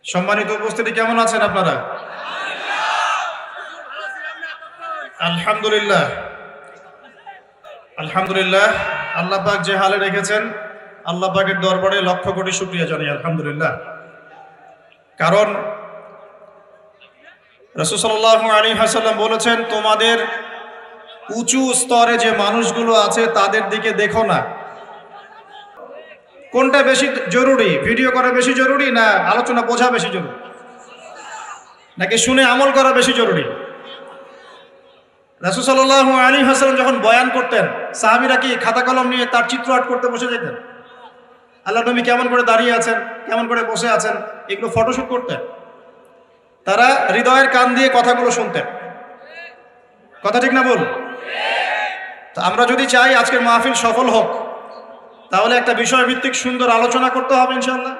সম্মানিত উপস্থিতি, কেমন আছেন আপনারা? আলহামদুলিল্লাহ, আলহামদুলিল্লাহ। আল্লাহ পাক যে হালে রেখেছেন, আল্লাহ পাকের দরবারে লক্ষ কোটি শুকরিয়া জানাই আলহামদুলিল্লাহ। কারণ রাসূল সাল্লাল্লাহু আলাইহি ওয়াসাল্লাম বলেছেন, তোমাদের উঁচু স্তরে যে মানুষগুলো আছে তাদের দিকে দেখো না। কোনটা বেশি জরুরি? ভিডিও করা বেশি জরুরি, না আলোচনা বোঝা বেশি জরুরি, নাকি শুনে আমল করা বেশি জরুরি? রাসূল সাল্লাল্লাহু আলাইহি ওয়াসাল্লাম যখন বয়ান করতেন, সাহাবীরা কি খাতা কলম নিয়ে তার চিত্র আর্ট করতে বসে যেতেন? আল্লাহ নবী কেমন করে দাঁড়িয়ে আছেন, কেমন করে বসে আছেন, এগুলো ফটোশুট করতেন। তারা হৃদয়ের কান দিয়ে কথাগুলো শুনতেন। কথা ঠিক না বল? তো আমরা যদি চাই আজকের মাহফিল সফল হোক, তাহলে একটা বিষয়ভিত্তিক সুন্দর আলোচনা করতে হবে ইনশাআল্লাহ।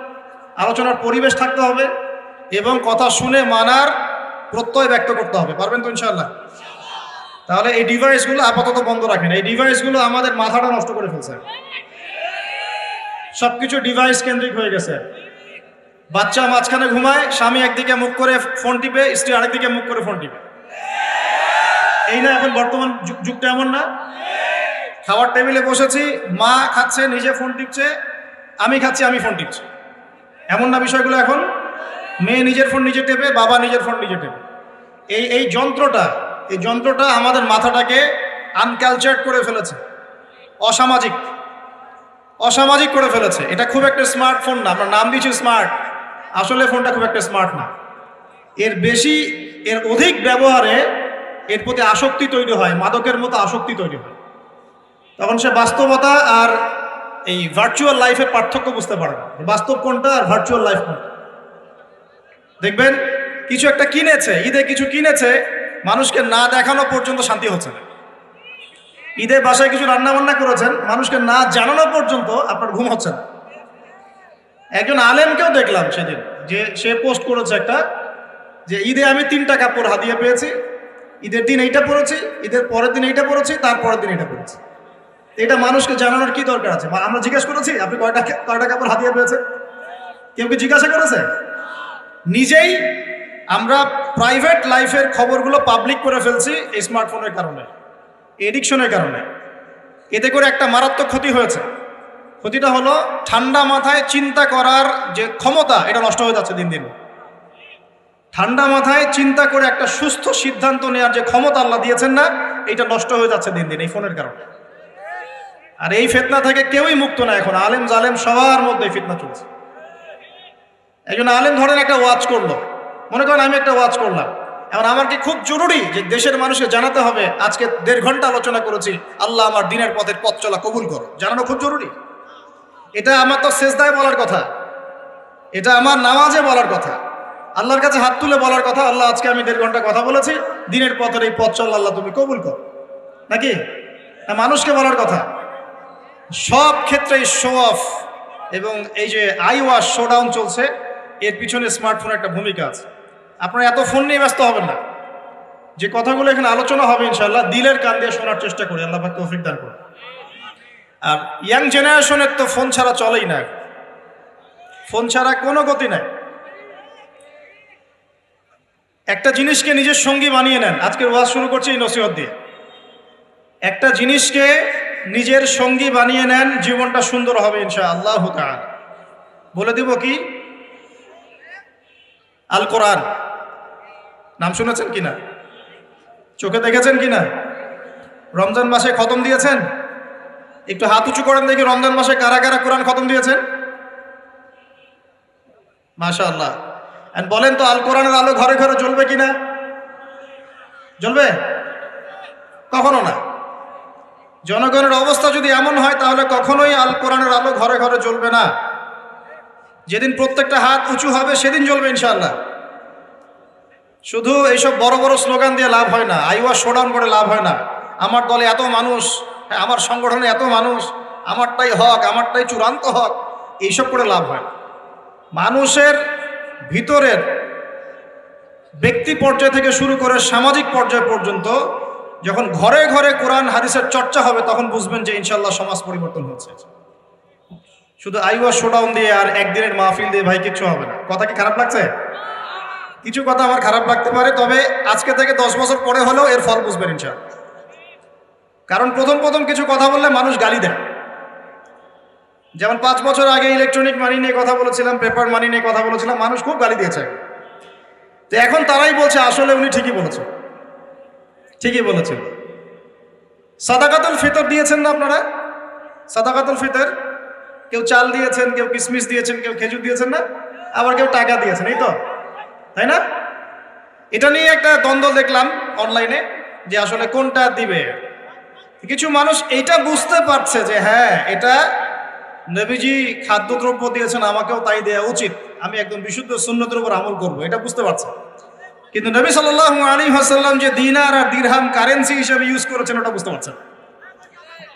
আলোচনার পরিবেশ থাকতে হবে এবং কথা শুনে মানার প্রত্যয় ব্যক্ত করতে হবে। পারবেন তো ইনশাআল্লাহ? তাহলে এই ডিভাইসগুলো আপাতত বন্ধ রাখেন। এই ডিভাইসগুলো আমাদের মাথাটা নষ্ট করে ফেলছে। সবকিছু ডিভাইস কেন্দ্রিক হয়ে গেছে। বাচ্চা মাঝখানে ঘুমায়, স্বামী একদিকে মুখ করে ফোন টিপে, স্ত্রী আরেকদিকে মুখ করে ফোন টিপে। এই না এখন বর্তমান যুগটা এমন না? খাওয়ার টেবিলে বসেছি, মা খাচ্ছে নিজে ফোন টিপছে, আমি খাচ্ছি আমি ফোন টিপছি। এমন না বিষয়গুলো এখন? মেয়ে নিজের ফোন নিজে টেপে, বাবা নিজের ফোন নিজে টেপে। এই যন্ত্রটা আমাদের মাথাটাকে আনকালচার্ড করে ফেলেছে, অসামাজিক করে ফেলেছে। এটা খুব একটা স্মার্টফোন না, আমরা নাম দিচ্ছি স্মার্ট, আসলে ফোনটা খুব একটা স্মার্ট না। এর অধিক ব্যবহারে এর প্রতি আসক্তি তৈরি হয়, মাদকের মতো আসক্তি তৈরি হয়। তখন সে বাস্তবতা আর এই ভার্চুয়াল লাইফের পার্থক্য বুঝতে পারে না, বাস্তব কোনটা আর ভার্চুয়াল লাইফ কোনটা। দেখবেন কিছু একটা কিনেছে, ঈদে কিছু কিনেছে, মানুষকে না দেখানো পর্যন্ত শান্তি হচ্ছে না। ঈদে বাসায় কিছু রান্না বান্না করেছেন, মানুষকে না জানানো পর্যন্ত আপনার ঘুম হচ্ছে না। একজন আলেমকেও দেখলাম সেদিন, যে সে পোস্ট করেছে একটা, যে ঈদে আমি 3টা কাপড় হাদিয়া পেয়েছি, ঈদের দিন এইটা পরেছি, ঈদের পরের দিন এইটা পরেছি, তারপরের দিন এইটা পরেছি। এটা মানুষকে জানানোর কি দরকার আছে? আমরা জিজ্ঞাসা করেছি আপনি কয়টা কাপড় হাদিয়া পেয়েছে? কেউ কি জিজ্ঞাসা করেছে? নিজেই আমরা প্রাইভেট লাইফের খবরগুলো পাবলিক করে ফেলছি এই স্মার্টফোনের কারণে, এডিকশনের কারণে। এতে করে একটা মারাত্মক ক্ষতি হয়েছে। ক্ষতিটা হলো ঠান্ডা মাথায় চিন্তা করার যে ক্ষমতা, এটা নষ্ট হয়ে যাচ্ছে দিন দিন। ঠান্ডা মাথায় চিন্তা করে একটা সুস্থ সিদ্ধান্ত নেওয়ার যে ক্ষমতা আল্লাহ দিয়েছেন না, এটা নষ্ট হয়ে যাচ্ছে দিন দিন এই ফোনের কারণে। আর এই ফিতনা থেকে কেউই মুক্ত না এখন, আলেম জালেম সবার মধ্যে ফিতনা চলছে। একজন আলেম ধরেন একটা ওয়াজ করলো, মনে করেন আমি একটা ওয়াজ করলাম, এখন আমার কি খুব জরুরি যে দেশের মানুষকে জানাতে হবে আজকে 1.5 ঘন্টা আলোচনা করেছি, আল্লাহ আমার দিনের পথের পথ চলা কবুল করো, জানানো খুব জরুরি? এটা আমার তো সেজদায় বলার কথা, এটা আমার নামাজে বলার কথা, আল্লাহর কাছে হাত তুলে বলার কথা, আল্লাহ আজকে আমি 1.5 ঘন্টা কথা বলেছি, দিনের পথের এই পথ চল আল্লাহ তুমি কবুল করো, নাকি? না মানুষকে বলার কথা। সব ক্ষেত্রেই শো অফ এবং এই যে আই ওয়াশ, শো ডাউন চলছে, এর পিছনে স্মার্টফোনের একটা ভূমিকা আছে। আপনারা এত ফোন নিয়ে ব্যস্ত হবেন না। যে কথাগুলো এখানে আলোচনা হবে ইনশাআল্লাহ দিলের কান দিয়ে শোনার চেষ্টা করি, আল্লাহ পাক তৌফিক দান করুন। আর ইয়াং জেনারেশনের তো ফোন ছাড়া চলেই না, ফোন ছাড়া কোনো গতি নাই। একটা জিনিসকে নিজের সঙ্গী বানিয়ে নেন। আজকের ওয়াজ শুরু করছি এই নসিহত দিয়ে। একটা জিনিসকে নিজের সঙ্গী বানিয়ে নেন, জীবনটা সুন্দর হবে ইনশাআল্লাহ তাআলা। বলে দিব কি? আল কোরআন। নাম শুনেছেন কিনা? চোখে দেখেছেন কিনা? রমজান মাসে খতম দিয়েছেন? একটু হাত উঁচু করেন দেখি, রমজান মাসে কারা কারা কোরআন খতম দিয়েছেন? মাশাআল্লাহ। আর বলেন তো, আল কোরআনের আলো ঘরে ঘরে জ্বলবে কিনা? জ্বলবে? কখনো না। জনগণের অবস্থা যদি এমন হয়, তাহলে কখনোই আল কোরআনের আলো ঘরে ঘরে জ্বলবে না। যেদিন প্রত্যেকটা হাত উঁচু হবে সেদিন জ্বলবে ইনশাআল্লাহ। শুধু এইসব বড় বড় স্লোগান দিয়ে লাভ হয় না, আইওয়া শোডাউন করে লাভ হয় না। আমার দলে এত মানুষ, আমার সংগঠনে এত মানুষ, আমারটাই হক, আমারটাই চূড়ান্ত হক, এইসব করে লাভ হয় না। মানুষের ভিতরের ব্যক্তি পর্যায় থেকে শুরু করে সামাজিক পর্যায় পর্যন্ত যখন ঘরে ঘরে কোরআন হাদিসের চর্চা হবে, তখন বুঝবেন যে ইনশাআল্লাহ সমাজ পরিবর্তন হচ্ছে। শুধু আইওয়া শোডাউন দিয়ে আর একদিনের মাহফিল দিয়ে ভাই কিচ্ছু হবে না। কথা কি খারাপ লাগছে? কিছু কথা আমার খারাপ লাগতে পারে, তবে আজকে থেকে 10 বছর পরে হলেও এর ফল বুঝবেন ইনশাআল্লাহ। কারণ প্রথম প্রথম কিছু কথা বললে মানুষ গালি দেয়। যেমন 5 বছর আগে ইলেকট্রনিক মানি নিয়ে কথা বলেছিলাম, পেপার মানি নিয়ে কথা বলেছিলাম, মানুষ খুব গালি দিয়েছে। তো এখন তারাই বলছে আসলে উনি ঠিকই বলেছেন, ঠিকই বলেছেন। সাদাকাতুল ফিতর দিয়েছেন না আপনারা? সাদাকাতুল ফিতর, কেউ চাল দিয়েছেন, কেউ কিশমিশ দিয়েছেন, কেউ খেজুর দিয়েছেন না, আবার কেউ টাকা দিয়েছেন, এই তো, তাই না? এটা নিয়ে একটা দ্বন্দ্ব দেখলাম অনলাইনে যে আসলে কোনটা দিবে। কিছু মানুষ এইটা বুঝতে পারছে যে হ্যাঁ, এটা নবীজি খাদ্যদ্রব্য দিয়েছেন, আমাকেও তাই দেওয়া উচিত, আমি একদম বিশুদ্ধ সুন্নতের উপর আমল করব, এটা বুঝতে পারছে। কিন্তু নবী সাল্লাল্লাহু আলাইহি ওয়াসাল্লাম যে দিনার আর দিরহাম কারেন্সি হিসেবে ইউজ করেছেন ওটা বুঝতে পারছেন।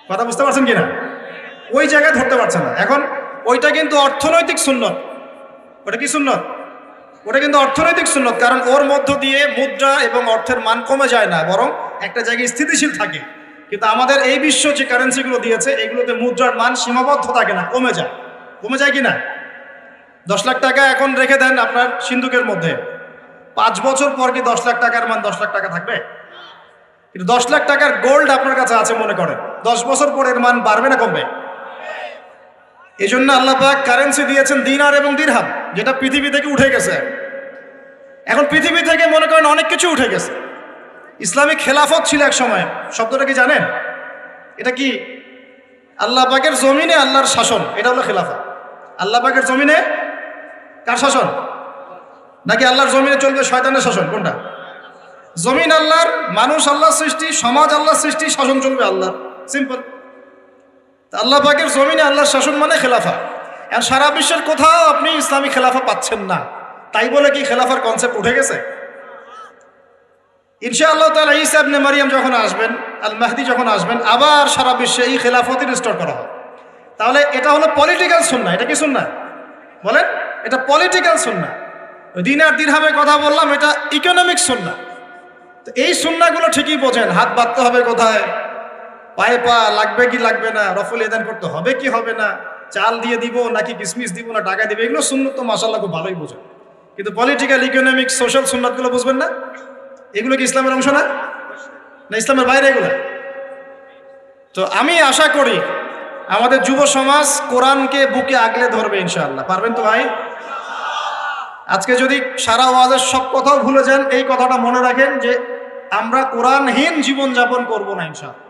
কথা বুঝতে পারছেন কিনা? ওই জায়গায় ধরতে পারছে না। এখন ওইটা কিন্তু অর্থনৈতিক সুন্নত। ওটা কি সুন্নত? ওটা কিন্তু অর্থনৈতিক সুন্নত, কারণ ওর মধ্য দিয়ে মুদ্রা এবং অর্থের মান কমে যায় না, বরং একটা জায়গায় স্থিতিশীল থাকে। কিন্তু আমাদের এই বিশ্ব যে কারেন্সিগুলো দিয়েছে এগুলোতে মুদ্রার মান সীমাবদ্ধ থাকে না, কমে যায়। কমে যায় কিনা? 10 লাখ টাকা এখন রেখে দেন আপনার সিন্ধুকের মধ্যে, 5 বছর পর কি 10 লাখ টাকার মান 10 লাখ টাকা থাকবে? কিন্তু 10 লাখ টাকার গোল্ড আপনার কাছে আছে মনে করেন, 10 বছর পর এর মান বাড়বে না কমবে? এই জন্য আল্লাহ পাক কারেন্সি দিয়েছেন দিনার এবং দিরহাম, যেটা পৃথিবী থেকে উঠে গেছে। এখন পৃথিবী থেকে মনে করেন অনেক কিছু উঠে গেছে। ইসলামিক খেলাফত ছিল এক সময়, শব্দটা কি জানেন? এটা কি? আল্লাহ পাকের জমিনে আল্লাহর শাসন, এটা হলো খেলাফত। আল্লাহ পাকের জমিনে কার শাসন? নাকি আল্লাহর জমিনে চলবে শয়তানের শাসন? কোনটা? জমিন আল্লাহর, মানুষ আল্লাহর সৃষ্টি, সমাজ আল্লাহর সৃষ্টি, শাসন চলবে আল্লাহ, সিম্পল। আল্লাহ পাকের জমিনে আল্লাহর শাসন মানে খেলাফা। আর সারা বিশ্বের কোথাও আপনি ইসলামী খেলাফা পাচ্ছেন না। তাই বলে কি খেলাফার কনসেপ্ট উঠে গেছে? ইনশাআল্লাহ তাআলা ঈসা ইবনে মারইয়াম যখন আসবেন, আল মাহদি যখন আসবেন, আবার সারা বিশ্বে এই খেলাফতই রিস্টোর করা হবে। তাহলে এটা হলো পলিটিক্যাল সুন্নাহ। এটা কি সুন্নাহ বলেন? এটা পলিটিক্যাল সুন্নাহ। দিনার দিরহামের কথা বললাম, এটা ইকোনমিক সুন্নাহ। তো এই সুন্নাহগুলো ঠিকই বোঝেন। হাত বাঁধতে হবে কোথায়, পায়ে পা লাগবে কি লাগবে না, রফুল এদান করতে হবে কি হবে না, চাল দিয়ে দিব নাকি কিসমিস দিব না টাকা দিব, এগুলো সুন্নত তো মাশাআল্লাহ খুব ভালোই বোঝেন। কিন্তু পলিটিক্যাল, ইকোনমিক, সোশ্যাল সুন্নাতগুলো বুঝবেন না। এগুলো কি ইসলামের অংশ না? না ইসলামের বাইরে এগুলো? তো আমি আশা করি আমাদের যুব সমাজ কোরআনকে বুকে আগলে ধরবে ইনশাআল্লাহ। পারবেন তো ভাই? আজকে যদি সারা ওয়াজের সব কথাও ভুলে যান, এই কথাটা মনে রাখেন যে আমরা কোরআনহীন জীবন যাপন করবো না ইনশাআল্লাহ।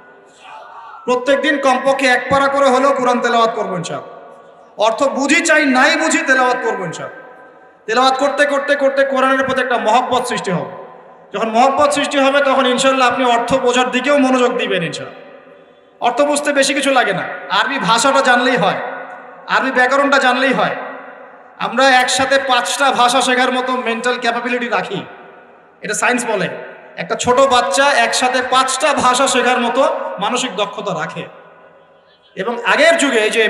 প্রত্যেকদিন কমপক্ষে 1 পারা করে হলেও কোরআন তেলাওয়াত করবো ইনশাআল্লাহ। অর্থ বুঝি চাই নাই বুঝি তেলাওয়াত করবো ইনশাআল্লাহ। তেলাওয়াত করতে করতে করতে কোরআনের প্রতি একটা মহব্বত সৃষ্টি হবে। যখন মহব্বত সৃষ্টি হবে তখন ইনশাআল্লাহ আপনি অর্থ বোঝার দিকেও মনোযোগ দিবেন ইনশাআল্লাহ। অর্থ বুঝতে বেশি কিছু লাগে না, আরবি ভাষাটা জানলেই হয়, আরবি ব্যাকরণটা জানলেই হয়। আমরা একসাথে 5টা ভাষা শেখার মতো মেন্টাল ক্যাপাবিলিটি রাখি, এটা সায়েন্স বলে। একটা ছোট বাচ্চা একসাথে 5টা ভাষা শেখার মতো মানসিক দক্ষতা রাখে। এবং আগের যুগে, এই যে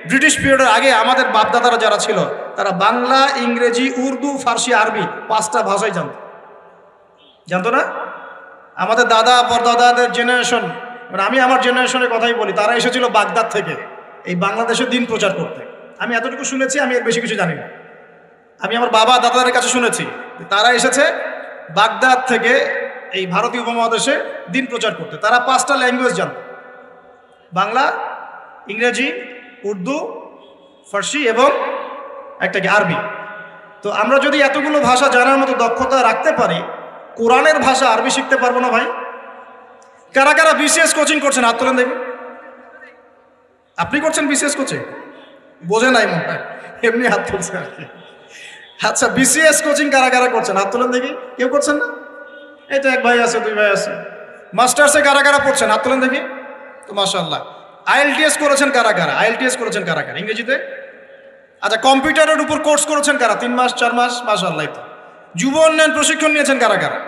ব্রিটিশ পিরিয়ডের আগে আমাদের বাপদাদারা যারা ছিল, তারা বাংলা, ইংরেজি, উর্দু, ফার্সি, আরবি 5টা ভাষাই জানতো না? আমাদের দাদা পরদাদাদের জেনারেশন, মানে আমি আমার জেনারেশনের কথাই বলি, তারা এসেছিল বাগদাদ থেকে এই বাংলাদেশে দিন প্রচার করতে। আমি এতটুকু শুনেছি, আমি এর বেশি কিছু জানি না। আমি আমার বাবা দাদাদের কাছে শুনেছি তারা এসেছে বাগদাদ থেকে এই ভারতীয় উপমহাদেশে দিন প্রচার করতে। তারা 5টা ল্যাঙ্গুয়েজ জানত, বাংলা, ইংরেজি, উর্দু, ফার্সি এবং একটা কি আরবি। তো আমরা যদি এতগুলো ভাষা জানার মতো দক্ষতা রাখতে পারি, কোরআনের ভাষা আরবি শিখতে পারবো না ভাই? কারা কারা বিসিএস কোচিং করছেন হাত তোলেন দেখি। আপনি করছেন বিসিএস কোচিং? বোঝে নাই মনে হয়, এমনি হাত তুলছে আর কি। আচ্ছা, বিসিএস কোচিং কারা কারা করছেন হাত তোলেন দেখি। কেউ করছেন না? এই তো 1 ভাই আছে, 2 ভাই আছে। মাস্টার্সে কারা কারা পড়ছেন হাত তোলেন দেখি। তো মাশাআল্লাহ। আইএলটিএস করেছেন কারা কারা? আইএলটিএস করেছেন কারা কারা ইংরেজিতে? আচ্ছা, কম্পিউটারের উপর কোর্স করেছেন কারা? 3 মাস 4 মাস? মাশাআল্লাহ। তো যুব উন্নয়ন প্রশিক্ষণ নিয়েছেন কারা কারা?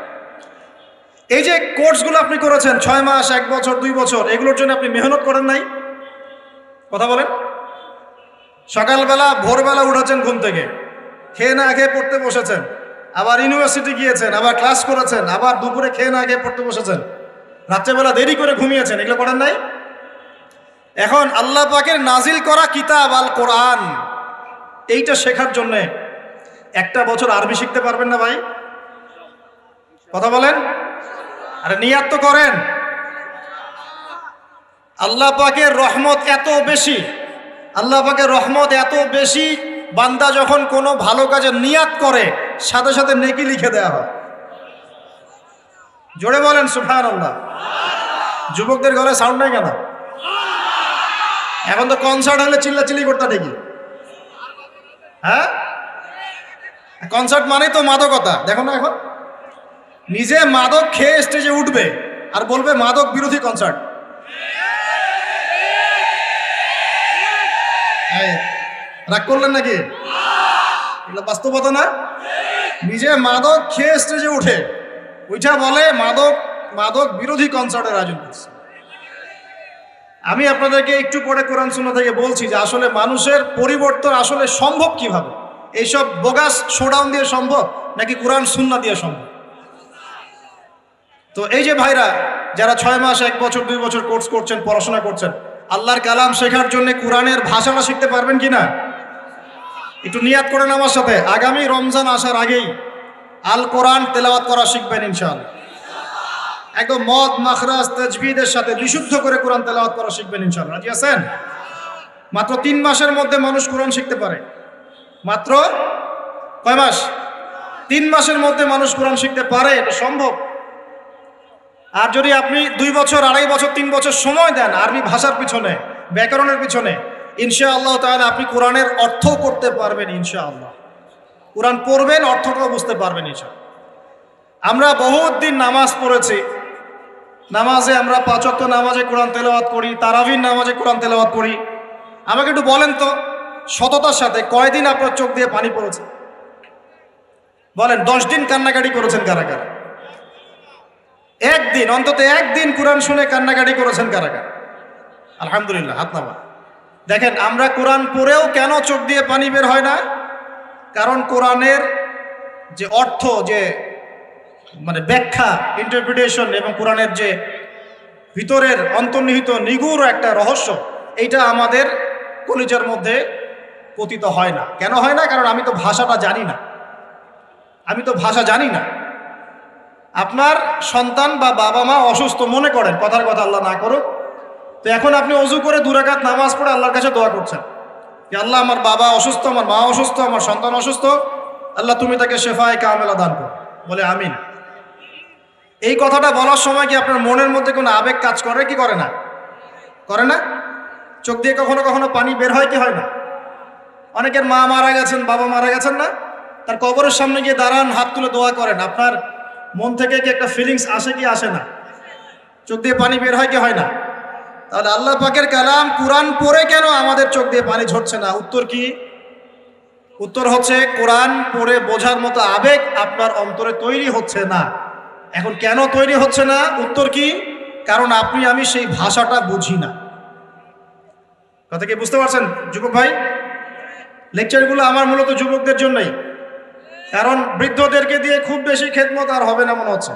এই যে কোর্সগুলো আপনি করেছেন 6 মাস, 1 বছর, 2 বছর, এগুলোর জন্য আপনি মেহনত করেন নাই? কথা বলেন। সকালবেলা ভোরবেলা উঠেছেন ঘুম থেকে, খেয়ে না খেয়ে পড়তে বসেছেন, আবার ইউনিভার্সিটি গিয়েছেন, আবার ক্লাস করেছেন, আবার দুপুরে খেয়ে না খেয়ে পড়তে বসেছেন, রাত্রেবেলা দেরি করে ঘুমিয়েছেন, এগুলো করেন নাই? এখন আল্লাহ পাকের নাজিল করা কিতাব আল কোরআন, এইটা শেখার জন্য একটা বছর আরবি শিখতে পারবেন না ভাই? কথা বলেন, আরে নিয়াত তো করেন। আল্লাহ পাকের রহমত এত বেশি, আল্লাহ পাকের রহমত এত বেশি, বান্দা যখন কোনো ভালো কাজে নিয়াত করে সাথে সাথে নেকি লিখে দেওয়া হয়। জোরে বলেন সুবহানাল্লাহ। যুবকদের গলায় সাউন্ড নাই কেন? এখন তো কনসার্ট হলে চিল্লাচিল্লি করতে দেখি। হ্যাঁ, কনসার্ট মানেই তো মাদকতা। দেখো না, এখন নিজে মাদক খেয়ে স্টেজে উঠবে আর বলবে মাদক বিরোধী কনসার্ট। রাগ করলেন নাকি? এগুলো বাস্তবতা না? নিজে মাদক খেয়ে স্টেজে উঠে ওইটা বলে মাদক বিরোধী কনসার্টের আয়োজন করছে। আমি আপনাদেরকে একটু পরে কোরআন সুন্নাহ থেকে বলছি যে আসলে মানুষের পরিবর্তন আসলে সম্ভব কিভাবে। এইসব বোগাস শোডাউন দিয়ে সম্ভব নাকি কোরআন সুন্নাহ দিয়ে সম্ভব? তো এই যে ভাইরা যারা 6 মাস 1 বছর 2 বছর কোর্স করছেন, পড়াশোনা করছেন, আল্লাহর কালাম শেখার জন্য কোরআনের ভাষাটা শিখতে পারবেন কিনা? একটু নিয়াত করেন আমার সাথে, আগামী রমজান আসার আগেই আল কোরআন তেলাওয়াত করা শিখবেন ইনশাআল্লাহ। একদম মদ মাখরাজ তাজবিদের সাথে বিশুদ্ধ করে কোরআন তেলাওয়াত করা শিখবেন ইনশাআল্লাহ। রাজি আছেন? মাত্র 3 মাসের মধ্যে মানুষ কোরআন শিখতে পারে। মাত্র কয় মাস? 3 মাসের মধ্যে মানুষ কোরআন শিখতে পারে, এটা সম্ভব। আর যদি আপনি 2 বছর 2.5 বছর 3 বছর সময় দেন আরবি ভাষার পিছনে, ব্যাকরণের পিছনে, ইনশাআল্লাহ তাআলা আপনি কোরআনের অর্থ করতে পারবেন ইনশাআল্লাহ। কোরআন পড়বেন, অর্থটাও বুঝতে পারবেন ইনশাআল্লাহ। আমরা বহুত দিন নামাজ পড়েছি, নামাজে আমরা 5 ওয়াক্ত নামাজে কোরআন তেলাওয়াত করি, তারাবির নামাজে কোরআন তেলাওয়াত করি। আমাকে একটু বলেন তো সততার সাথে, কয়দিন আপনার চোখ দিয়ে পানি পড়েছে? বলেন, 10 দিন কান্নাকাটি করেছেন কারা কারা? একদিন, অন্তত একদিন কোরআন শুনে কান্নাকাটি করেছেন কারা কারা? আলহামদুলিল্লাহ, হাত নামান। দেখেন, আমরা কোরআন পড়েও কেন চোখ দিয়ে পানি বের হয় না? কারণ কোরআনের যে অর্থ, যে মানে ব্যাখ্যা, ইন্টারপ্রিটেশন, এবং কোরআনের যে ভিতরের অন্তর্নিহিত নিগুড় একটা রহস্য, এইটা আমাদের কলিজার মধ্যে পতিত হয় না। কেন হয় না? কারণ আমি তো ভাষাটা জানি না, আমি তো ভাষা জানি না। আপনার সন্তান বা বাবা মা অসুস্থ, মনে করেন, কথার কথা আল্লাহ না করুক, তো এখন আপনি অজু করে 2 রাকাত নামাজ পড়ে আল্লাহর কাছে দোয়া করছেন যে আল্লাহ, আমার বাবা অসুস্থ, আমার মা অসুস্থ, আমার সন্তান অসুস্থ, আল্লাহ তুমি তাকে শেফায়ে কামেলা দান করো, বলে আমিন। এই কথাটা বলার সময় কি আপনার মনের মধ্যে কোনো আবেগ কাজ করে কি করে না? করে না? চোখ দিয়ে কখনো কখনো পানি বের হয় কি হয় না? অনেকের মা মারা গেছেন, বাবা মারা গেছেন না, তার কবরের সামনে গিয়ে দাঁড়ান, হাত তুলে দোয়া করেন, আপনার মন থেকে কি একটা ফিলিংস আসে কি আসে না? চোখ দিয়ে পানি বের হয় কি হয় না? তাহলে আল্লাহ পাকের কালাম কোরআন পড়ে কেন আমাদের চোখ দিয়ে পানি ঝরছে না? উত্তর কি? উত্তর হচ্ছে কোরআন পড়ে বোঝার মতো আবেগ আপনার অন্তরে তৈরি হচ্ছে না। এখন কেন তৈরি হচ্ছে না? উত্তর কি? কারণ আপনি আমি সেই ভাষাটা বুঝি না। কথা কি বুঝতে পারছেন যুবক ভাই? লেকচারগুলো আমার মূলত যুবকদের জন্যই, কারণ বৃদ্ধদেরকে দিয়ে খুব বেশি খেদমত আর হবে না মনে হচ্ছে।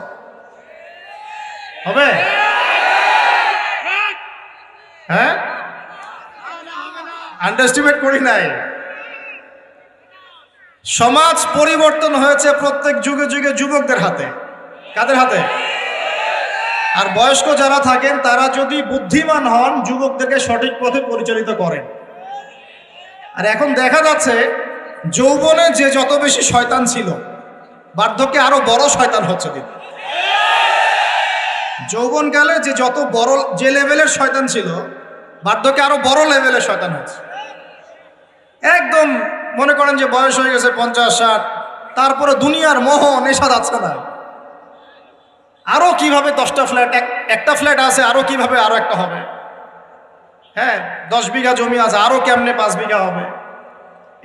হবে? হ্যাঁ, আন্ডারস্টিমেট করি নাই। সমাজ পরিবর্তন হয়েছে প্রত্যেক যুগে যুগে যুবকদের হাতে। কাদের হাতে? আর বয়স্ক যারা থাকেন তারা যদি বুদ্ধিমান হন, যুবকদেরকে সঠিক পথে পরিচালিত করেন। আর এখন দেখা যাচ্ছে যৌবনে যে যত বেশি শয়তান ছিল, বার্ধক্যে আরো বড় শয়তান হচ্ছে দিন। যৌবনকালে যে যত বড় যে লেভেলের শয়তান ছিল, বার্ধক্যে আরো বড় লেভেলের শয়তান হচ্ছে। একদম মনে করেন যে বয়স হয়ে গেছে 50-60, তারপরে দুনিয়ার মোহ নেশা যাচ্ছে না। আরো কিভাবে 10টা ফ্ল্যাট, একটা ফ্ল্যাট আছে, আরো কিভাবে আরো একটা হবে। হ্যাঁ, 10 বিঘা জমি আছে, আরো কেমনে 5 বিঘা হবে।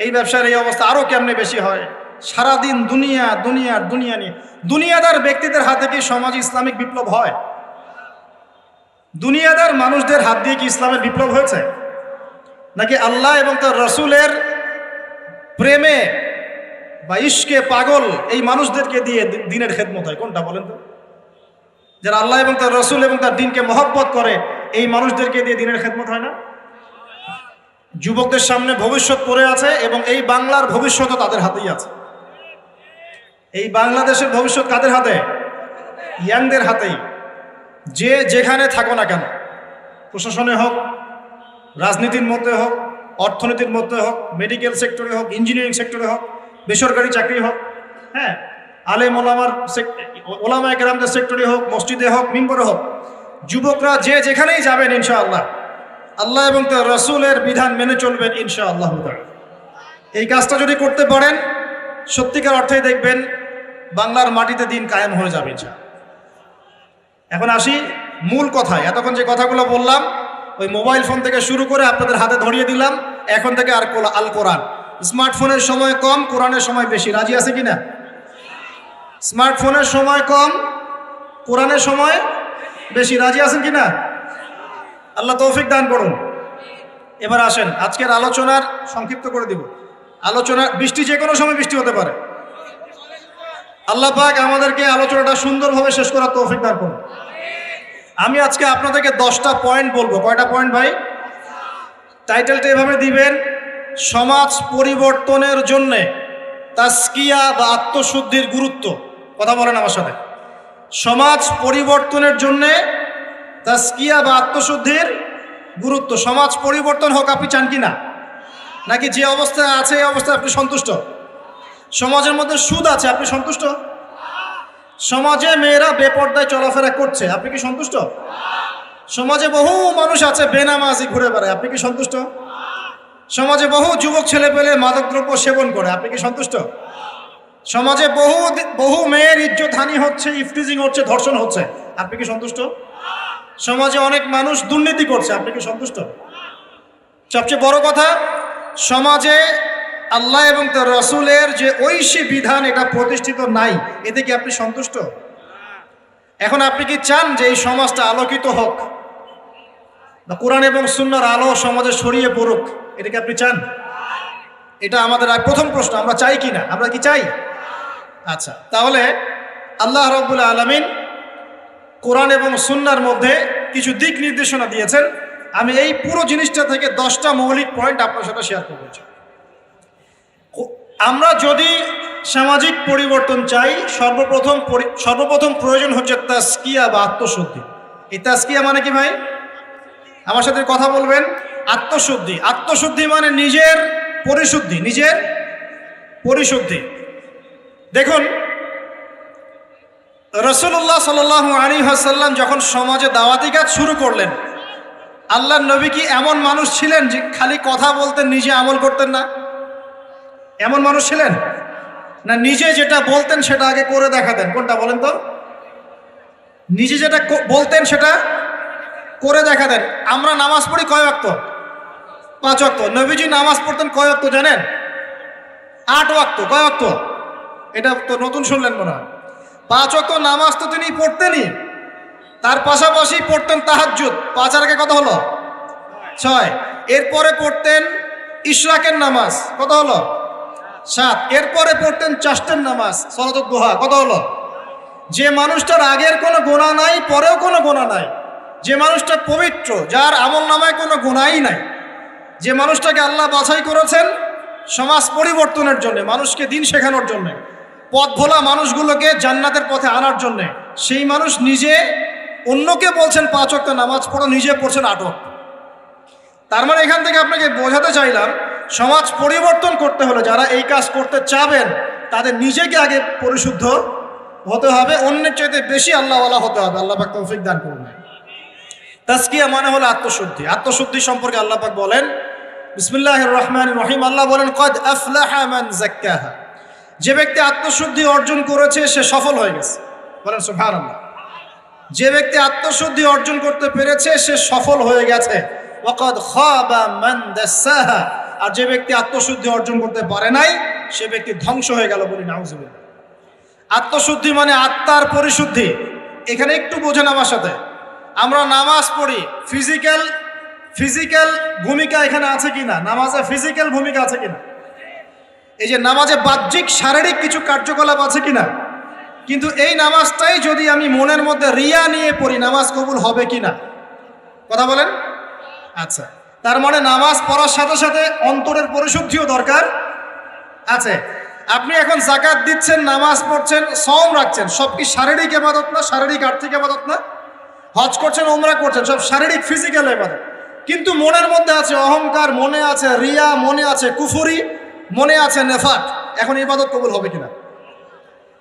এই ব্যবসার এই অবস্থা আরো কেমনে বেশি হয়। সারাদিন দুনিয়া দুনিয়া দুনিয়া নিয়ে। দুনিয়াদার ব্যক্তিদের হাতে কি সমাজ ইসলামিক বিপ্লব হয়? দুনিয়াদার মানুষদের হাত দিয়ে কি ইসলামের বিপ্লব হয়েছে? নাকি আল্লাহ এবং তার রসুলের প্রেমে বা ইশকে পাগল এই মানুষদেরকে দিয়ে দিনের খেদমত হয়? কোনটা বলেন তো? যারা আল্লাহ এবং তার রসুল এবং তার দিনকে মহব্বত করে, এই মানুষদেরকে দিয়ে দিনের খেদমত হয় না? যুবকদের সামনে ভবিষ্যৎ পড়ে আছে এবং এই বাংলার ভবিষ্যৎও তাদের হাতেই আছে। এই বাংলাদেশের ভবিষ্যৎ কাদের হাতে? ইয়াংদের হাতেই। যে যেখানে থাকো না কেন, প্রশাসনে হোক, রাজনীতির মধ্যে হোক, অর্থনীতির মধ্যে হোক, মেডিকেল সেক্টরে হোক, ইঞ্জিনিয়ারিং সেক্টরে হোক, বেসরকারি চাকরি হোক, হ্যাঁ, আলেম ওলামা কেরামদের সেক্টরে হোক, মসজিদে হোক, মিম্বরে হোক, যুবকরা যে যেখানেই যাবেন ইনশাআল্লাহ আল্লাহ এবং তার রাসূলের বিধান মেনে চলবেন ইনশাআল্লাহ। এই কাজটা যদি করতে পারেন সত্যিকার অর্থেই দেখবেন বাংলার মাটিতে দিন কায়েম হয়ে যাবে ইনশাআল্লাহ। এখন আসি মূল কথায়। এতক্ষণ যে কথাগুলো বললাম ওই মোবাইল ফোন থেকে শুরু করে আপনাদের হাতে ধরিয়ে দিলাম, এখন থেকে আর আল কোরআন। স্মার্টফোনের সময় কম, কোরআনের সময় বেশি। রাজি আছে কিনা? স্মার্টফোনের সময় কম, কোরআনের সময় বেশি। রাজি আছেন কিনা? আল্লাহ তৌফিক দান করুন। এবার আসেন আজকের আলোচনার সংক্ষিপ্ত করে দিব। আলোচনা বৃষ্টি যে কোনো সময় বৃষ্টি হতে পারে। আল্লাহ পাক আমাদেরকে আলোচনাটা সুন্দরভাবে শেষ করার তৌফিক দান করুন। আমি আজকে আপনাদেরকে 10টা পয়েন্ট বলবো। কয়টা পয়েন্ট ভাই? টাইটেলটা এভাবে দিবেন, সমাজ পরিবর্তনের জন্যে তাজকিয়া বা আত্মশুদ্ধির গুরুত্ব। কথা বলেন আমার সাথে। সমাজ পরিবর্তনের জন্যে তাজকিয়া বা আত্মশুদ্ধির গুরুত্ব। সমাজ পরিবর্তন হোক আপনি চান কি না? নাকি যে অবস্থায় আছে এই অবস্থায় আপনি সন্তুষ্ট? সমাজের মধ্যে সুদ আছে, আপনি সন্তুষ্ট? সমাজে মেয়েরা বেপর্দায় চলাফেরা করছে, আপনি কি সন্তুষ্ট? সমাজে বহু মানুষ আছে বেনামাজি ঘুরে বেড়ায়, আপনি কি সন্তুষ্ট? সমাজে বহু যুবক ছেলে পেলে মাদকদ্রব্য সেবন করে, আপনি কি সন্তুষ্ট? সমাজে বহু মেয়ের ইজ্জতহানি হচ্ছে, ইফটিজিং হচ্ছে, ধর্ষণ হচ্ছে, আপনি কি সন্তুষ্ট? সমাজে অনেক মানুষ দুর্নীতি করছে, আপনি কি সন্তুষ্ট? সবচেয়ে বড় কথা, সমাজে আল্লাহ এবং তার রাসূলের যে ঐশী বিধান এটা প্রতিষ্ঠিত নাই, এতে কি আপনি সন্তুষ্ট? এখন আপনি কি চান যে এই সমাজটা আলোকিত হোক, কোরআন এবং সুন্নাহর আলো সমাজে ছড়িয়ে পড়ুক? এটা কি আপনি চান? এটা আমাদের প্রথম প্রশ্ন, আমরা চাই কি না? আমরা কি চাই? আচ্ছা, তাহলে আল্লাহ রাব্বুল আলামিন কোরআন এবং সুন্নাহর মধ্যে কিছু দিক নির্দেশনা দিয়েছেন। আমি এই পুরো জিনিসটা থেকে 10টা মৌলিক পয়েন্ট আপনার সাথে শেয়ার করব। আমরা যদি সামাজিক পরিবর্তন চাই, সর্বপ্রথম প্রয়োজন হচ্ছে তাজকিয়া বা আত্মশুদ্ধি। এই তাজকিয়া মানে কি ভাই? আমার সাথে কথা বলবেন। আত্মশুদ্ধি। আত্মশুদ্ধি মানে নিজের পরিশুদ্ধি, নিজের পরিশুদ্ধি। দেখুন, রাসূলুল্লাহ সাল্লাল্লাহু আলাইহি ওয়াসাল্লাম যখন সমাজে দাওয়াতি কাজ শুরু করলেন, আল্লাহর নবী কি এমন মানুষ ছিলেন যে খালি কথা বলতেন, নিজে আমল করতেন না? এমন মানুষ ছিলেন না? নিজে যেটা বলতেন সেটা আগে করে দেখাতেন। কোনটা বলেন তো? নিজে যেটা বলতেন সেটা করে দেখাতেন। আমরা নামাজ পড়ি কয় ওয়াক্ত? 5 ওয়াক্ত। নবীজি নামাজ পড়তেন কয় ওয়াক্ত জানেন? 8 ওয়াক্ত। কয় ওয়াক্ত? এটা তো নতুন শুনলেন মনে হয়। 5 ওয়াক্ত নামাজ তো তিনি পড়তেনই, তার পাশাপাশি পড়তেন তাহাজ্জুদ। 5 আর আগে কত হলো? 6। এরপরে পড়তেন ইশরাকের নামাজ, কত হলো? 7। এরপরে পড়তেন চাষ্টের নামাজ, সালাতুদ দুহা, কত হলো? যে মানুষটার আগের কোনো গুনাহ নাই, পরেও কোনো গুনাহ নাই, যে মানুষটা পবিত্র, যার আমল নামায় কোনো গুনাহই নাই, যে মানুষটাকে আল্লাহ বাছাই করেছেন সমাজ পরিবর্তনের জন্য, মানুষকে দিন শেখানোর জন্য, পথ ভোলা মানুষগুলোকে জান্নাতের পথে আনার জন্য, সেই মানুষ নিজে অন্যকে বলছেন 5 ওয়াক্ত নামাজ পড়ো, নিজে পড়ছেন 8 ওয়াক্ত। তার মানে এখান থেকে আপনাকে বোঝাতে চাইলাম, সমাজ পরিবর্তন করতে হলে যারা এই কাজ করতে চাবেন তাদের নিজেকে আগে পরিশুদ্ধ হতে হবে, অন্যের চাইতে বেশি আল্লাহওয়ালা হতে হবে। আল্লাহ পাক তৌফিক দান করুন। তাজকিয়া মানে হলো আত্মশুদ্ধি। আত্মশুদ্ধি সম্পর্কে আল্লাহ পাক বলেন বিসমিল্লাহির রহমানির রহিম, আল্লাহ বলেন কদ আফলাহা মান যাক্কাহা। যে ব্যক্তি আত্মশুদ্ধি অর্জন করেছে সে সফল হয়ে গেছে। বলেন সুবহানাল্লাহ। যে ব্যক্তি আত্মশুদ্ধি অর্জন করতে পেরেছে সে সফল হয়ে গেছে। ওয়াকাদ খাবা মান দাসাহা। আর যে ব্যক্তি আত্মশুদ্ধি অর্জন করতে পারে নাই সে ব্যক্তি ধ্বংস হয়ে গেল। বলি নাউজুবিল্লাহ। আত্মশুদ্ধি মানে আত্মার পরিশুদ্ধি। এখানে একটু বোঝেন আমার সাথে। আমরা নামাজ পড়ি, ফিজিক্যাল ভূমিকা এখানে আছে কিনা? নামাজে ফিজিক্যাল ভূমিকা আছে কিনা? এই যে নামাজে বাহ্যিক শারীরিক কিছু কার্যকলাপ আছে কিনা? কিন্তু এই নামাজটাই যদি আমি মনের মধ্যে রিয়া নিয়ে পড়ি, নামাজ কবুল হবে কিনা? কথা বলেন। আচ্ছা, তার মানে নামাজ পড়ার সাথে সাথে অন্তরের পরিশুদ্ধিও দরকার আছে। আপনি এখন যাকাত দিচ্ছেন, নামাজ পড়ছেন, সওম রাখছেন, সব কি শারীরিক ইবাদত না? শারীরিক আর্থিক ইবাদত না? হজ করছেন, ওমরা করছেন, সব শারীরিক ফিজিক্যাল ইবাদত। কিন্তু মনের মধ্যে আছে অহংকার, মনে আছে রিয়া, মনে আছে কুফরি, মনে আছে নেফাক। এখন ইবাদত কবুল হবে কিনা?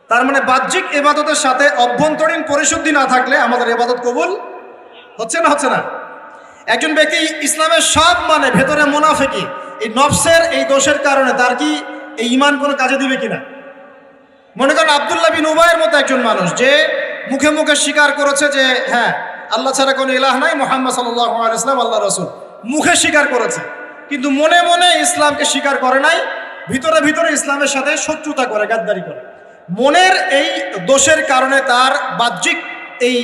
তার মানে বাহ্যিক ইবাদতের সাথে অভ্যন্তরীণ পরিশুদ্ধি না থাকলে আমাদের ইবাদত কবুল হচ্ছে না, হচ্ছে না। একজন ব্যক্তি ইসলামের সব মানে ভেতরে মুনাফিকি, এই নফসের এই দোষের কারণে তার কি এই ঈমান কোনো কাজে দিবে কিনা? মনে করেন আব্দুল্লাহ বিন উবাইয়ের মতো একজন মানুষ যে মুখে মুখে স্বীকার করেছে যে হ্যাঁ আল্লাহ ছাড়া কোনো ইলাহ নাই, মুহাম্মদ সাল্লাল্লাহু আলাইহি ওয়াসাল্লাম আল্লাহর রাসূল, মুখে স্বীকার করেছে, কিন্তু মনে মনে ইসলামকে স্বীকার করে নাই, ভিতরে ভিতরে ইসলামের সাথে শত্রুতা করে, গাদ্দারি করে। মনের এই দোষের কারণে তার বাহ্যিক এই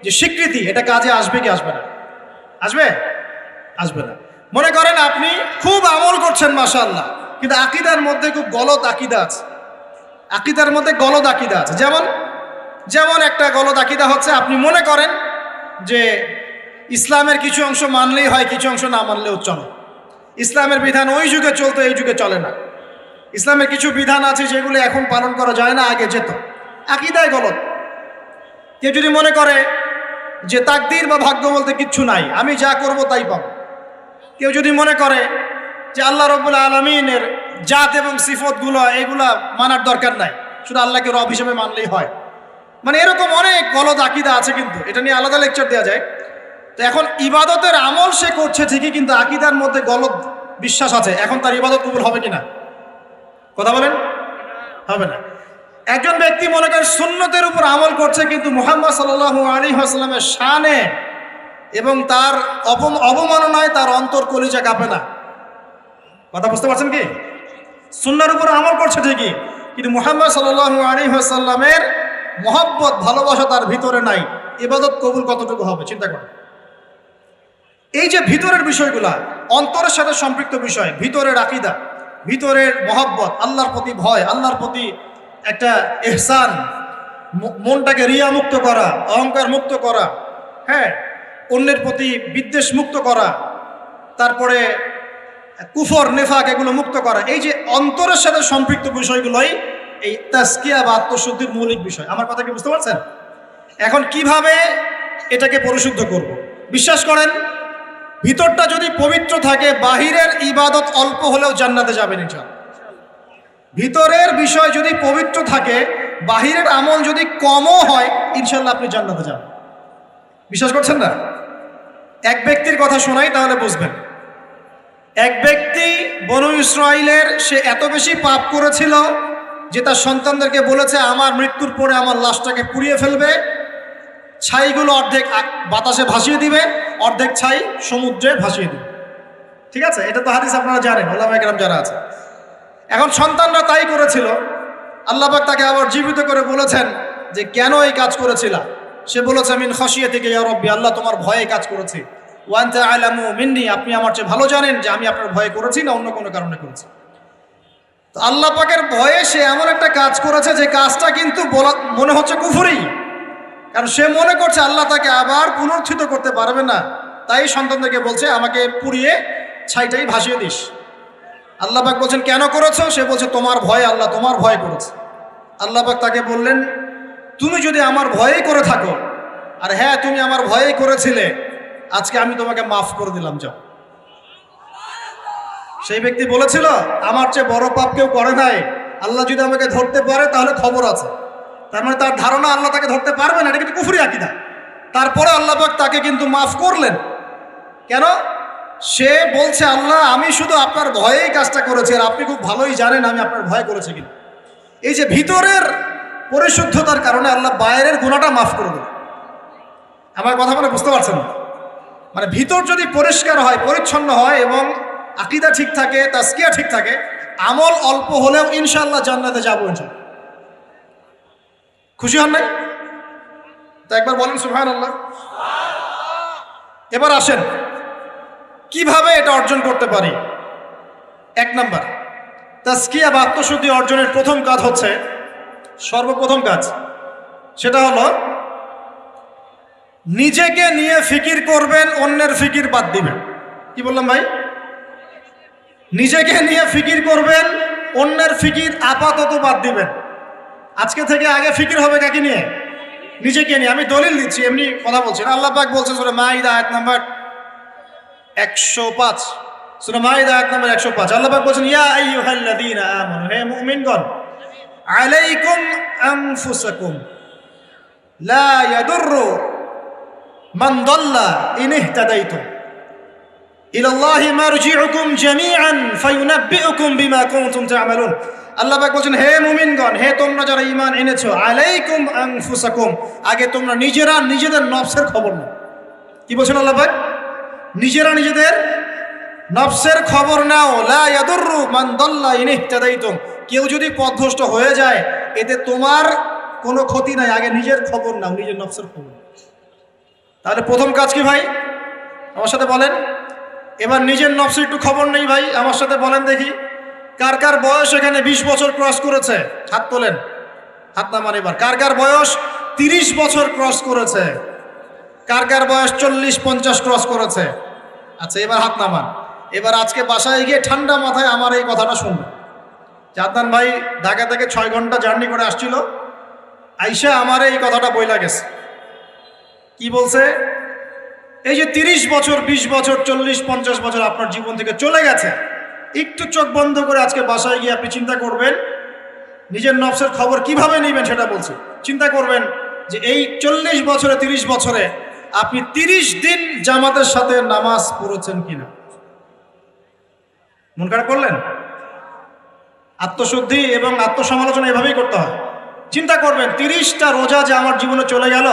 যে স্বীকৃতি, এটা কাজে আসবে কি আসবে না? আসবে? আসবে না। মনে করেন আপনি খুব আমল করছেন মাশাআল্লাহ, কিন্তু আকীদার মধ্যে খুব গলদ আকীদা আছে, আকীদার মধ্যে গলদ আকীদা আছে। যেমন একটা গলদ আকীদা হচ্ছে, আপনি মনে করেন যে ইসলামের কিছু অংশ মানলেই হয়, কিছু অংশ না মানলেও চলে। ইসলামের বিধান ওই যুগে চলতো, এই যুগে চলে না। ইসলামের কিছু বিধান আছে যেগুলো এখন পালন করা যায় না, আগে যেত। আকীদায় গলদ। কেউ যদি মনে করে যে তাকদীর বা ভাগ্য বলতে কিচ্ছু নাই, আমি যা করব তাই পাবো। কেউ যদি মনে করে যে আল্লাহ রাব্বুল আলামিনের জাত এবং সিফতগুলো এগুলা মানার দরকার নাই, শুধু আল্লাহকে রব হিসেবে মানলেই হয়, মানে এরকম অনেক গলদ আকীদা আছে। কিন্তু এটা নিয়ে আলাদা লেকচার দেওয়া যায়। তো এখন ইবাদতের আমল সে করছে ঠিকই, কিন্তু আকীদার মধ্যে গলদ বিশ্বাস আছে, এখন তার ইবাদত কবুল হবে কিনা? কথা বলেন। হবে না। একজন ব্যক্তি মনে করেন সুন্নতের উপর আমল করছে, কিন্তু মুহাম্মদ সাল্লাল্লাহু আলাইহি ওয়াসাল্লামের শানে এবং তার অবমাননায় তার অন্তর কলিজা কাঁপে না। কথা বুঝতে পারছেন কি? সুন্নাহর উপর আমল করছে ঠিকই, কিন্তু মুহাম্মদ সাল্লাল্লাহু আলাইহি ওয়াসাল্লামের মহব্বত, ভালোবাসা তার ভিতরে নাই। ইবাদত কবুল কতটুকু হবে চিন্তা করেন। এই যে ভিতরের বিষয়গুলা, অন্তরের সাথে সম্পৃক্ত বিষয়, ভিতরের আকীদা, ভিতরের মহব্বত, আল্লাহর প্রতি ভয়, আল্লাহর প্রতি একটা ইহসান, মনটাকে রিয়া মুক্ত করা, অহংকার মুক্ত করা, হ্যাঁ, অন্যের প্রতি বিদ্বেষ মুক্ত করা, তারপরে কুফর নেফাক এগুলো মুক্ত করা। এই যে অন্তরের সাথে সম্পৃক্ত বিষয়গুলোই এই তাজকিয়া বা আত্মশুদ্ধির মৌলিক বিষয়। আমার কথা কি বুঝতে পারছেন? এখন কিভাবে এটাকে পরিশুদ্ধ করব? বিশ্বাস করেন, ভিতরটা যদি পবিত্র থাকে, বাহিরের ইবাদত অল্প হলেও জান্নাতে যাবেন ইনশাআল্লাহ। ভিতরের বিষয় যদি পবিত্র থাকে, বাহিরের আমল যদি কমও হয়, ইনশাআল্লাহ আপনি জান্নাতে যাবেন। বিশ্বাস করছেন না? এক ব্যক্তির কথা শোনাই, তাহলে বুঝবেন। এক ব্যক্তি বনু ইসরাইলের, সে এত বেশি পাপ করেছিল যে তার সন্তানদেরকে বলেছে আমার মৃত্যুর পরে আমার লাশটাকে পুড়িয়ে ফেলবে, ছাইগুলো অর্ধেক বাতাসে ভাসিয়ে দিবে, অর্ধেক ছাই সমুদ্রে ভাসিয়ে দিবে। ঠিক আছে, এটা তো হাদিস আপনারা জানেন, ওলামায়ে কেরাম যারা আছে। এখন সন্তানরা তাই করেছিল। আল্লাহ পাক তাকে আবার জীবিত করে বলেছেন যে কেন এই কাজ করেছিলা? সে বলেছে মিন খাশিয়াতিকা ইয়া রাব্বি, আল্লাহ তোমার ভয়ে কাজ করেছি। ওয়া আনতা আ'লামু মিন্নি, আপনি আমার চেয়ে ভালো জানেন যে আমি আপনার ভয়ে করেছি না অন্য কোনো কারণে করেছি। তো আল্লাহ পাকের ভয়ে সে এমন একটা কাজ করেছে যে কাজটা কিন্তু মনে হচ্ছে কুফরি, কারণ সে মনে করছে আল্লাহ তাকে আবার পুনরুত্থিত করতে পারবে না। তাই সন্তানদেরকে বলছে আমাকে পুড়িয়ে ছাইটাই ভাসিয়ে দিস। আল্লাহ পাক বলছেন কেন করেছো? সে বলছে তোমার ভয়ে, আল্লাহ তোমার ভয় করেছে। আল্লাহ পাক তাকে বললেন তুমি যদি আমার ভয়েই করে থাকো, আর হ্যাঁ তুমি আমার ভয়েই করেছিলে, আজকে আমি তোমাকে মাফ করে দিলাম, যাও। সেই ব্যক্তি বলেছিল আমার চেয়ে বড় পাপ কেউ করে নাই, আল্লাহ যদি আমাকে ধরতে পারে তাহলে খবর আছে। তার মানে তার ধারণা আল্লাহ তাকে ধরতে পারবে না, এটা কিন্তু কুফরি আকীদা। তারপরে আল্লাহ পাক তাকে কিন্তু মাফ করলেন। কেন? সে বলছে আল্লাহ আমি শুধু আপনার ভয়েই কাজটা করেছি, আর আপনি খুব ভালোই জানেন আমি আপনার ভয় করেছি। কিন্তু এই যে ভিতরের পরিশুদ্ধতার কারণে আল্লাহ বাইরের গুনাহটা মাফ করে দেন। আমার কথা মানে বুঝতে পারছেন? মানে ভিতর যদি পরিষ্কার হয়, পরিচ্ছন্ন হয় এবং আকীদা ঠিক থাকে, তাজকিয়া ঠিক থাকে, আমল অল্প হলেও ইনশাআল্লাহ জান্নাতে যাবো ইনশাআল্লাহ। খুশি হন নাই? তা একবার বলেন সুবহানাল্লাহ। এবার আসেন কিভাবে এটা অর্জন করতে পারি। এক নাম্বার, তাজকিয়া বা আত্মশুদ্ধি অর্জনের প্রথম কাজ হচ্ছে, সর্বপ্রথম কাজ সেটা হলো নিজেকে নিয়ে ফিকির করবেন, অন্যের ফিকির বাদ দিবেন। কি বললাম ভাই? নিজেকে নিয়ে ফিকির করবেন, অন্যের ফিকির আপাতত বাদ দিবেন। আজকে থেকে আগে ফিকির হবে কাকে নিয়ে? নিজেকে নিয়ে। আমি দলিল দিচ্ছি, এমনি কথা বলছি না। আল্লাহ পাক বলছেন সূরা মাইদা আয়াত নাম্বার 105, সূরা মাইদা আয়াত নাম্বার 105, আল্লাহ পাক বলছেন ইয়া আইয়ুহাল্লাযীনা আমানু, হে মুমিনগণ, আলাইকুম আনফুসাকুম লা ইয়াদুররু মান দাল্লা ইন ইহতাদাইতুম ইলাল্লাহি মারজিউকুম জামিআন ফায়ুনাব্বিউকুম বিমা কুনতুম তা'মালুন। আল্লাহ পাক বলছেন হে মুমিনগণ, হে তোমরা যারা ঈমান এনেছো, আলাইকুম আনফুসাকুম, আগে তোমরা নিজেরা নিজেদের নফসের খবর নাও। কি বলছেন আল্লাহ পাক? নিজেরা নিজেদের নফসের খবর নাও। লা ইয়াদুররু মান দাল্লা ইন ইহতাদাইতুম, কেউ যদি পথভ্রষ্ট হয়ে যায় এতে তোমার কোনো ক্ষতি নাই, আগে নিজের খবর নাও, নিজের নফসের খবর। তাহলে প্রথম কাজ কি ভাই? আমার সাথে বলেন। এবার নিজের নফসের একটু খবর নেই ভাই, আমার সাথে বলেন দেখি কার কার বয়স এখানে 20 বছর ক্রস করেছে? হাত তোলেন, হাত নামান। এবার কার কার বয়স 30 বছর ক্রস করেছে? কার কার বয়স 40-50 ক্রস করেছে? আচ্ছা, এবার হাত নামান। এবার আজকে বাসায় গিয়ে ঠান্ডা মাথায় আমার এই কথাটা শুনবেন। জাদনান ভাই ঢাকা থেকে 6 ঘন্টা জার্নি করে আসছিল, আইসা আমার এই কথাটা বইলা গেছে। কি বলছে? এই যে 30 বছর, 20 বছর, 40-50 বছর আপনার জীবন থেকে চলে গেছে, একটু চোখ বন্ধ করে আজকে বাসায় গিয়ে আপনি চিন্তা করবেন নিজের নফসের খবর কিভাবে নেবেন সেটা বলছি। চিন্তা করবেন যে এই 40 বছরে, 30 বছরে আপনি 30 দিন জামাতের সাথে নামাজ পড়েছেন কিনা। মন খারাপ করলেন? আত্মশুদ্ধি এবং আত্মসমালোচনা এভাবেই করতে হয়। চিন্তা করবেন 30টা রোজা যে আমার জীবনে চলে গেল,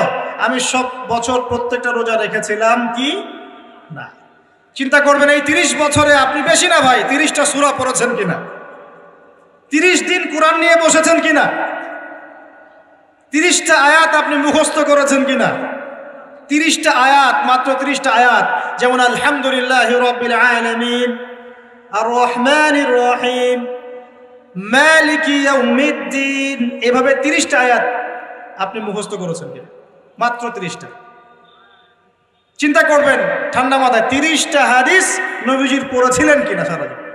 আমি সব বছর প্রত্যেকটা রোজা রেখেছিলাম কি না। চিন্তা করবেন এই 30 বছরে আপনি, বেশি না ভাই, 30টা সূরা পড়েছেন কিনা, 30 দিন কোরআন নিয়ে বসেছেন কিনা, 30টা আয়াত আপনি মুখস্থ করেছেন কিনা। 30টা আয়াত, মাত্র 30টা আয়াত, যেমন আলহামদুলিল্লাহি রাব্বিল আলামিন, আর রহমানির রহিম, মালিকি ইয়াউমিদ্দিন, এভাবে 30টা আয়াত আপনি মুখস্থ করেছেন কিনা, মাত্র 30টা। চিন্তা করবেন ঠান্ডা মাথায় 30টা হাদিস নবীজির পড়েছিলেন কিনা সারা জীবন,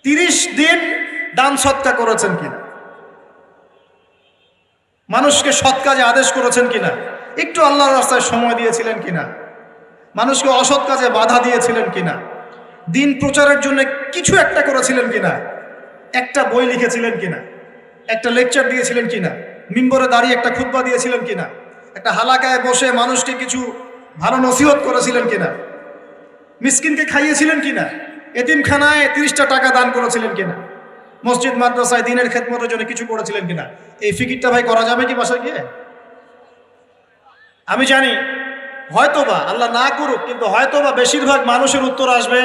30 দিন দান সৎকা করেছেন কিনা, মানুষকে সৎ কাজে আদেশ করেছেন কিনা, একটু আল্লাহর রাস্তায় সময় দিয়েছিলেন কিনা, মানুষকে অসৎ কাজে বাধা দিয়েছিলেন কিনা, দিন প্রচারের জন্য কিছু একটা করেছিলেন কিনা, একটা বই লিখেছিলেন কিনা, একটা লেকচার দিয়েছিলেন কিনা, মিম্বরে দাঁড়িয়ে একটা খুতবা দিয়েছিলেন কিনা, একটা হালাকায় বসে মানুষকে কিছু ভালো নসিহত করেছিলেন কিনা, মিসকিনকে খাইয়েছিলেন কিনা, এতিমখানায় 30টা টাকা দান করেছিলেন কিনা, মসজিদ মাদ্রাসায় দিনের খেদমতের জন্য কিছু করেছিলেন কিনা। এই ফিকিরটা ভাই করা যাবে কি বাসায় গিয়ে? আমি জানি হয়তোবা, আল্লাহ না করুক, কিন্তু হয়তোবা বেশিরভাগ মানুষের উত্তর আসবে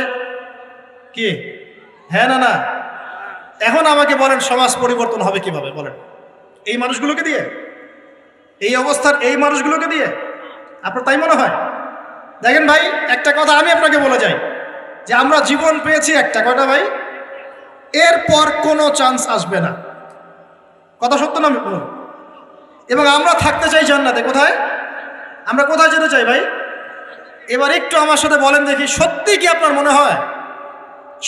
কি হ্যাঁ না না। এখন আমাকে বলেন সমাজ পরিবর্তন হবে কিভাবে? বলেন এই মানুষগুলোকে দিয়ে, এই অবস্থার এই মানুষগুলোকে দিয়ে? আপনার তাই মনে হয়? দেখেন ভাই, একটা কথা আমি আপনাকে বলে যাই যে আমরা জীবন পেয়েছি একটা, কয়টা ভাই? এরপর কোনো চান্স আসবে না। কথা সত্য না? এবং আমরা থাকতে চাই জান্নাতে। কোথায়? আমরা কোথায় যেতে চাই ভাই? এবার একটু আমার সাথে বলেন দেখি, সত্যি কি আপনার মনে হয়,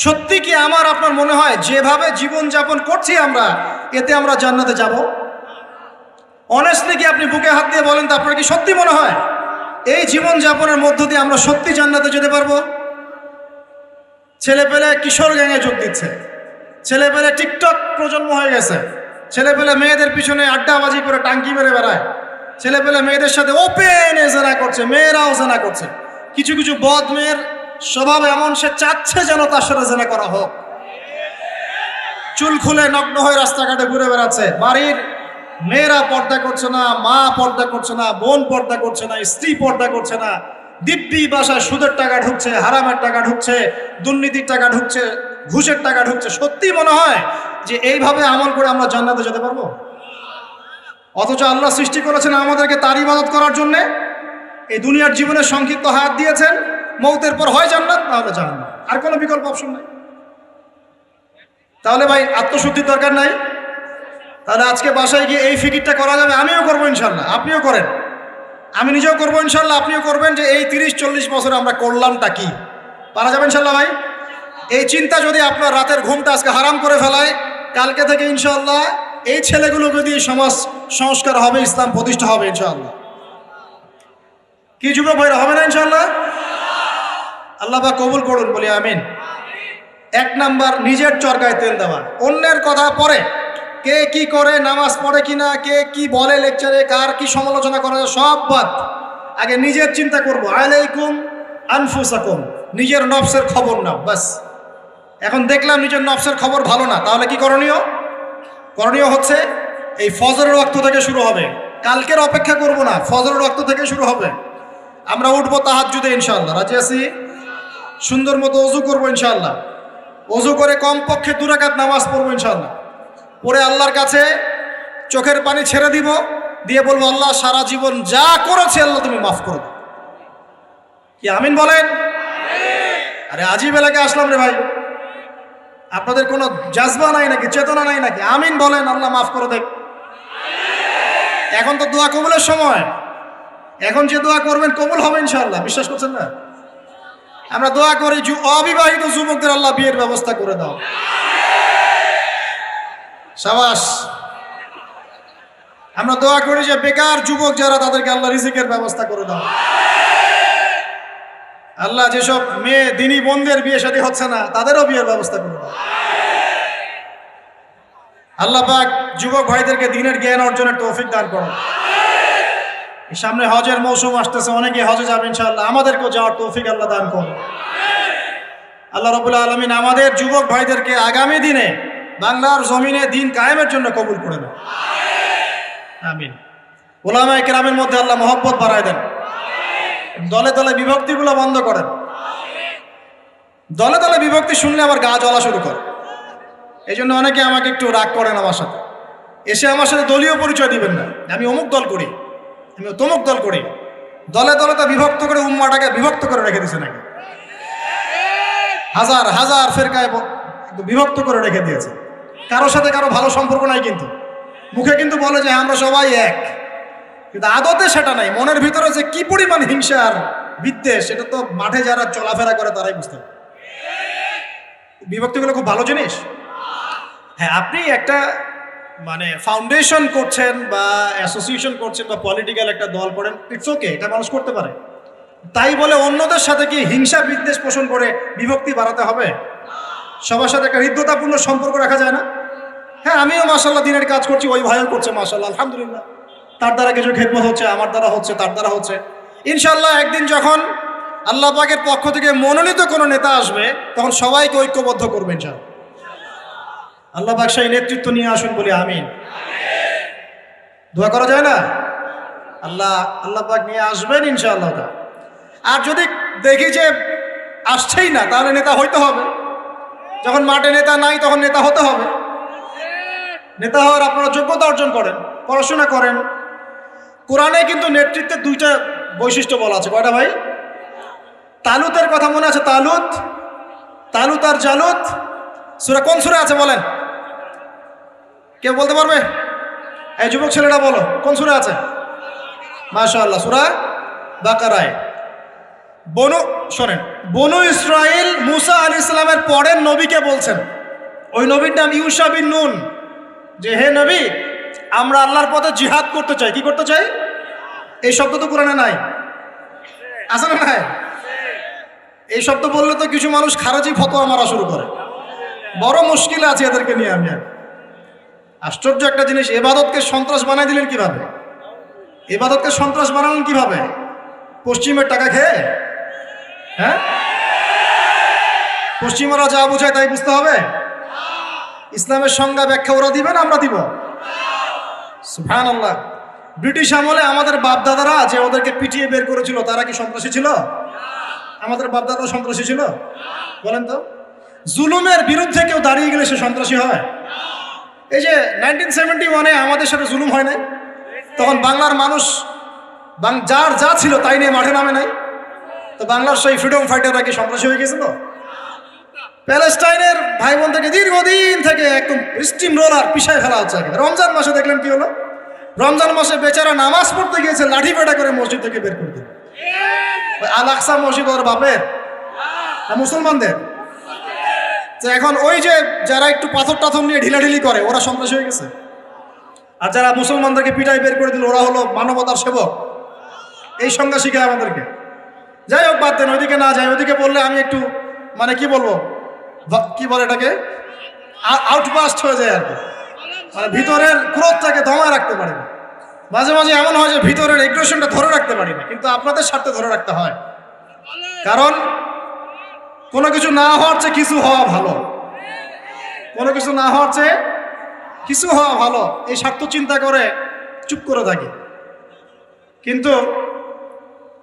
সত্যি কি আমার আপনার মনে হয় যেভাবে জীবন যাপন করছি আমরা, এতে আমরা জান্নাতে যাব? অনেস্টলি কি আপনি বুকে হাত দিয়ে বলেন তো, আপনার কি সত্যি মনে হয় এই জীবন যাপনের মধ্য দিয়ে আমরা সত্যি জান্নাতে যেতে পারবো? ছেলেপেলে কিশোর গ্যাংয়ে যোগ দিচ্ছে, ছেলেপেলে টিকটক প্রজন্ম হয়ে গেছে, ছেলেপেলে মেয়েদের পিছনে আড্ডাবাজি করে টাঙ্কি মেরে বেড়ায়, ছেলেপেলে মেয়েদের সাথে ওপেনে জেনা করছে, মেয়েরাও জেনা করছে। কিছু কিছু বদ মেয়ের স্বভাব এমন, সে চাচ্ছে যেন তার সাথে জেনা করা হোক। চুল খুলে নগ্ন হয়ে রাস্তাঘাটে ঘুরে বেড়াচ্ছে। বাড়ির মেয়েরা পর্দা করছে না, মা পর্দা করছে না, বোন পর্দা করছে না, স্ত্রী পর্দা করছে না। দিব্যি বাসায় সুদের টাকা ঢুকছে, হারামের টাকা ঢুকছে, দুর্নীতির টাকা ঢুকছে, ঘুষের টাকা ঢুকছে। সত্যি মনে হয় যে এইভাবে আমল করে আমরা জান্নাতে যেতে পারবো? অথচ আল্লাহ সৃষ্টি করেছেন আমাদেরকে তার ইবাদত করার জন্যে। এই দুনিয়ার জীবনের সংক্ষিপ্ত হায়াত দিয়েছেন, মৌতের পর হয় জান্নাত, তাহলে জাহান্নাম, আর কোনো বিকল্প অপশন নাই। তাহলে ভাই আত্মশুদ্ধির দরকার নাই? তাহলে আজকে বাসায় গিয়ে এই ফিকিরটা করা যাবে? আমিও করবো ইনশাল্লাহ, আপনিও করেন। আমি নিজেও করবো ইনশাল্লাহ, আপনিও করবেন, যে এই 30-40 বছর আমরা করলামটা কি। পারা যাবে ইনশাল্লাহ ভাই? এই চিন্তা যদি আপনার রাতের ঘুমটা আজকে হারাম করে ফেলায়, কালকে থেকে ইনশাল্লাহ এই ছেলেগুলোকে দিয়ে সমাজ সংস্কার হবে, ইসলাম প্রতিষ্ঠা হবে ইনশাল্লাহ। কি যুবক ভাইরা, হবে না ইনশাল্লাহ? আল্লাহ পাক কবুল করুন, বলি আমিন। 1 নাম্বার, নিজের চরকায় তেল দেওয়া। অন্যের কথা পরে, কে কি করে, নামাজ পড়ে কিনা, কে কি বলে লেকচারে, কার কি সমালোচনা করে, সব বাদ। আগে নিজের চিন্তা করব। আলাইকুম আনফুসাকুম, নিজের নফসের খবর নাও বাস। এখন দেখলাম নিজের নফসের খবর ভালো না, তাহলে কি করণীয়? করণীয় হচ্ছে এই ফজরের ওয়াক্ত থেকে শুরু হবে। কালকের অপেক্ষা করব না, ফজরের ওয়াক্ত থেকে শুরু হবে। আমরা উঠবো তাহাজ্জুদে ইনশাআল্লাহ, রাজি আছি? সুন্দর মতো ওযু করবো ইনশাআল্লাহ। ওযু করে কমপক্ষে 2 রাকাত নামাজ পড়বো ইনশাআল্লাহ। পরে আল্লাহর কাছে চোখের পানি ছেড়ে দিব, দিয়ে বলবো, আল্লাহ সারা জীবন যা করেছে আল্লাহ তুমি মাফ করে দাও। কি আমিন বলেন? আরে আজিব এলাকায় আসলাম রে ভাই, আপনাদের কোনো জাজবা নাই নাকি, চেতনা নাই নাকি? আমিন বলেন, আল্লাহ মাফ করে দেখ। এখন তো দোয়া কবুলের সময়, এখন যে দোয়া করবেন কবুল হবে ইনশাআল্লাহ, বিশ্বাস করছেন না? আমরা দোয়া করি অবিবাহিত যুবকদের আল্লাহ বিয়ের ব্যবস্থা করে দাও। শাবাশ। আমরা দোয়া করি যে বেকার যুবক যারা, তাদেরকে আল্লাহ রিজিকের ব্যবস্থা করে দাও। আল্লাহ যেসব মেয়ে দিনী বোনদের বিয়ে শাদী হচ্ছে না, তাদেরও বিয়ের ব্যবস্থা করে দাও। আল্লাহ পাক যুবক ভাইদেরকে দ্বীনের জ্ঞান অর্জনের তৌফিক দান করো। সামনে হজের মৌসুম আসতেছে, অনেকে হজে যাবে ইনশাআল্লাহ, আমাদেরকেও যাওয়ার তৌফিক আল্লাহ দান করো। আল্লাহ রাব্বুল আলামিন আমাদের যুবক ভাইদেরকে আগামী দিনে বাংলার জমিনে দ্বীন কায়েমের জন্য কবুল করে দেন, আমিন। উলামায়ে কেরামের মধ্যে আল্লাহ মহব্বত বাড়ায় দেন। দলে দলে বিভক্তিগুলো বন্ধ করেন। দলে দলে বিভক্তি শুনলে আবার গা জ্বলা শুরু করে। এই জন্য অনেকে আমাকে একটু রাগ করেন আমার সাথে, এসে আমার সাথে দলীয় পরিচয় দিবেন না, আমি অমুক দল করি, আমি তমুক দল করি। দলে দলে তা বিভক্ত করে উম্মাটাকে বিভক্ত করে রেখে দিয়েছে নাকি, হাজার হাজার ফেরকায় বিভক্ত করে রেখে দিয়েছে। কারোর সাথে কারো ভালো সম্পর্ক নাই, কিন্তু মুখে কিন্তু বলে যে আমরা সবাই এক, কিন্তু আদতে সেটা নাই। মনের ভিতরে যে কি পরিমাণ হিংসা আর বিদ্বেষ, সেটা তো মাঠে যারা চলাফেরা করে তারাই বুঝতে পারে। বিভক্তিগুলো খুব ভালো জিনিস। হ্যাঁ, আপনি একটা মানে ফাউন্ডেশন করছেন বা অ্যাসোসিয়েশন করছেন বা পলিটিক্যাল একটা দল করেন, ইটস ওকে, এটা মানুষ করতে পারে। তাই বলে অন্যদের সাথে কি হিংসা বিদ্বেষ পোষণ করে বিভক্তি বাড়াতে হবে? সবার সাথে একটা হৃদ্যতাপূর্ণ সম্পর্ক রাখা যায় না? হ্যাঁ, আমিও মাশাআল্লাহ দিনের কাজ করছি, ওই ভাইও করছে মাশাআল্লাহ, আলহামদুলিল্লাহ। তার দ্বারা কিছু খেদমত হচ্ছে, আমার দ্বারা হচ্ছে, তার দ্বারা হচ্ছে। ইনশাআল্লাহ একদিন যখন আল্লাহ পাকের পক্ষ থেকে মনোনীত কোনো নেতা আসবে, তখন সবাইকে ঐক্যবদ্ধ করবেন ইনশাআল্লাহ। আল্লাহ পাক সেই নেতৃত্ব নিয়ে আসুন, বলি আমিন। দোয়া করা যায় না? আল্লাহ পাক নিয়ে আসবেন ইনশাআল্লাহ। আর যদি দেখি যে আসছেই না, তাহলে নেতা হইতে হবে। যখন মাঠে নেতা নাই, তখন নেতা হতে হবে। নেতা হওয়ার আপনারা যোগ্যতা অর্জন করেন, পড়াশোনা করেন। কোরআনে কিন্তু নেতৃত্বের 2টা বৈশিষ্ট্য বলা আছে। কয়টা ভাই? তালুতের কথা মনে আছে? তালুত আর জালুত সূরা, কোন সূরা আছে বলেন? কেউ বলতে পারবে? এই যুবক ছেলেটা বলো, কোন সূরা আছে? মাশাআল্লাহ, সূরা বাকারায়। শোনেন, বনু ইসরাইল মুসা আলাইহিস সালামের পরের নবীকে বলছেন, ওই নবীর নাম ইউশা বিন নুন, যে হে নবী, আমরা আল্লাহর পথে জিহাদ করতে চাই। কি করতে চাই? এই শব্দ তো কোরআনে নাই, আছে না নাই? এই শব্দ বললে তো কিছু মানুষ খারাজি ফতোয়া মারা শুরু করে। বড় মুশকিলে আছে এদেরকে নিয়ে আমি। আশ্চর্য একটা জিনিস, ইবাদতকে সন্ত্রাস বানাই দিলেন কিভাবে? ইবাদতকে সন্ত্রাস বানালেন কিভাবে? পশ্চিমের টাকা খেয়ে? হ্যাঁ, পশ্চিমারা যা বোঝায় তাই বুঝতে হবে? ইসলামের সংজ্ঞা ব্যাখ্যা ওরা দিবেন, আমরা দিব? সুবহানাল্লাহ। ব্রিটিশ আমলে আমাদের বাপদাদারা যে ওদেরকে পিটিয়ে বের করেছিল, তারা কি সন্ত্রাসী ছিল? আমাদের বাপদাদা সন্ত্রাসী ছিল? বলেন তো। জুলুমের বিরুদ্ধে কেউ দাঁড়িয়ে গেলে সে সন্ত্রাসী হয়? এই যে 1971-এ আমাদের সাথে জুলুম হয় নাই, তখন বাংলার মানুষ যার যা ছিল তাই নিয়ে মাঠে নামে নাই, তো বাংলার সেই ফ্রিডম ফাইটাররা কি সন্ত্রাসী হয়ে গেছিল? প্যালেস্টাইনের ভাই বোন থেকে দীর্ঘদিন থেকে একদম স্টিম রোলার পিছায় ফেলা হচ্ছে। রমজান মাসে দেখলেন কি হলো? রমজান মাসে বেচারা নামাজ পড়তে গিয়েছে, লাঠি পেটা করে মসজিদ থেকে বের করে দিল। আল আকসা মসজিদ ওর বাপের না মুসলমানদের? তো এখন ওই যে যারা একটু পাথর টাথর নিয়ে ঢিলাঢিলি করে ওরা সন্ত্রাসী হয়ে গেছে, আর যারা মুসলমানদেরকে পিটাই বের করে দিল ওরা হলো মানবতার সেবক। এই সংজ্ঞা শিখায় আমাদেরকে। যাই হোক, বাদ দেন, ওইদিকে না যাই। ওইদিকে বললে আমি একটু মানে কি বলবো, কি বলে এটাকে, আউটবাস্ট হয়ে যায় আর কি। মানে ভিতরের ক্রোধটাকে দমায় রাখতে পারি না। মাঝে মাঝে এমন হয় যে ভিতরের এগ্রেশনটা ধরে রাখতে পারি না, কিন্তু আপনাদের স্বার্থে ধরে রাখতে হয়। কারণ কোনো কিছু না হওয়ার চেয়ে কিছু হওয়া ভালো, কোনো কিছু না হওয়ার চেয়ে কিছু হওয়া ভালো, এই স্বার্থ চিন্তা করে চুপ করে থাকি। কিন্তু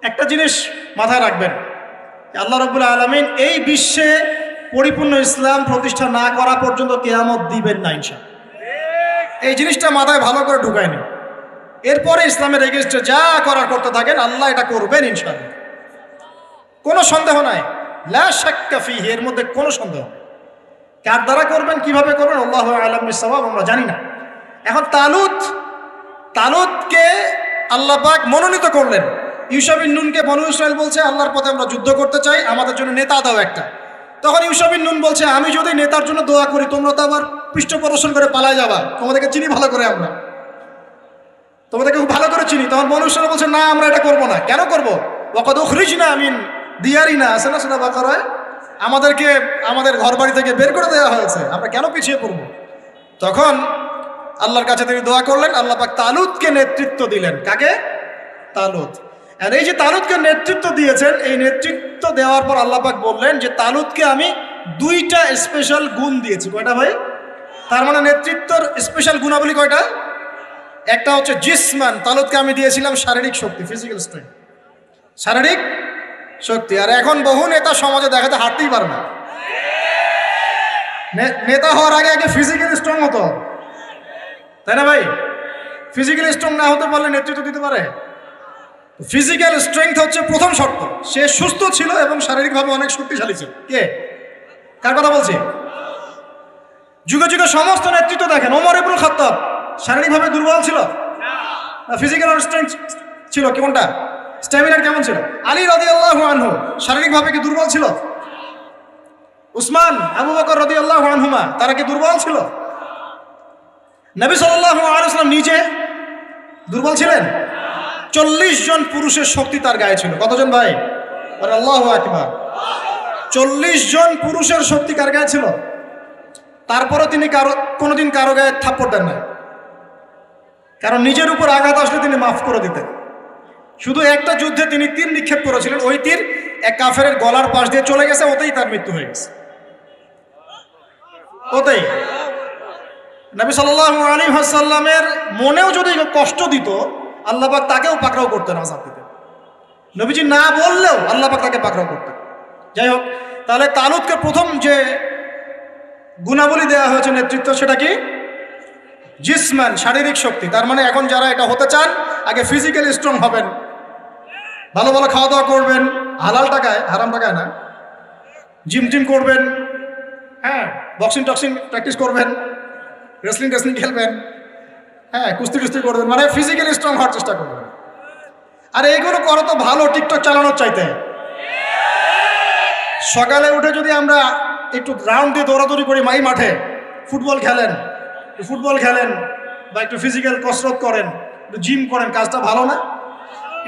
একটা জিনিস মাথায় রাখবেন, আল্লাহ রাব্বুল আলামিন এই বিশ্বে পরিপূর্ণ ইসলাম প্রতিষ্ঠা না করা পর্যন্ত কিয়ামত দিবেন না ইনশাআল্লাহ। এই জিনিসটা মাথায় ভালো করে ঢুকায় নিন। এরপরে ইসলামের এগেইনস্টে যা করার করতে থাকেন, আল্লাহ এটা করবেন ইনশাআল্লাহ, কোনো সন্দেহ নাই। লা শাক্কা ফীহি, এর মধ্যে কোনো সন্দেহ নেই। কার দ্বারা করবেন, কিভাবে করবেন, আল্লাহু আ'লাম বিস-সাওয়াব, আমরা জানি না। এখন তালুতকে আল্লাহ পাক মনোনীত করলেন। ইউশা বিন নুনকে বনু ইসরাইল বলছে, আল্লাহর পথে আমরা যুদ্ধ করতে চাই, আমাদের জন্য নেতা দাও একটা। তখন ইউশা বিন নুন বলছে, আমি যদি নেতার জন্য দোয়া করি তোমরা তো আবার পৃষ্ঠপ্রদর্শন করে পালায় যাবা, তোমাদেরকে চিনি ভালো করে, আমরা তোমাদেরকে খুব ভালো করে চিনি। তখন বনু ইসরাইল বলছে, না আমরা এটা করবো না। কেন করবো? ওয়াকাদ উখরিজনা মিন দিয়ারিনা, আছে না সূরা বাকারায়, আমাদেরকে আমাদের ঘর বাড়ি থেকে বের করে দেওয়া হয়েছে, আমরা কেন পিছিয়ে পড়বো? তখন আল্লাহর কাছে তিনি দোয়া করলেন, আল্লাহ পাক তালুতকে নেতৃত্ব দিলেন। কাকে? তালুত। আর এই যে তালুতকে নেতৃত্ব দিয়েছেন, এই নেতৃত্ব দেওয়ার পর আল্লাহ পাক বললেন যে তালুতকে আমি দুইটা স্পেশাল গুণ দিয়েছি। কয়টা ভাই? তার মানে নেতৃত্বর স্পেশাল গুণাবলী কয়টা? একটা হচ্ছে জিসমান, তালুতকে আমি দিয়েছিলাম শারীরিক শক্তি, ফিজিক্যাল স্ট্রেংথ, শারীরিক শক্তি। আর এখন বহু নেতা সমাজে দেখাতে হাঁটতেই পারে না। নেতা হওয়ার আগে আগে ফিজিক্যালি স্ট্রং হতে হবে, তাই না ভাই? ফিজিক্যালি স্ট্রং না হতে পারলে নেতৃত্ব দিতে পারে? ফিজিক্যাল স্ট্রেংথ হচ্ছে প্রথম শর্ত। সে সুস্থ ছিল এবং শারীরিকভাবে অনেক শক্তিশালী ছিল। কে, কার কথা বলছি? যুগে যুগে সমস্ত নেতৃত্ব দেখেন, ওমর ইবনুল খাত্তাব শারীরিকভাবে দুর্বল ছিল না ফিজিক্যাল স্ট্রেংথ ছিল? কোনটা? স্ট্যামিনার কেমন ছিল? আলী রাদিয়াল্লাহু আনহু শারীরিকভাবে কি দুর্বল ছিল? উসমান, আবু বকর রাদিয়াল্লাহু আনহুমা, তারা কি দুর্বল ছিল? নবী সাল্লাল্লাহু আলাইহি ওয়াসাল্লাম নিজে দুর্বল ছিলেন? 40 জন পুরুষের শক্তি তার গায়ে ছিল। কতজন ভাই? আল্লাহু আকবার। 40 জন পুরুষের শক্তি কার গায়ে ছিল? তারপরে তিনি কোনোদিন কারো গায়ে থাপ্পড় দেন না, কারণ নিজের উপর আঘাত আসলে তিনি মাফ করে দিতেন। শুধু একটা যুদ্ধে তিনি তীর নিক্ষেপ করেছিলেন, ওই তীর এক কাফেরের গলার পাশ দিয়ে চলে গেছে, ওতেই তার মৃত্যু হয়ে গেছে, ওতেই। নবী সাল্লাল্লাহু আলাইহি ওয়াসাল্লামের মনেও যদি কষ্ট দিত, আল্লাহ পাক তাকেও পাকড়াও করতেন, আযাব দিতেন। নবীজি না বললেও আল্লাহ পাক তাকে পাকড়াও করতেন। যাই হোক, তাহলে তালুতকে প্রথম যে গুণাবলী দেওয়া হয়েছে নেতৃত্ব, সেটা কি? জিসমান, শারীরিক শক্তি। তার মানে এখন যারা এটা হতে চান, আগে ফিজিক্যালি স্ট্রং হবেন, ভালো ভালো খাওয়া দাওয়া করবেন, হালাল টাকায়, হারাম টাকায় না, জিম টিম করবেন, হ্যাঁ, বক্সিং টক্সিং প্র্যাকটিস করবেন, রেসলিং টেসলিং খেলবেন, হ্যাঁ, কুস্তি টুস্তি করবেন, মানে ফিজিক্যালি স্ট্রং হওয়ার চেষ্টা করবেন। আর এইগুলো করো তো ভালো, টিকটক চালানোর চাইতে। সকালে উঠে যদি আমরা একটু রাউন্ড দিয়ে দৌড়াদৌড়ি করি, মাই মাঠে ফুটবল খেলেন বা একটু ফিজিক্যাল কসরত করেন, একটু জিম করেন, কাজটা ভালো না?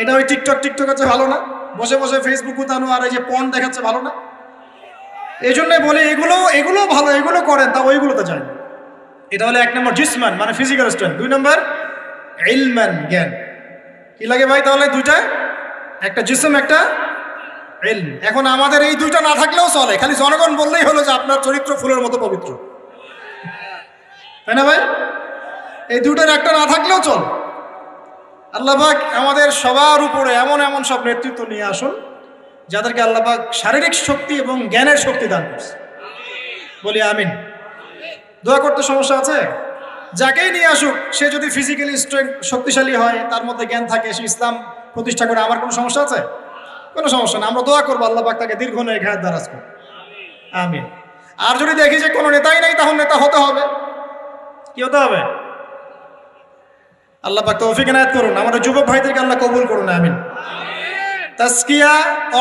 এটা ওই টিকটক হচ্ছে ভালো না? বসে বসে ফেসবুক উতানো আর এই যে পর্ন দেখাচ্ছে ভালো না? এই জন্যই বলি এগুলো ভালো, এগুলো করেন, তা ওইগুলোতে যান। এটা হলো 1 নম্বর জিসমান, মানে ফিজিক্যাল স্ট্রেংথ। 2 নম্বর ইলমান, জ্ঞান। কি লাগে ভাই তাহলে? দুইটা, একটা জিসম, একটা ইলম। এখন আমাদের এই দুইটা না থাকলেও চলে, খালি জনগণ বললেই হলো যে আপনার চরিত্র ফুলের মতো পবিত্র, তাই না ভাই? এই দুইটার একটা না থাকলেও চলে। আল্লাহ পাক আমাদের সবার উপরে এমন এমন সব নেতৃত্ব নিয়ে আসুন, যাদেরকে আল্লাহ পাক শারীরিক শক্তি এবং জ্ঞানের শক্তি দান করছে। বলি আমিন। দোয়া করতে সমস্যা আছে? যাকেই নিয়ে আসুক, সে যদি ফিজিক্যালি শক্তিশালী হয়, তার মধ্যে জ্ঞান থাকে, সে ইসলাম প্রতিষ্ঠা করে, আমার কোনো সমস্যা আছে? কোনো সমস্যা না। আমরা দোয়া করবো আল্লাহ পাক তাকে দীর্ঘ নেক হায়াত দারাজ করুন, আমিন। আর যদি দেখি যে কোনো নেতাই নাই, তখন নেতা হতে হবে। কি হতে হবে? আল্লাহ পাক তৌফিক এনায়েত করুন, আমাদের যুবক ভাইদেরকে আল্লাহ কবুল করুন, আমিন। তাজকিয়া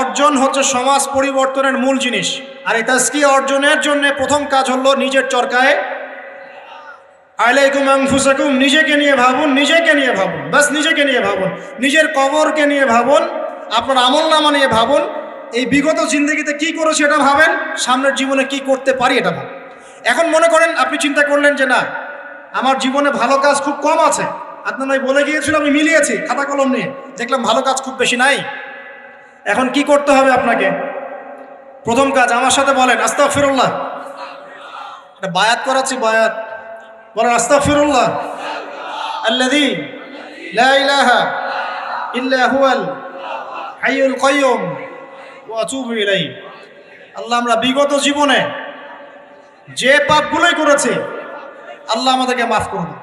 অর্জন হচ্ছে সমাজ পরিবর্তনের মূল জিনিস। আর এই তাজকিয়া অর্জনের জন্য প্রথম কাজ হলো নিজের চরকায় আলাইকুম আনফুসাকুম, নিজেকে নিয়ে ভাবুন, নিজেকে নিয়ে ভাবুন, বাস নিজেকে নিয়ে ভাবুন, নিজের কবরকে নিয়ে ভাবুন, আপনার আমলনামা নিয়ে ভাবুন, এই বিগত জিন্দগিতে কি করেছি এটা ভাবেন, সামনের জীবনে কি করতে পারি এটা ভাবেন। এখন মনে করেন আপনি চিন্তা করলেন যে না, আমার জীবনে ভালো কাজ খুব কম আছে, আপনার নয় বলে গিয়েছিল, আমি মিলিয়েছি খাতা কলম নিয়ে, দেখলাম ভালো কাজ খুব বেশি নাই। এখন কি করতে হবে আপনাকে? প্রথম কাজ আমার সাথে বলেন আস্তাগফিরুল্লাহ। এটা বায়াত করাচ্ছি, বায়াত বলেন আস্তাগফিরুল্লাহ আল্লাযী লা ইলাহা ইল্লা হুয়াল হাইয়ুল কাইয়্যুম ওয়া আতুবু ইলাইহি। আল্লাহ, আমরা বিগত জীবনে যে পাপগুলোই করেছি আল্লাহ আমাদেরকে মাফ করে দিন,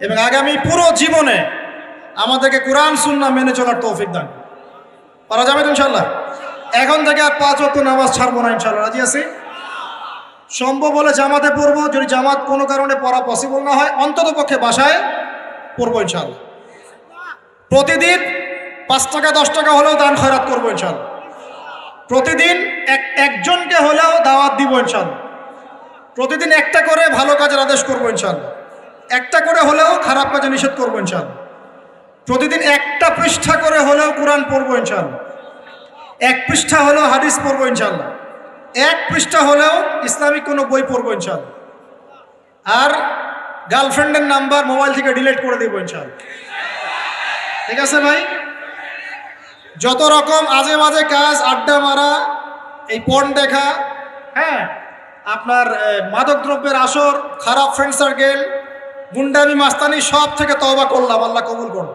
এবং আগামী পুরো জীবনে আমাদেরকে কোরআন সুন্নাহ মেনে চলার তৌফিক দান। পারা যাবে ইনশাআল্লাহ? এখন থেকে আর 5 ওয়াক্ত নামাজ ছাড়বো না ইনশাআল্লাহ, রাজি আছি? সম্ভব হলে জামাতে পড়বো, যদি জামাত কোনো কারণে পড়া পসিবল না হয় অন্তত পক্ষে বাসায় পড়বো ইনশাআল্লাহ। প্রতিদিন 5 টাকা 10 টাকা হলেও দান খয়রাত করবো ইনশাআল্লাহ। প্রতিদিন একজনকে হলেও দাওয়াত দিব ইনশাআল্লাহ। প্রতিদিন একটা করে ভালো কাজের আদেশ করবো ইনশাআল্লাহ। একটা করে হলেও খারাপ কাজে নিষেধ করবো ইনশাআল্লাহ। প্রতিদিন একটা পৃষ্ঠা করে হলেও কোরআন পড়বো ইনশাআল্লাহ। 1 পৃষ্ঠা হলেও হাদিস পড়বো ইনশাআল্লাহ। 1 পৃষ্ঠা হলেও ইসলামিক কোনো বই পড়বো ইনশাআল্লাহ। আর গার্লফ্রেন্ডের নাম্বার মোবাইল থেকে ডিলিট করে দেবো ইনশাআল্লাহ। ঠিক আছে ভাই? যত রকম আজে বাজে কাজ, আড্ডা মারা, এই পর্ন দেখা, হ্যাঁ, আপনার মাদক দ্রব্যের আসর, খারাপ ফ্রেন্ড সার্কেল, গুন্ডামি মাস্তানি, সব থেকে তওবা করলাম, আল্লাহ কবুল করুন,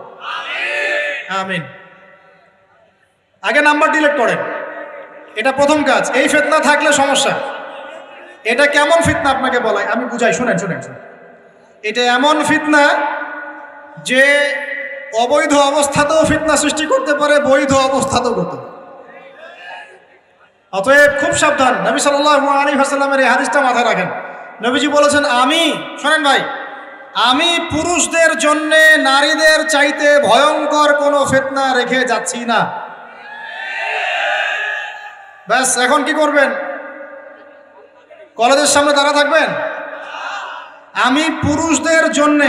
আমিন। আগে নাম্বার ডিলিট করেন, এটা প্রথম কাজ। এই ফিতনা থাকলে সমস্যা। এটা কেমন ফিতনা আপনাকে বলাই, আমি বুঝাই, শুনেন শুনেন। এটা এমন ফিতনা যে অবৈধ অবস্থাতেও ফিতনা সৃষ্টি করতে পারে, বৈধ অবস্থাতেও করতে পারে। অতএব খুব সাবধান। নবী সাল্লাল্লাহু আলাইহি ওয়াসাল্লামের এই হাদিসটা মাথায় রাখেন। নবীজি বলেছেন, আমি, শোনেন ভাই, আমি পুরুষদের জন্য নারীদের চাইতে ভয়ঙ্কর কোনো ফিতনা রেখে যাচ্ছি না। ব্যাস, এখন কি করবেন? কলেজের সামনে দাঁড়া থাকবেন? আমি পুরুষদের জন্য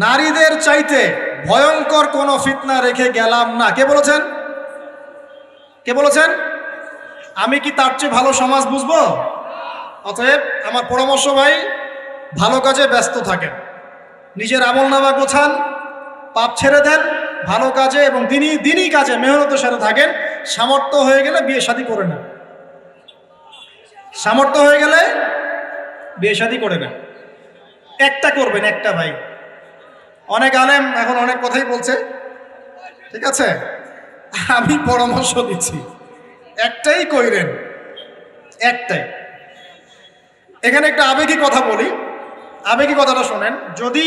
নারীদের চাইতে ভয়ঙ্কর কোনো ফিতনা রেখে গেলাম না। কে বলেছেন? কে বলেছেন? আমি কি তার চেয়ে ভালো সমাজ বুঝবো? অতএব আমার পরামর্শ ভাই, ভালো কাজে ব্যস্ত থাকেন, নিজের আমলনামা গোছান, পাপ ছেড়ে দেন, ভালো কাজে এবং দিনই কাজে মেহনতের সাথে থাকেন। সামর্থ্য হয়ে গেলে বিয়ে শাদী করে নেন। সামর্থ্য হয়ে গেলে বিয়ে শাদী করে নেন। একটা করবেন, একটা ভাই। অনেক আলেম এখন অনেক কথাই বলছে, ঠিক আছে, আমি পরামর্শ দিচ্ছি, একটাই কইরেন, একটাই। এখানে একটা আবেগী কথা বলি, আবেগী কথাটা শোনেন। যদি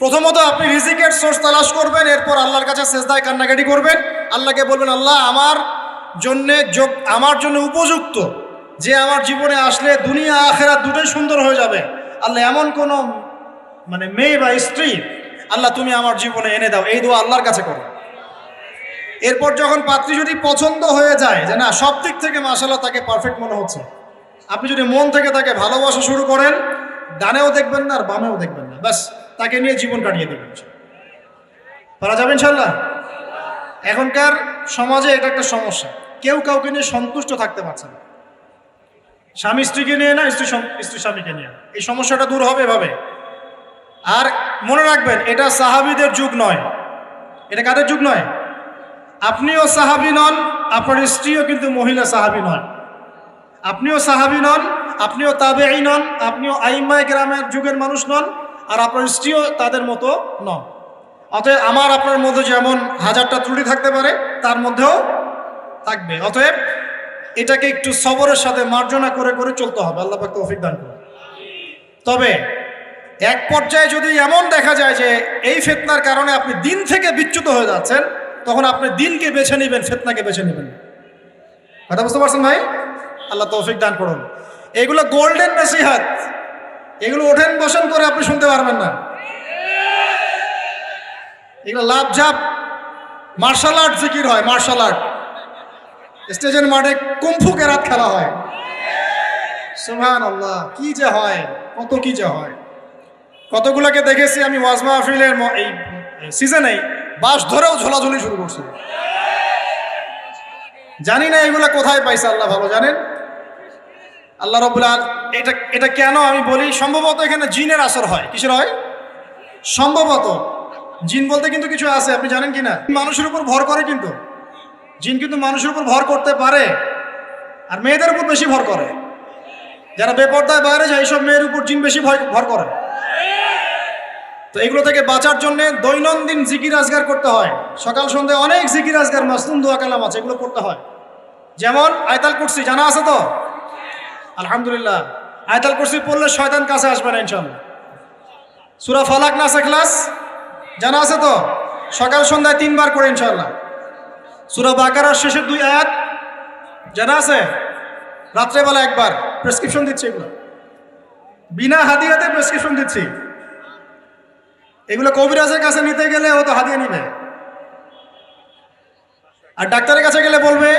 প্রথমত আপনি রিজিকের সোর্স তালাশ করবেন, এরপর আল্লাহর কাছে সেজদায় কান্নাকাটি করবেন, আল্লাহকে বলবেন, আল্লাহ আমার জন্য উপযুক্ত, যে আমার জীবনে আসলে দুনিয়া আখেরাত দুটোই সুন্দর হয়ে যাবে, আল্লাহ এমন কোনো মেয়ে বা স্ত্রী আল্লাহ তুমি আমার জীবনে এনে দাও, এই দোয়া আল্লাহর কাছে করো। এরপর যখন পাত্রী যদি পছন্দ হয়ে যায়, যে না সব দিক থেকে মাশাআল্লাহ তাকে পারফেক্ট মনে হচ্ছে, আপনি যদি মন থেকে তাকে ভালোবাসা শুরু করেন, ডানেও দেখবেন না আর বামেও দেখবেন না, ব্যাস তাকে নিয়ে জীবন কাটিয়ে দেবেন। পারা যাবে ইনশাআল্লাহ? এখনকার সমাজে এটা একটা সমস্যা, কেউ কাউকে নিয়ে সন্তুষ্ট থাকতে পারছে না। স্বামী স্ত্রীকে নিয়ে না, স্ত্রী স্বামীকে নিয়ে। এই সমস্যাটা দূর হবে এভাবে। আর মনে রাখবেন, এটা সাহাবীদের যুগ নয়। এটা কাদের যুগ নয়? আপনিও সাহাবী নন, আপনার স্ত্রীও কিন্তু মহিলা সাহাবী নয়। আপনিও সাহাবী নন, আপনিও তাবেঈ নন, আপনিও আইম্মায়ে কেরামের যুগের মানুষ নন, আর আপনার স্ত্রীও তাদের মতো নন। অতএব আমার আপনার মধ্যে যেমন 1000টা ত্রুটি থাকতে পারে, তার মধ্যেও থাকবে। অতএব এটাকে একটু সবরের সাথে মার্জনা করে করে চলতে হবে। আল্লাহ পাক তৌফিক দান করুন। তবে এক পর্যায়ে যদি এমন দেখা যায় যে এই ফিতনার কারণে আপনি দিন থেকে বিচ্যুত হয়ে যাচ্ছেন, তখন আপনি দিনকে বেছে নেবেন, ফিতনাকে বেছে নেবেন। কথা বুঝতে পারছেন ভাই? আল্লাহ তৌফিক দান করুন। এগুলো গোল্ডেন নসিহত, এগুলো ওঠেন বসেন করে আপনি শুনতে পারবেন না। এগুলো লাভঝাপ মার্শাল আর্ট জিকির হয়, মার্শাল আর্ট। স্টেজের মাঠে কুম্ফু কেরাত খেলা হয়। সুবহানাল্লাহ, কি যে হয়, কত কি যে হয়। কতগুলোকে দেখেছি আমি ওয়াজ মাহফিলের এই সিজনেই বাস ধরেও ঝোলাঝুলি শুরু করছি। জানি না এগুলা কোথায় পাইছে, আল্লাহ ভালো জানেন। আল্লাহ রাব্বুল আলামিন এটা কেন আমি বলি, সম্ভবত এখানে জিনের আসর হয়। কিসের হয়? সম্ভবত জিন বলতে কিন্তু কিছু আছে, আপনি জানেন কি না? মানুষের উপর ভর করে, কিন্তু জিন কিন্তু মানুষের উপর ভর করতে পারে, আর মেয়েদের উপর বেশি ভর করে। যারা বেপরদায় বাইরে যায় এইসব মেয়ের উপর জিন বেশি ভর করে। তো এগুলো থেকে বাঁচার জন্য দৈনন্দিন জিকির আজগার করতে হয়। সকাল সন্ধ্যায় অনেক জিকির আজগার মাসনুন দোয়া কালাম আছে, এগুলো করতে হয়। যেমন আয়াতুল কুরসি জানা আছে তো? আলহামদুলিল্লাহ, আয়াতুল কুরসি পড়লে শয়তান কাছে আসবে না ইনশাআল্লাহ। সূরা ফালাক নাস ইখলাস জানা আছে তো? সকাল সন্ধ্যায় 3 বার করে ইনশাআল্লাহ। সূরা বাকারার শেষের 2 আয়াত জানা আছে? রাত্রেবেলা একবার। প্রেসক্রিপশন দিচ্ছি, এগুলো বিনা হাদিয়াতে প্রেসক্রিপশন দিচ্ছি। এগুলো কবিরাজের কাছে নিতে গেলে ও তো হাদিয়া নিবে, আর ডাক্তারের কাছে গেলে বলবে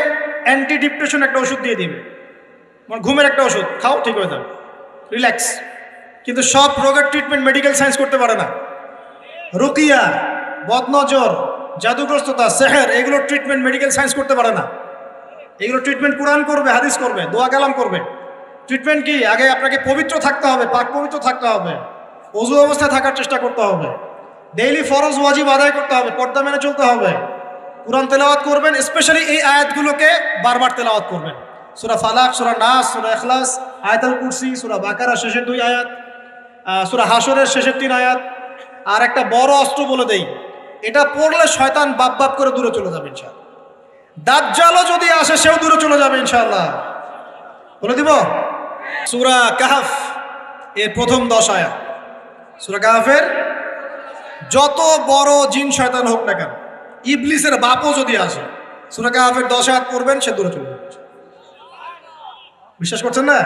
অ্যান্টি ডিপ্রেশন একটা ওষুধ দিয়ে দিবে, মানে ঘুমের একটা ওষুধ খাও, ঠিক হয়ে যাবে, রিল্যাক্স। কিন্তু সব রোগের ট্রিটমেন্ট মেডিকেল সায়েন্স করতে পারে না। রুকিয়া, বদনজর, জাদুগ্রস্ততা, সেহের, এগুলোর ট্রিটমেন্ট মেডিকেল সায়েন্স করতে পারে না। এগুলো ট্রিটমেন্ট কোরআন করবে, হাদিস করবে, দোয়া কালাম করবে। ট্রিটমেন্ট কি? আগে আপনাকে পবিত্র থাকতে হবে, পাক পবিত্র থাকতে হবে, ওযু অবস্থায় থাকার চেষ্টা করতে হবে, ডেইলি ফরজ ওয়াজিব আদায় করতে হবে, পর্দা মেনে চলতে হবে, কোরআন তেলাওয়াত করবেন। স্পেশালি এই আয়াতগুলোকে বারবার তেলাওয়াত করবেন। সূরা ফালাক, সূরা নাস, সূরা ইখলাস, আয়াতুল কুরসি, সূরা বাকারা শেষের 2 আয়াত, সূরা হাশরের শেষের 3 আয়াত। আর একটা বড় অস্ত্র বলে দেই, এটা পড়লে শয়তান বাপ বাপ করে দূরে চলে যাবে ইনশাআল্লাহ। দাজ্জালও যদি আসে সেও দূরে চলে যাবে ইনশাআল্লাহ। বলে দিব সূরা কাহফ এর প্রথম 10 আয়াত। সূরা কাহফের যত বড় জিন শয়তান হোক না কেন, ইবলিসের বাপও যদি আসে, সূরা কাহফের 10 আয়াত পড়বেন, সে দূরে চলে যাবে। বিশ্বাস করছেন না?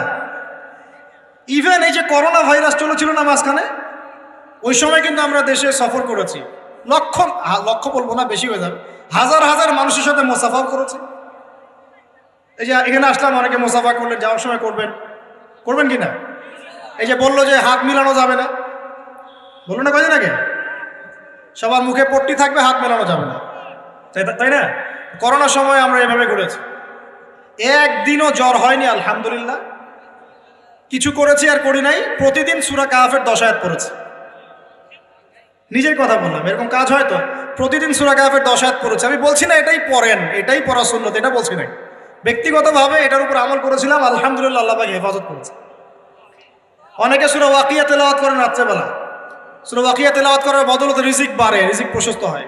ইভেন এই যে করোনা ভাইরাস চলেছিল না মাঝখানে, ওই সময় কিন্তু আমরা দেশে সফর করেছি। লক্ষ বলবো না, বেশি হয়ে যাবে, হাজার হাজার মানুষের সাথে মোসাফা করেছি। এই যে এখানে আসলাম, অনেকে মোসাফা করলেন, যাওয়ার সময় করবেন কি না? এই যে বললো যে হাত মিলানো যাবে না, বললো না কয়দিন আগে? সবার মুখে পট্টি থাকবে, হাত মেলানো যাবে না, তাই না? করোনার সময় আমরা এভাবে করেছি। একদিনও জ্বর হয়নি, আলহামদুলিল্লাহ। কিছু করেছি আর করি নাই, প্রতিদিন সূরা কাহফের 10 আয়াত পড়েছি। নিজের কথা বললাম, এরকম কাজ হয় তো? প্রতিদিন সূরা কাহফের 10 আয়াত পড়েছি। আমি বলছি না এটাই পড়েন, এটাই পড়া সুন্নত, এটা বলছি না। ব্যক্তিগতভাবে এটার উপর আমল করেছিলাম, আলহামদুলিল্লাহ, আল্লাহ পাক হেফাজত করেছে। অনেকে সূরা ওয়াকিয়া তেলাওয়াত করেন রাত্রেবেলা। সূরা ওয়াকিয়া তেলাওয়াত করার বদলতে রিজিক বাড়ে, রিজিক প্রশস্ত হয়।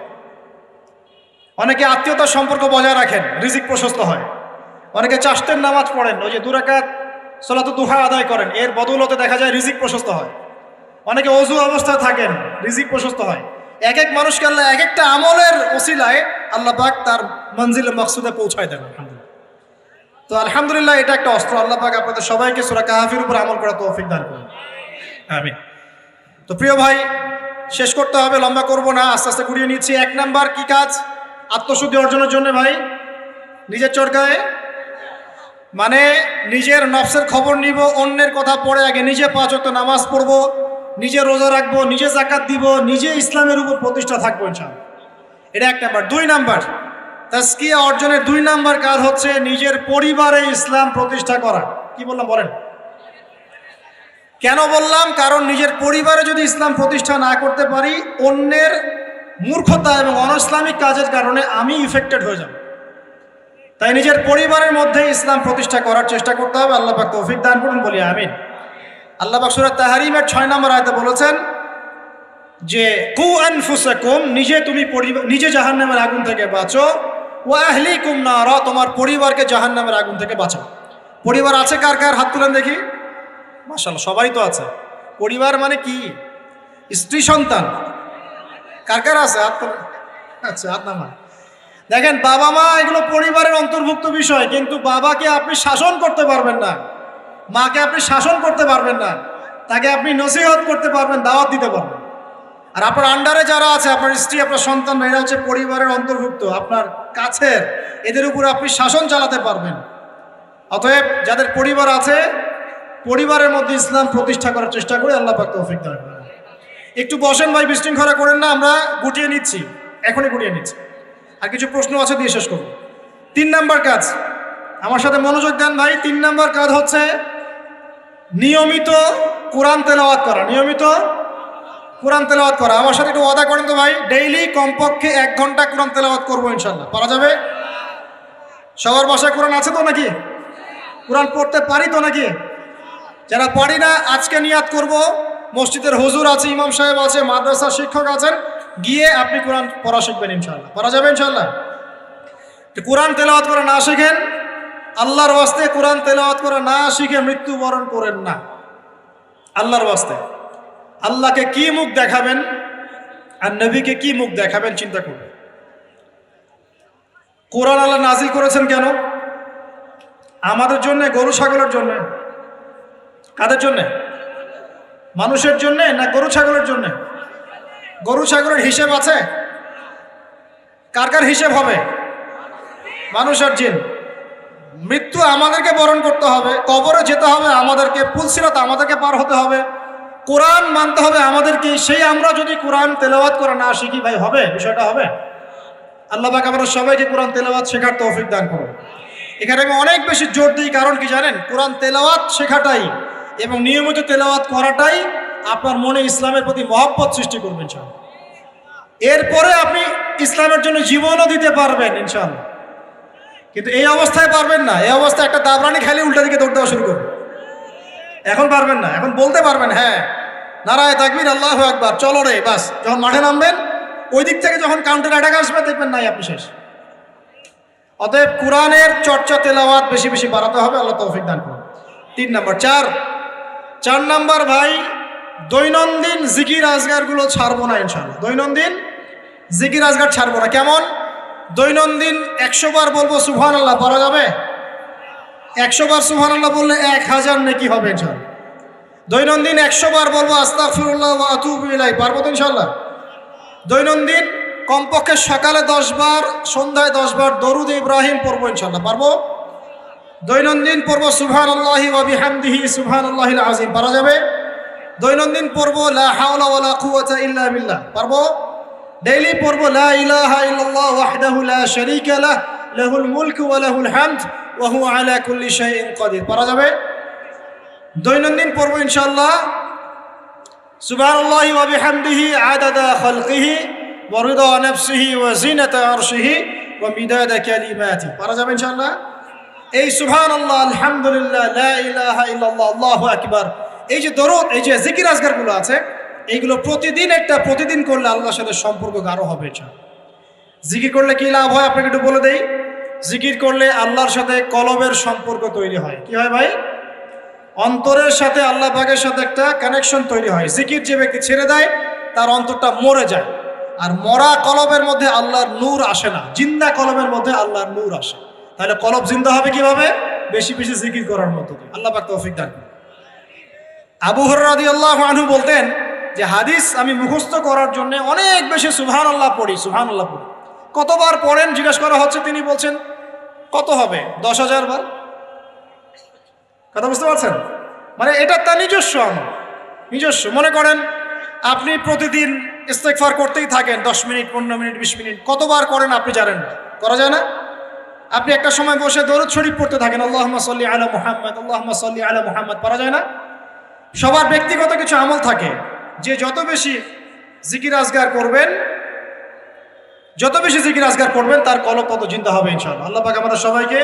অনেকে আত্মীয়তার সম্পর্ক বজায় রাখেন, রিজিক প্রশস্ত হয়। অনেকে চাশতের নামাজ পড়েন, ওই যে 2 রাকাত সালাতুদ দুহা আদায় করেন, এর বদলতে দেখা যায় রিজিক প্রশস্ত হয়। অনেকে ওযু অবস্থায় থাকেন, রিজিক প্রশস্ত হয়। এক এক মানুষকে আল্লাহ এক একটা আমলের ওসিলায় আল্লাহ পাক তার মঞ্জিল মাকসুদে পৌঁছায় দেন। আলহামদুলিল্লাহ। তো আলহামদুলিল্লাহ, এটা একটা অস্ত্র। আল্লাহ পাক আপনাদের সবাইকে সূরা কাহফের উপর আমল করার তৌফিক দান করুন, আমিন। তো প্রিয় ভাই, শেষ করতে হবে, লম্বা করব না, আস্তে আস্তে গুড়িয়ে নিচ্ছি। 1 নাম্বার কি কাজ আত্মশুদ্ধি অর্জনের জন্য ভাই? নিজের চরকায়, মানে নিজের নফসের খবর নিব, অন্যের কথা পড়ে আগে নিজে 5 ওয়াক্ত নামাজ পড়ব, নিজে রোজা রাখবো, নিজে যাকাত দিব, নিজে ইসলামের উপর প্রতিষ্ঠা থাকবো ইনশাআল্লাহ। এটা 1 নাম্বার। 2 নাম্বার, তাজকিয়া অর্জনের 2 নাম্বার কাজ হচ্ছে নিজের পরিবারে ইসলাম প্রতিষ্ঠা করা। কি বললাম বলেন? কেন বললাম? কারণ নিজের পরিবারে যদি ইসলাম প্রতিষ্ঠা না করতে পারি, অন্যের মূর্খতা এবং অনইসলামিক কাজের কারণে আমি ইফেক্টেড হয়ে যাব। তাই নিজের পরিবারের মধ্যে ইসলাম প্রতিষ্ঠা করার চেষ্টা করতে হবে। আল্লাহ পাক তৌফিক দান করুন, বলি আমিন। আল্লাহ পাক সূরা তাহরিমের 6 নম্বর আয়াতে বলেছেন যে কু আনফুসাকুম, নিজে জাহান্নামের আগুন থেকে বাঁচো, ওয়া আহলিকুম নারা, তোমার পরিবারকে জাহান্নামের আগুন থেকে বাঁচাও। পরিবার আছে কার কার? হাত তুলেন দেখি। মাশাআল্লাহ, সবারই তো আছে। পরিবার মানে কি? স্ত্রী সন্তান কার কার আছে? হাত তুলেন। আচ্ছা, হাত নামান। দেখেন, বাবা মা এগুলো পরিবারের অন্তর্ভুক্ত বিষয়, কিন্তু বাবাকে আপনি শাসন করতে পারবেন না, মাকে আপনি শাসন করতে পারবেন না, তাকে আপনি নসিহত করতে পারবেন, দাওয়াত দিতে পারবেন। আর আপনার আন্ডারে যারা আছে, আপনার স্ত্রী, আপনার সন্তান, এরা হচ্ছে পরিবারের অন্তর্ভুক্ত, আপনার কাছের, এদের উপর আপনি শাসন চালাতে পারবেন। অতএব যাদের পরিবার আছে, পরিবারের মধ্যে ইসলাম প্রতিষ্ঠা করার চেষ্টা করে, আল্লাহ পাক তৌফিক দান করেন। একটু বসেন ভাই, বিশৃঙ্খলা করেন না, আমরা গুটিয়ে নিচ্ছি, এখনই গুটিয়ে নিচ্ছি। আর কিছু প্রশ্ন আছে, দিয়ে শেষ করব। 3 নাম্বার কাজ, আমার সাথে মনোযোগ দেন ভাই। 3 নাম্বার কাজ হচ্ছে নিয়মিত কোরআন তেলাওয়াত করা। নিয়মিত কোরআন তেলাওয়াত করা। আমার সাথে একটু ওয়াদা করেন তো ভাই, ডেইলি কমপক্ষে 1 ঘন্টা কোরআন তেলাওয়াত করবো ইনশাল্লাহ। পারা যাবে? সবার বাসায় কোরআন আছে তো নাকি? কোরআন পড়তে পারি তো নাকি? যারা পারি না, আজকে নিয়াত করব, মসজিদের হুজুর আছে, ইমাম সাহেব আছে, মাদ্রাসার শিক্ষক আছেন, গিয়ে আপনি কোরআন পড়া শিখবেন ইনশাল্লাহ। পারা যাবে ইনশাল্লাহ? কোরআন তেলাওয়াত করা না শিখেন, আল্লাহর ওয়াস্তে কোরআন তেলাওয়াত করা না শিখে মৃত্যুবরণ করেন না। আল্লাহর ওয়াস্তে আল্লাহকে কি মুখ দেখাবেন আর নবীকে কি মুখ দেখাবেন চিন্তা করবেন। কোরআন আল্লাহ নাজিল করেছেন কেন? আমাদের জন্য, গরু ছাগলের জন্য? কাদের জন্য? মানুষের জন্য না গরু ছাগলের জন্য? গরু ছাগলের হিসেব আছে? কার কার হিসেব হবে? মানুষ আর জিন। মৃত্যু আমাদেরকে বরণ করতে হবে, কবরে যেতে হবে আমাদেরকে, পুলসিরাত আমাদেরকে পার হতে হবে, কোরআন মানতে হবে আমাদেরকে। সেই আমরা যদি কোরআন তেলাওয়াত করা না শিখি ভাই, হবে? বিষয়টা হবে? আল্লাহ পাক আমাদের সবাইকে কোরআন তেলাওয়াত শেখার তৌফিক দান করুন। এখানে আমি অনেক বেশি জোর দিই, কারণ কি জানেন? কোরআন তেলাওয়াত শেখাটাই এবং নিয়মিত তেলাওয়াত করাটাই আপনার মনে ইসলামের প্রতি মহব্বত সৃষ্টি করবে ইনশাআল্লাহ। এরপরে আপনি ইসলামের জন্য জীবনও দিতে পারবেন ইনশাআল্লাহ। কিন্তু এই অবস্থায় পারবেন না। এই অবস্থায় একটা দাবরানি খালি উল্টা দিকে দৌড় দেওয়া শুরু করবে। এখন পারবেন না। এখন বলতে পারবেন হ্যাঁ, নারায়ে তাকবীর, আল্লাহু আকবার, চলো রে, বাস। যখন মাঠে নামবেন, ওই দিক থেকে যখন কাউন্টার অ্যাটাক আসবে, দেখবেন নাই, আপনি শেষ। অতএব কোরআনের চর্চা, তেলাওয়াত বেশি বেশি বাড়াতে হবে। আল্লাহ তৌফিক দান করুন। 3 নাম্বার। 4 নাম্বার ভাই, দৈনন্দিন জিকির আজগারগুলো ছাড়বো না ইনশাআল্লাহ। দৈনন্দিন জিকির আজগার ছাড়বো না। কেমন? দৈনন্দিন 100 বার বলবো সুবহানাল্লাহ। পারা যাবে? 100 বার সুবহানাল্লাহ বললে 1000 নেকি হবে ইনশাআল্লাহ। দৈনন্দিন 100 বার বলবো আস্তাগফিরুল্লাহ ওয়া আতুবু ইলাইহি। পারবো তো ইনশাআল্লাহ? দৈনন্দিন কমপক্ষে সকালে 10 বার, সন্ধ্যায় 10 বার দরুদ ইব্রাহিম পড়বো ইনশাআল্লাহ। পারবো? দৈনন্দিন পড়বো সুবহানাল্লাহি ওয়া বিহামদিহি সুবহানাল্লাহিল আযীম। পারা যাবে? দৈনন্দিন পড়বো লা হাওলা ওয়ালা কুওয়াতা ইল্লা বিল্লাহ। পারবো? ডেইলি পড়বো লা ইলাহা ইল্লাল্লাহ ওয়াহদাহু লা শারীকা লাহ লাহুল মুলকু ওয়া লাহুল হামদ ওয়া হুয়া আলা কুল্লি শাইইন কাদির। পারা যাবে? দৈনন্দিন পড়বো ইনশাআল্লাহ সুবহানাল্লাহি ওয়া বিহামদিহি আদাদা খালকিহি ওয়া রিদা নাফসিহি ওয়া জিনাতা আরশিহি ওয়া মিদাদা কালিমাতি। পারা যাবে ইনশাআল্লাহ? এই সুবহানাল্লাহ, আলহামদুলিল্লাহ, লা ইলাহা ইল্লাল্লাহ, আল্লাহু আকবার, এই যে দরুদ, এই যে জিকির আজগারগুলো আছে, এইগুলো প্রতিদিন করলে আল্লাহর সাথে সম্পর্ক গাঢ় হবে ইনশাআল্লাহ। জিকির করলে কি লাভ হয় আপনাকে একটু বলে দেই। জিকির করলে আল্লাহর সাথে কলবের সম্পর্ক তৈরি হয়। কি হয় ভাই? অন্তরের সাথে আল্লাহ পাকের সাথে একটা কানেকশন তৈরি হয়। জিকির যে ব্যক্তি ছেড়ে দেয়, তার অন্তরটা মরে যায়। আর মরা কলবের মধ্যে আল্লাহর নূর আসে না, জিন্দা কলবের মধ্যে আল্লাহর নূর আসে। তাহলে কলব জিন্দা হবে কিভাবে? বেশি বেশি জিকির করার মধ্য দিয়ে। আল্লাহ পাক তৌফিক দান করুন। আবু হুরায়রা রাদিয়াল্লাহু আনহু বলতেন যে হাদিস আমি মুখস্থ করার জন্য অনেক বেশি সুবহানাল্লাহ পড়ি। কতবার পড়েন জিজ্ঞাসা করা হচ্ছে, তিনি বলছেন কত হবে? 10,000 বার। কথা বুঝতে পারছেন? মানে এটা তার নিজস্ব আমল, নিজস্ব। মনে করেন আপনি প্রতিদিন ইস্তেগফার করতেই থাকেন 10 মিনিট, 15 মিনিট, 20 মিনিট, কতবার করেন আপনি জানেন না? করা যায় না? আপনি একটা সময় বসে দরুদ শরীফ পড়তে থাকেন, আল্লাহুম্মা সাল্লি আলা মুহাম্মদ, আল্লাহুম্মা সাল্লি আলা মুহাম্মদ। পারা যায় না? সবার ব্যক্তিগত কিছু আমল থাকে, যে যত বেশি জিকির আজগার করবেন, তার কলব তত জিন্দা হবে ইনশাআল্লাহ। আল্লাহ পাক আমাদের সবাইকে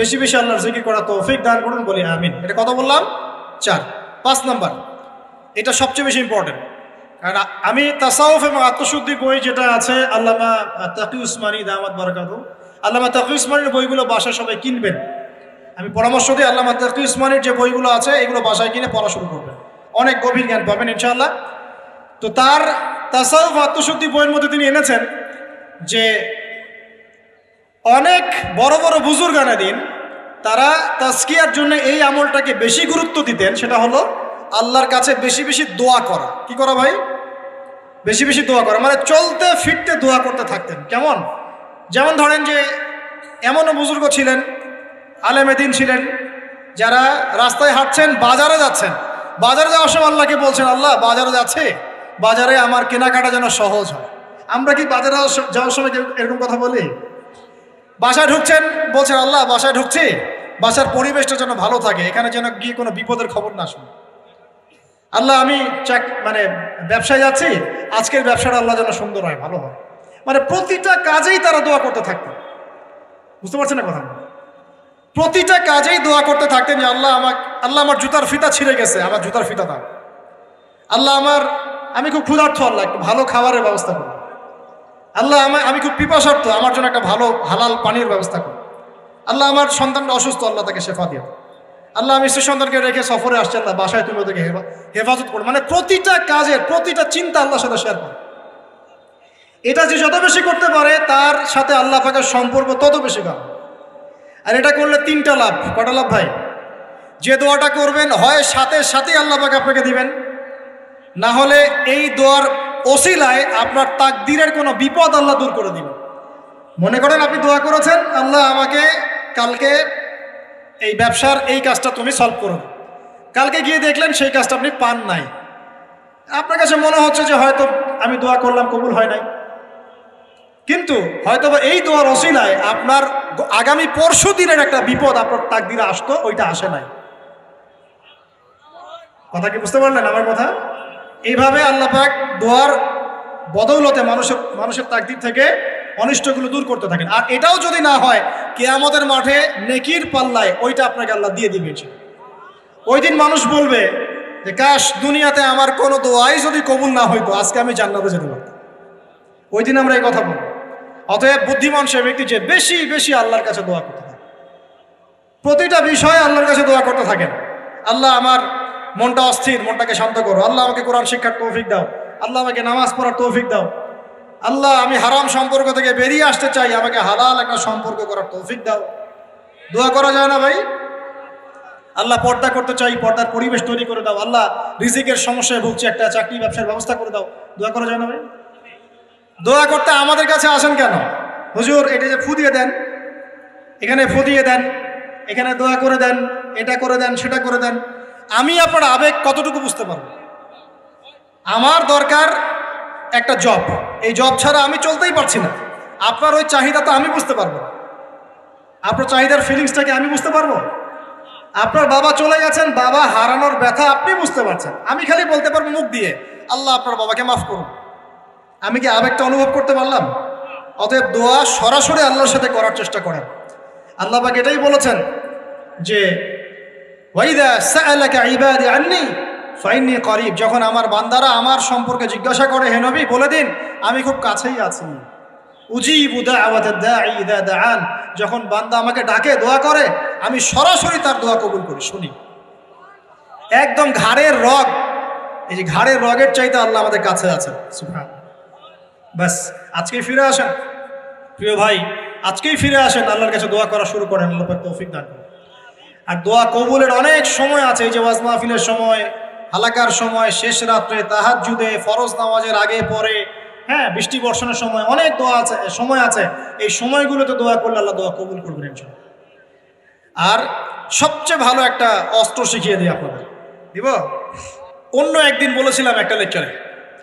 বেশি বেশি আল্লাহর জিকির করা তৌফিক দান করুন, বলি আমিন। এটা কত বললাম? 4। 5 নাম্বার, এটা সবচেয়ে বেশি ইম্পর্টেন্ট। কারণ আমি তাসাউফ এবং আত্মশুদ্ধি বই যেটা আছে, আল্লামা তাকি উসমানী দামাত বারাকাতুহু, আল্লামা তাকি উসমানীর বইগুলো বাসায় সবাই কিনবেন। আমি পরামর্শ দিই, আল্লামা তাকি উসমানীর যে বইগুলো আছে, এগুলো বাসায় কিনে পড়া শুরু করবেন, অনেক গভীর জ্ঞান পাবেন ইনশাআল্লাহ। তো তার তাসাউফ আত্মশুদ্ধি বইয়ের মধ্যে তিনি এনেছেন যে অনেক বড় বড় বুজুর্গানে দিন, তারা তাজকিয়ার জন্য এই আমলটাকে বেশি গুরুত্ব দিতেন। সেটা হলো আল্লাহর কাছে বেশি বেশি দোয়া করা। কি করা ভাই? বেশি বেশি দোয়া করা, মানে চলতে ফিরতে দোয়া করতে থাকতেন। কেমন? যেমন ধরেন যে এমনও বুজুর্গ ছিলেন, আলেমে দ্বীন ছিলেন, যারা রাস্তায় হাঁটছেন, বাজারে যাচ্ছেন, বাজারে যাওয়ার সময় আল্লাহকে বলছেন, আল্লাহ বাজারে যাচ্ছে, বাজারে আমার কেনাকাটা যেন সহজ হয়। আমরা কি বাজারে যাওয়ার সময় এরকম কথা বলি? বাসায় ঢুকছেন, বলছেন আল্লাহ বাসায় ঢুকছি, বাসার পরিবেশটা যেন ভালো থাকে, এখানে যেন গিয়ে কোনো বিপদের খবর না শুনি। আল্লাহ আমি মানে ব্যবসায় যাচ্ছি, আজকের ব্যবসাটা আল্লাহ যেন সুন্দর হয়, ভালো হয়। মানে প্রতিটা কাজেই তারা দোয়া করতে থাকতেন। বুঝতে পারছেন না কথা? প্রতিটা কাজেই দোয়া করতে থাকতেন যে আল্লাহ আমার জুতার ফিতা ছিঁড়ে গেছে, আমার জুতার ফিতা দাও। আল্লাহ আমি খুব ক্ষুধার্ত, আল্লাহ একটু ভালো খাবারের ব্যবস্থা করুন। আল্লাহ আমি খুব পিপাসার্থ, আমার জন্য একটা ভালো হালাল পানির ব্যবস্থা করুন। আল্লাহ আমার সন্তানটা অসুস্থ, আল্লাহ তাকে শেফা দিও। আল্লাহ আমি স্ত্রী সন্তানকে রেখে সফরে আসছি, আল্লাহ বাসায় তুমি ওদেরকে হেফাজত করো। মানে প্রতিটা কাজের প্রতিটা চিন্তা আল্লাহর সাথে শেয়ার করে। এটা যে যত বেশি করতে পারে তার সাথে আল্লাহ পাকের সম্পর্ক তত বেশি কারণ। আর এটা করলে তিনটা লাভ। কটা লাভ ভাই? যে দোয়াটা করবেন হয় সাথে সাথে আল্লাহ পাক আপনাকে দিবেন, না হলে এই দোয়ার ওসিলায় আপনার তাকদীরের কোনো বিপদ আল্লাহ দূর করে দিবেন। মনে করেন আপনি দোয়া করেছেন, আল্লাহ আমাকে কালকে এই ব্যবসার এই কাজটা তুমি সলভ করো। কালকে গিয়ে দেখলেন সেই কাজটা আপনি পান নাই। আপনার কাছে মনে হচ্ছে যে হয়তো আমি দোয়া করলাম, কবুল হয় নাই, কিন্তু হয়তো এই দোয়ার ওসিলায় আপনার আগামী পরশু দিনের একটা বিপদ আপনার তাকদীরে আসতো, ওইটা আসে নাই। কথা কি বুঝতে পারলেন আমার কথা? এইভাবে আল্লাহ পাক দোয়ার বদৌলতে মানুষের তাকদীর থেকে অনিষ্টগুলো দূর করতে থাকেন। আর এটাও যদি না হয়, কিয়ামতের মাঠে নেকির পাল্লায় ওইটা আপনাকে আল্লাহ দিয়ে দিবেন। ওই দিন মানুষ বলবে যে কাশ দুনিয়াতে আমার কোনো দোয়াই যদি কবুল না হইতো, আজকে আমি জান্নাতে যেতে পারতাম। ওই দিন আমরা এই কথা বলবো। অতএব বুদ্ধিমান সে ব্যক্তি যে বেশি বেশি আল্লাহর কাছে দোয়া করতে থাকে, প্রতিটা বিষয়ে আল্লাহর কাছে দোয়া করতে থাকেন। আল্লাহ আমার মনটা অস্থির, মনটাকে শান্ত করো। আল্লাহ আমাকে কোরআন শিক্ষার তৌফিক দাও। আল্লাহ আমাকে নামাজ পড়ার তৌফিক দাও। আল্লাহ আমি হারাম সম্পর্ক থেকে বেরিয়ে আসতে চাই, আমাকে হালাল একটা সম্পর্ক করার তৌফিক দাও। দোয়া করা যায় না ভাই? আল্লাহ পর্দা করতে চাই, পর্দার পরিবেশ তৈরি করে দাও। আল্লাহ রিজিকের সমস্যায় ভুগছি, একটা চাকরি ব্যবসার ব্যবস্থা করে দাও। দোয়া করা যায় না ভাই? দোয়া করতে আমাদের কাছে আসেন কেন? হুজুর এটা যে ফু দিয়ে দেন, এখানে ফু দিয়ে দেন, এখানে দোয়া করে দেন, এটা করে দেন, সেটা করে দেন। আমি আপনার আবেগ কতটুকু বুঝতে পারবো? আমার দরকার একটা জব, এই জব ছাড়া আমি চলতেই পারছি না। আপনার ওই চাহিদা তো আমি বুঝতে পারবো না। আপনার চাহিদার ফিলিংসটাকে আমি বুঝতে পারবো? আপনার বাবা চলে গেছেন, বাবা হারানোর ব্যথা আপনি বুঝতে পারছেন, আমি খালি বলতে পারবো মুখ দিয়ে আল্লাহ আপনার বাবাকে মাফ করুন। আমি কি আবেগটা অনুভব করতে পারলাম? অতএব দোয়া সরাসরি আল্লাহর সাথে করার চেষ্টা করেন। আল্লাহ পাক এটাই বলেছেন যে ওয়াইদা সাআলাকা ইবাদি আন্নী ফাইন্নী করিব, যখন আমার বান্দারা আমার সম্পর্কে জিজ্ঞাসা করে হে নবী বলে দিন আমি খুব কাছেই আছি। উজিবু দাওয়াতাদ দাঈ ইযা দাআন, যখন বান্দা আমাকে ডাকে দোয়া করে আমি সরাসরি তার দোয়া কবুল করি, শুনি। একদম ঘাড়ের রগ, এই যে ঘাড়ের রগের চাইতে আল্লাহ আমাদের কাছে আছেন। সুবহানাল্লাহ। বাস আজকেই ফিরে আসেন প্রিয় ভাই, আজকেই ফিরে আসেন, আল্লাহর কাছে দোয়া করা শুরু করেন, আল্লাহ পাক তৌফিক দান করেন। আর দোয়া কবুলের অনেক সময় আছে, এই যে ওয়াজ মাহফিলের সময়, হালাকার সময়, শেষ রাত্রে, তাহাজ্জুদে, ফরজ নামাজের আগে পরে, হ্যাঁ বৃষ্টি বর্ষণের সময়, অনেক দোয়া আছে, সময় আছে। এই সময়গুলোতে দোয়া করলে আল্লাহ দোয়া কবুল করবেন ইনশাআল্লাহ। আর সবচেয়ে ভালো একটা অস্ত্র শিখিয়ে দিই আপনাদের, দিব। অন্য একদিন বলেছিলাম একটা লেকচারে,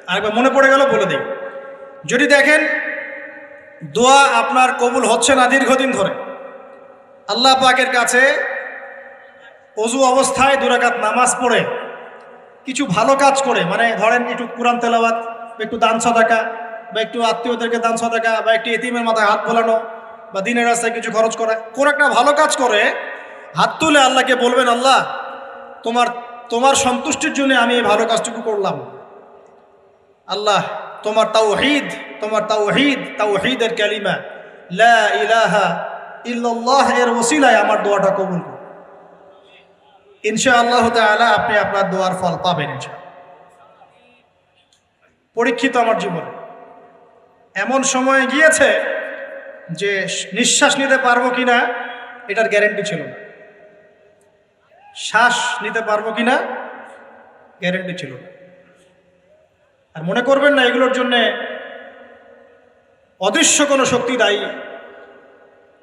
আরেকবার মনে পড়ে গেল বলে দিই। যদি দেখেন দোয়া আপনার কবুল হচ্ছে না দীর্ঘদিন ধরে, আল্লাহ পাকের কাছে অজু অবস্থায় 2 রাকাত নামাজ পড়ে কিছু ভালো কাজ করে, মানে ধরেন একটু কুরআন তেলাওয়াত, একটু দান সাদাকা, বা একটু আত্মীয়দেরকে দান সাদাকা, বা একটু এতিমের মাথায় হাত বোলানো, বা দিনের রাস্তায় কিছু খরচ করা, কোন একটা ভালো কাজ করে হাত তুলে আল্লাহকে বলবেন আল্লাহ তোমার সন্তুষ্টির জন্য আমি এই ভালো কাজটুকু করলাম। আল্লাহ তোমার তাওহীদের কালিমা লা ইলাহা ইল্লাল্লাহ এর ওসিলায় আমার দোয়াটা কবুল করুন। ইনশাআল্লাহ তাআলা আপনি আপনার দোয়ার ফল পাবেন ইনশাআল্লাহ। পরীক্ষিত আমার জীবনে এমন সময় গিয়েছে যে নিঃশ্বাস নিতে পারবো কিনা এটার গ্যারেন্টি ছিল না, শ্বাস নিতে পারবো কিনা গ্যারেন্টি ছিল না। আর মনে করবেন না এগুলোর জন্যে অদৃশ্য কোনো শক্তি দায়ী।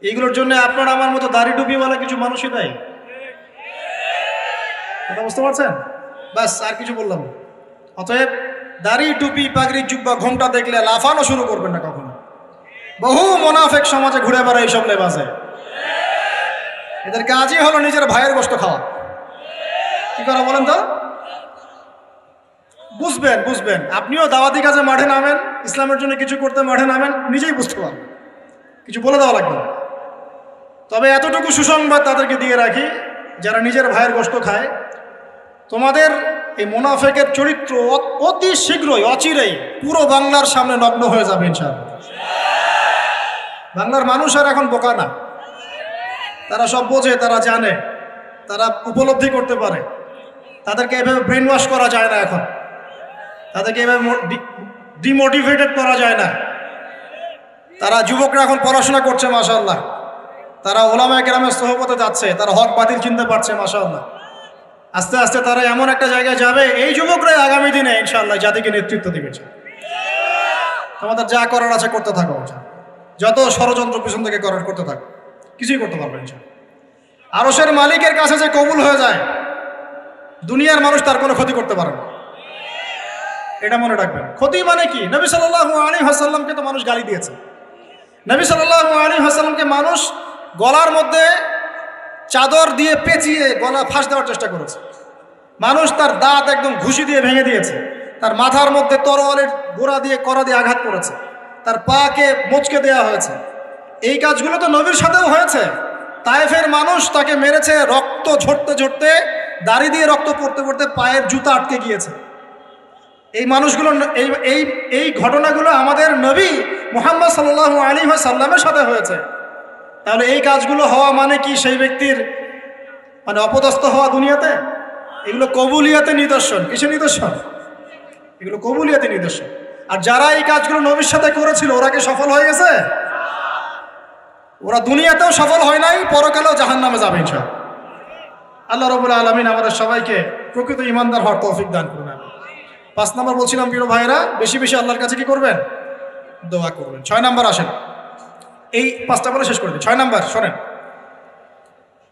এইগুলোর জন্য আপনার আমার মতো দাড়ি টুপিওয়ালা কিছু মানুষই দায়ী। কথা বুঝতে পারছেন? ব্যাস, আর কিছু বললাম না। অতএব দাড়ি টুপি পাগড়ি জুব্বা ঘোমটা দেখলে লাফানো শুরু করবেন না কখনো। বহু মোনাফেক সমাজে ঘুরে বেড়ায় এইসব লেবাসে। এদের কাজই হলো নিজের ভাইয়ের গোশত খাওয়া। কি করা বলেন তো? বুঝবেন বুঝবেন, আপনিও দাওয়াতি কাজে মাঠে নামেন, ইসলামের জন্য কিছু করতে মাঠে নামেন, নিজেই বুঝতে পারবেন, কিছু বলে দেওয়া লাগবে না। তবে এতটুকু সুসংবাদ তাদেরকে দিয়ে রাখি, যারা নিজের ভাইয়ের গোশত খায়, তোমাদের এই মুনাফেকের চরিত্র অতি শীঘ্রই অচিরেই পুরো বাংলার সামনে নগ্ন হয়ে যাবে ইনশাআল্লাহ। বাংলার মানুষ আর এখন বোকা না, তারা সব বোঝে, তারা জানে, তারা উপলব্ধি করতে পারে। তাদেরকে এভাবে ব্রেন ওয়াশ করা যায় না, এখন তাদেরকে এভাবে ডিমোটিভেটেড করা যায় না। তারা যুবকরা এখন পড়াশোনা করছে মাশাআল্লাহ, তারা ওলামায়ে কেরামের সোহবতে যাচ্ছে, তারা হক বাতিল চিনতে পারছে মাশাআল্লাহ। আস্তে আস্তে তারা এমন একটা জায়গায় যাবে, এই যুবকরাই আগামী দিনে ইনশাআল্লাহ জাতিকে নেতৃত্ব দিবে। তোমাদের যা করার আছে করতে থাকো, যত ষড়যন্ত্র পিছন থেকে করতে থাকো, কিছুই করতে পারবে ইনশাআল্লাহ। আরশের মালিকের কাছে যে কবুল হয়ে যায়, দুনিয়ার মানুষ তার কোনো ক্ষতি করতে পারে না, এটা মনে রাখবেন। ক্ষতি মানে কি? নবী সাল্লাল্লাহু আলাইহি ওয়াসাল্লামকে তো মানুষ গালি দিয়েছে। নবী সাল্লাল্লাহু আলাইহি ওয়াসাল্লামকে মানুষ গলার মধ্যে চাদর দিয়ে পেঁচিয়ে গলা ফাঁস দেওয়ার চেষ্টা করেছে। মানুষ তার দাঁত একদম ঘুষি দিয়ে ভেঙে দিয়েছে, তার মাথার মধ্যে তরোয়ালের গোড়া দিয়ে কড়া দিয়ে আঘাত করেছে, তার পাকে মোচকে দেওয়া হয়েছে। এই কাজগুলো তো নবীর সাথেও হয়েছে। তায়েফের মানুষ তাকে মেরেছে, রক্ত ঝরতে ঝরতে, দাড়ি দিয়ে রক্ত পড়তে পড়তে পায়ের জুতা আটকে গিয়েছে। এই মানুষগুলো, এই ঘটনাগুলো আমাদের নবী মুহাম্মদ সাল্লাল্লাহু আলাইহি ওয়াসাল্লামের সাথে হয়েছে। তাহলে এই কাজগুলো হওয়া মানে কি সেই ব্যক্তির মানে অপদস্থ হওয়া দুনিয়াতে? এগুলো কবুলিয়াতে নিদর্শন। কিসের নিদর্শন? এগুলো কবুলিয়াতে নিদর্শন। আর যারা এই কাজগুলো নবীর সাথে করেছিল, ওরা কি সফল হয়ে গেছে? ওরা দুনিয়াতেও সফল হয় নাই, পরকালেও জাহান্নামে যাবে ইনশাআল্লাহ। আল্লাহ রাব্বুল আলামিন আমাদের সবাইকে প্রকৃত ঈমানদার হওয়ার তৌফিক দান করুন। 5 নম্বর বলছিলাম প্রিয় ভাইরা, বেশি বেশি আল্লাহর কাছে কি করবেন? দোয়া করবেন। 6 নম্বর আসেন, এই 5টা বলে শেষ করে দিই। 6 নম্বর শোনেন,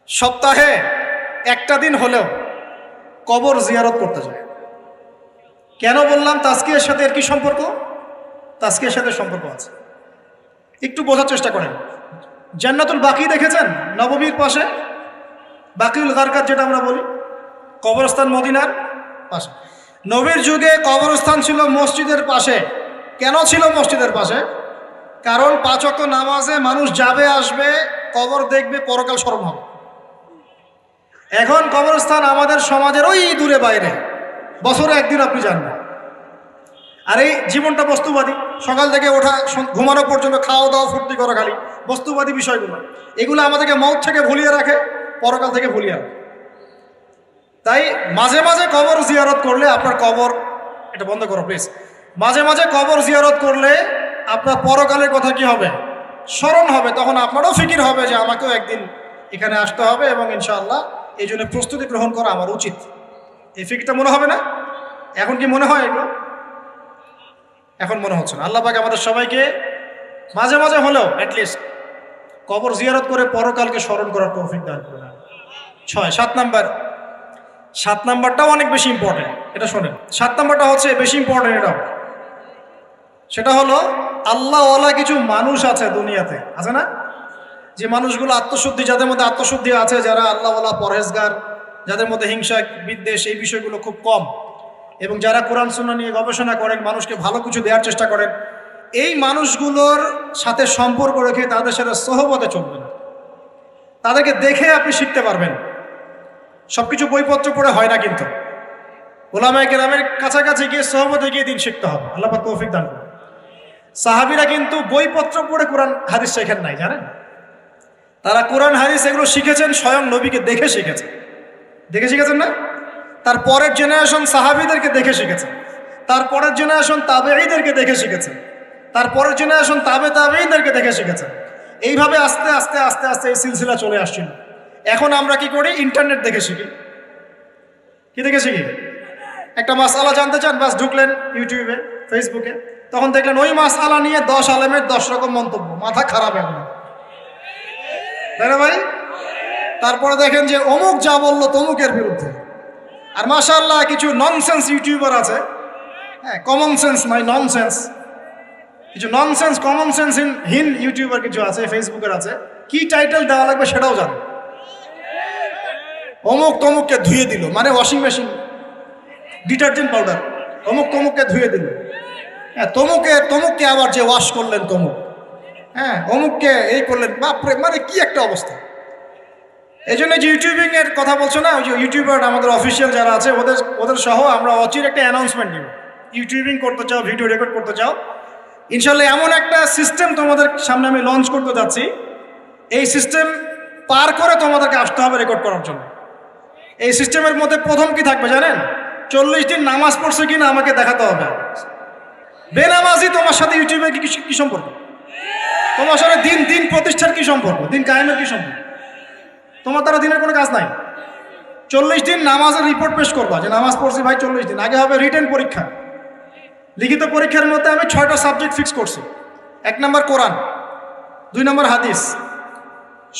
সপ্তাহে একটা দিন হলেও কবর জিয়ারত করতে যায়। কেন বললাম তাজকিয়ার সাথে এর কি সম্পর্ক? তাজকিয়ার সাথে সম্পর্ক আছে, একটু বোঝার চেষ্টা করেন। জান্নাতুল বাকি দেখেছেন? নববীর পাশে বাকিউল গারকাত যেটা আমরা বলি, কবরস্থান মদিনার পাশে। নবীর যুগে কবরস্থান ছিল মসজিদের পাশে। কেন ছিল মসজিদের পাশে? কারণ 5 ওয়াক্ত নামাজে মানুষ যাবে আসবে, কবর দেখবে, পরকাল স্মরণ হবে। এখন কবরস্থান আমাদের সমাজের ওই দূরে বাইরে, বছরে একদিন আপনি যান না। আর এই জীবনটা বস্তুবাদী, সকাল থেকে ওঠা ঘুমানো পর্যন্ত খাওয়া দাওয়া ফুর্তি করা, খালি বস্তুবাদী বিষয়গুলো। এগুলো আমাদেরকে মৌত থেকে ভুলিয়ে রাখে, পরকাল থেকে ভুলিয়ে রাখে। তাই মাঝে মাঝে কবর জিয়ারত করলে আপনার কবর, এটা বন্ধ করো প্লিজ, মাঝে মাঝে কবর জিয়ারত করলে আপনার পরকালের কথা কি হবে? স্মরণ হবে। তখন আপনারও ফিকির হবে যে আমাকেও একদিন এখানে আসতে হবে এবং ইনশাআল্লাহ এই জন্য প্রস্তুতি গ্রহণ করা আমার উচিত। এই ফিকিরটা মনে হবে না? এখন কি মনে হয় এগুলো? এখন মনে হচ্ছে না। আল্লাহ পাক আমাদের সবাইকে মাঝে মাঝে হলেও অ্যাটলিস্ট কবর জিয়ারত করে পরকালকে স্মরণ করার তৌফিক দান করুন। 7 নাম্বারটাও অনেক বেশি ইম্পর্টেন্ট, এটা শোনেন। 7 নাম্বারটা হচ্ছে বেশি ইম্পর্টেন্ট, এটাও। সেটা হলো আল্লাহওয়ালা কিছু মানুষ আছে দুনিয়াতে, আছে না? যে মানুষগুলো আত্মশুদ্ধি, যাদের মধ্যে আত্মশুদ্ধি আছে, যারা আল্লাহওয়ালা, পরহেজগার, যাদের মধ্যে হিংসা বিদ্বেষ এই বিষয়গুলো খুব কম, এবং যারা কোরআন সুন্নাহ নিয়ে গবেষণা করেন, মানুষকে ভালো কিছু দেওয়ার চেষ্টা করেন, এই মানুষগুলোর সাথে সম্পর্ক রেখে তাদের সাথে সোহবতে চলবেন। তাদেরকে দেখে আপনি শিখতে পারবেন। সবকিছু বইপত্র পড়ে হয় না, কিন্তু ওলামায়ে কেরামের কাছাকাছি গিয়ে সোহবতে গিয়ে দিন শিখতে হবে। আল্লাহ পাক তৌফিক দান করুন। সাহাবীরা কিন্তু বইপত্র পড়ে কোরআন হাদিস শেখেন নাই, জানেন? তারা কোরআন হাদিস এগুলো শিখেছেন স্বয়ং নবীকে দেখে শিখেছেন। দেখে শিখেছেন না? তার পরের জেনারেশন সাহাবীদেরকে দেখে শিখেছেন, তার পরের জেনারেশন তাবেঈদেরকে দেখে শিখেছেন, তার পরের জেনারেশন তাবেঈদেরকে দেখে শিখেছেন। এইভাবে আস্তে আস্তে আস্তে আস্তে এই সিলসিলা চলে আসছিল। এখন আমরা কি করি? ইন্টারনেট দেখে শিখি। কি দেখে শিখি? একটা মাসআলা জানতে চান, বাস ঢুকলেন ইউটিউবে, ফেসবুকে, তখন দেখলেন ওই মাসআলা নিয়ে 10 আলেমের 10 রকম মন্তব্য, মাথা খারাপ এখন, তাই না ভাই? তারপরে দেখেন যে অমুক যা বললো তমুকের বিরুদ্ধে। আর মাশাআল্লাহ কিছু ননসেন্স ইউটিউবার আছে, হ্যাঁ, কমন সেন্স নয়, ননসেন্স, কিছু ননসেন্স কমন সেন্স হীন ইউটিউবার কিছু আছে, ফেসবুকের আছে, কি টাইটেল দেওয়া লাগবে সেটাও জানে। অমুক তমুককে ধুয়ে দিল, মানে ওয়াশিং মেশিন, ডিটারজেন্ট পাউডার, অমুক তমুককে ধুয়ে দিল, হ্যাঁ, তমুককে আবার যে ওয়াশ করলেন তমুক, হ্যাঁ, অমুককে এই করলেন, বাপরে, মানে কি একটা অবস্থা। এই জন্য যে ইউটিউবিং এর কথা বলছো না, ওই যে ইউটিউবার আমাদের অফিসিয়াল যারা আছে ওদের সহ আমরা অচির একটা অ্যানাউন্সমেন্ট দিব। ইউটিউবিং করতে চাও, ভিডিও রেকর্ড করতে চাও, ইনশাল্লাহ এমন একটা সিস্টেম তোমাদের সামনে আমি লঞ্চ করতে যাচ্ছি, এই সিস্টেম পার করে তোমাদেরকে আসতে হবে রেকর্ড করার জন্য। এই সিস্টেমের মধ্যে প্রথম কি থাকবে জানেন? 40 দিন নামাজ পড়ছে কিনা আমাকে দেখাতে হবে। বেনামাজি তোমার সাথে ইউটিউবে কি সম্পর্ক? তোমার সাথে দিন প্রতিষ্ঠার কি সম্পর্ক? দিন কায়েমের কি সম্পর্ক? তোমার দ্বারা দিনের কোনো কাজ নাই। 40 দিন নামাজের রিপোর্ট পেশ করবা যে নামাজ পড়ছি ভাই 40 দিন। আগে হবে রিটেন পরীক্ষা, লিখিত পরীক্ষার মধ্যে আমি 6টা সাবজেক্ট ফিক্স করছি। 1 নম্বর কোরআন, 2 নম্বর হাদিস,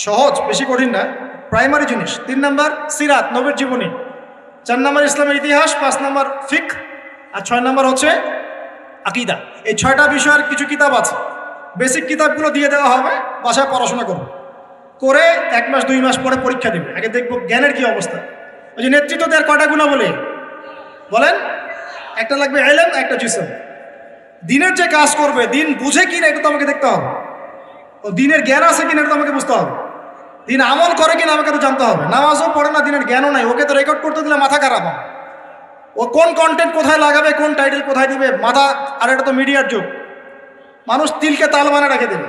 সহজ, বেশি কঠিন না, প্রাইমারি জিনিস। 3 নম্বর সিরাত, নবীর জীবনী। 4 নম্বর ইসলামের ইতিহাস, 5 নম্বর ফিকহ, আর 6 নম্বর হচ্ছে আকীদা। এই 6টা বিষয়ের কিছু কিতাব আছে, বেসিক কিতাবগুলো দিয়ে দেওয়া হবে, বাসায় পড়াশোনা করবো, করে 1 মাস 2 মাস পরে পরীক্ষা দেবে। আগে দেখবো জ্ঞানের কি অবস্থা। ওই যে নেতৃত্ব দেওয়ার কয়টা গুণা বলেন? একটা লাগবে ইলম, একটা জিসম। দিনের যে কাজ করবে, দিন বুঝে কিনা এটা তো আমাকে দেখতে হবে, ও দিনের জ্ঞান আছে কিনা এটা তো আমাকে বুঝতে হবে, দিন আমল করে কিনা আমাকে তো জানতে হবে। নামাজও পড়ে না, দিনের জ্ঞানও নাই, ওকে তো রেকর্ড করতে দিলে মাথা খারাপ হবে। ও কোন কন্টেন্ট কোথায় লাগাবে, কোন টাইটেল কোথায় দিবে, মাথা। আর এটা তো মিডিয়ার যুগ, মানুষ তিলকে তাল বানা রেখে দেবে।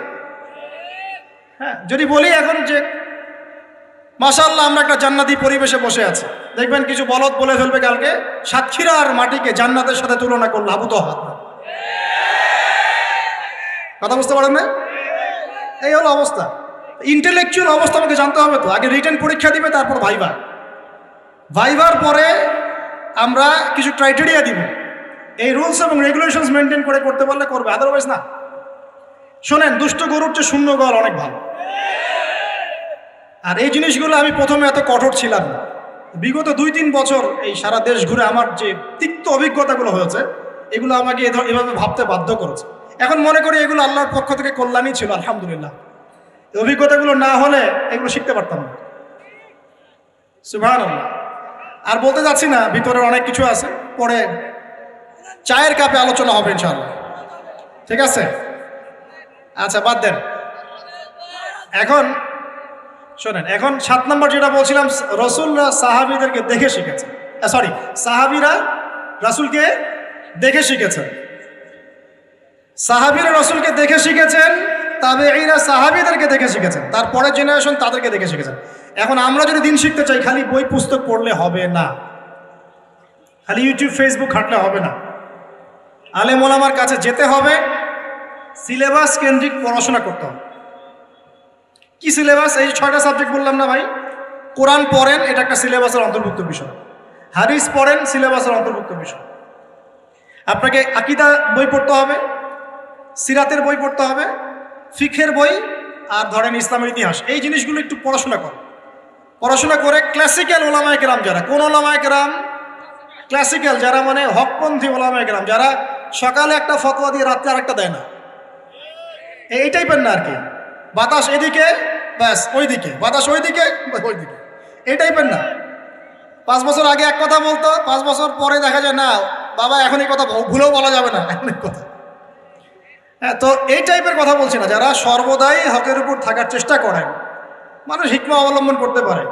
হ্যাঁ, যদি বলি এখন যে মাশাআল্লাহ আমরা একটা জান্নাতি পরিবেশে বসে আছি, দেখবেন কিছু বলদ বলে ফেলবে কালকে সাতক্ষীরা আর মাটিকে জান্নাতের সাথে তুলনা করলে আবু তো হাত। কথা বুঝতে পারেন না? এই হলো অবস্থা। ইন্টেলেকচুয়াল অবস্থা আমাকে জানতে হবে তো। আগে রিটেন পরীক্ষা দিবে, তারপর ভাইবার পরে আমরা কিছু ক্রাইটেরিয়া দিব। এই রুলস এবং রেগুলেশনস মেনটেন করে করতে পারলে করবে, আদারওয়াইজ না। শোনেন, দুষ্ট গরুর চেয়ে শূন্য গল অনেক ভালো। আর এই জিনিসগুলো আমি প্রথমে এত কঠোর ছিলাম না। বিগত 2-3 বছর এই সারা দেশ ঘুরে আমার যে তিক্ত অভিজ্ঞতাগুলো হয়েছে, এগুলো আমাকে এভাবে ভাবতে বাধ্য করেছে। এখন মনে করি এগুলো আল্লাহর পক্ষ থেকে কল্যাণই ছিল, আলহামদুলিল্লাহ। এই অভিজ্ঞতাগুলো না হলে এগুলো শিখতে পারতাম না। সুবহানাল্লাহ। আর বলতে যাচ্ছি না, ভিতরে অনেক কিছু আছে, পরে চায়ের কাপে আলোচনা হবে ইনশাআল্লাহ, ঠিক আছে? আচ্ছা, বাদ দেন। এখন শোনেন, এখন 7 নম্বর যেটা বলছিলাম, রসুলরা সাহাবীদেরকে দেখে শিখেছে, সাহাবীরা রাসূলকে দেখে শিখেছেন। সাহাবীরা রসুলকে দেখে শিখেছেন, তাবেঈরা সাহাবীদেরকে দেখে শিখেছেন, তারপরের জেনারেশন তাদেরকে দেখে শিখেছেন। এখন আমরা যদি দিন শিখতে চাই, খালি বই পুস্তক পড়লে হবে না, খালি ইউটিউব ফেসবুক ঘাঁটলে হবে না। আলেম ওলামার কাছে যেতে হবে, সিলেবাস কেন্দ্রিক পড়াশোনা করতে হবে। কি সিলেবাস? এই 6টা সাবজেক্ট বললাম না ভাই। কোরআন পড়েন, এটা একটা সিলেবাসের অন্তর্ভুক্ত বিষয়। হাদিস পড়েন, সিলেবাসের অন্তর্ভুক্ত বিষয়। আপনাকে আকীদা বই পড়তে হবে, সিরাতের বই পড়তে হবে, ফিকহের বই, আর ধরেন ইসলামের ইতিহাস। এই জিনিসগুলো একটু পড়াশোনা করে ক্লাসিক্যাল ওলামায়ে কেরাম যারা, কোন ওলামায়ে কেরাম? ক্লাসিক্যাল যারা, মানে হকপন্থী ওলামায়ে কেরাম যারা সকালে একটা ফতোয়া দিয়ে রাত্রে আরেকটা দেয় না, এই টাইপের না আর কি। বাতাস এদিকে ব্যাস ওইদিকে, বাতাস ওইদিকে এই টাইপের না। 5 বছর আগে এক কথা বলতো, 5 বছর পরে দেখা যায় না বাবা এখন এই কথা ভুলেও বলা যাবে না, এমন কথা। হ্যাঁ, তো এই টাইপের কথা বলছি না, যারা সর্বদাই হকের উপর থাকার চেষ্টা করেন, মানুষ হিকমা অবলম্বন করতে পারে,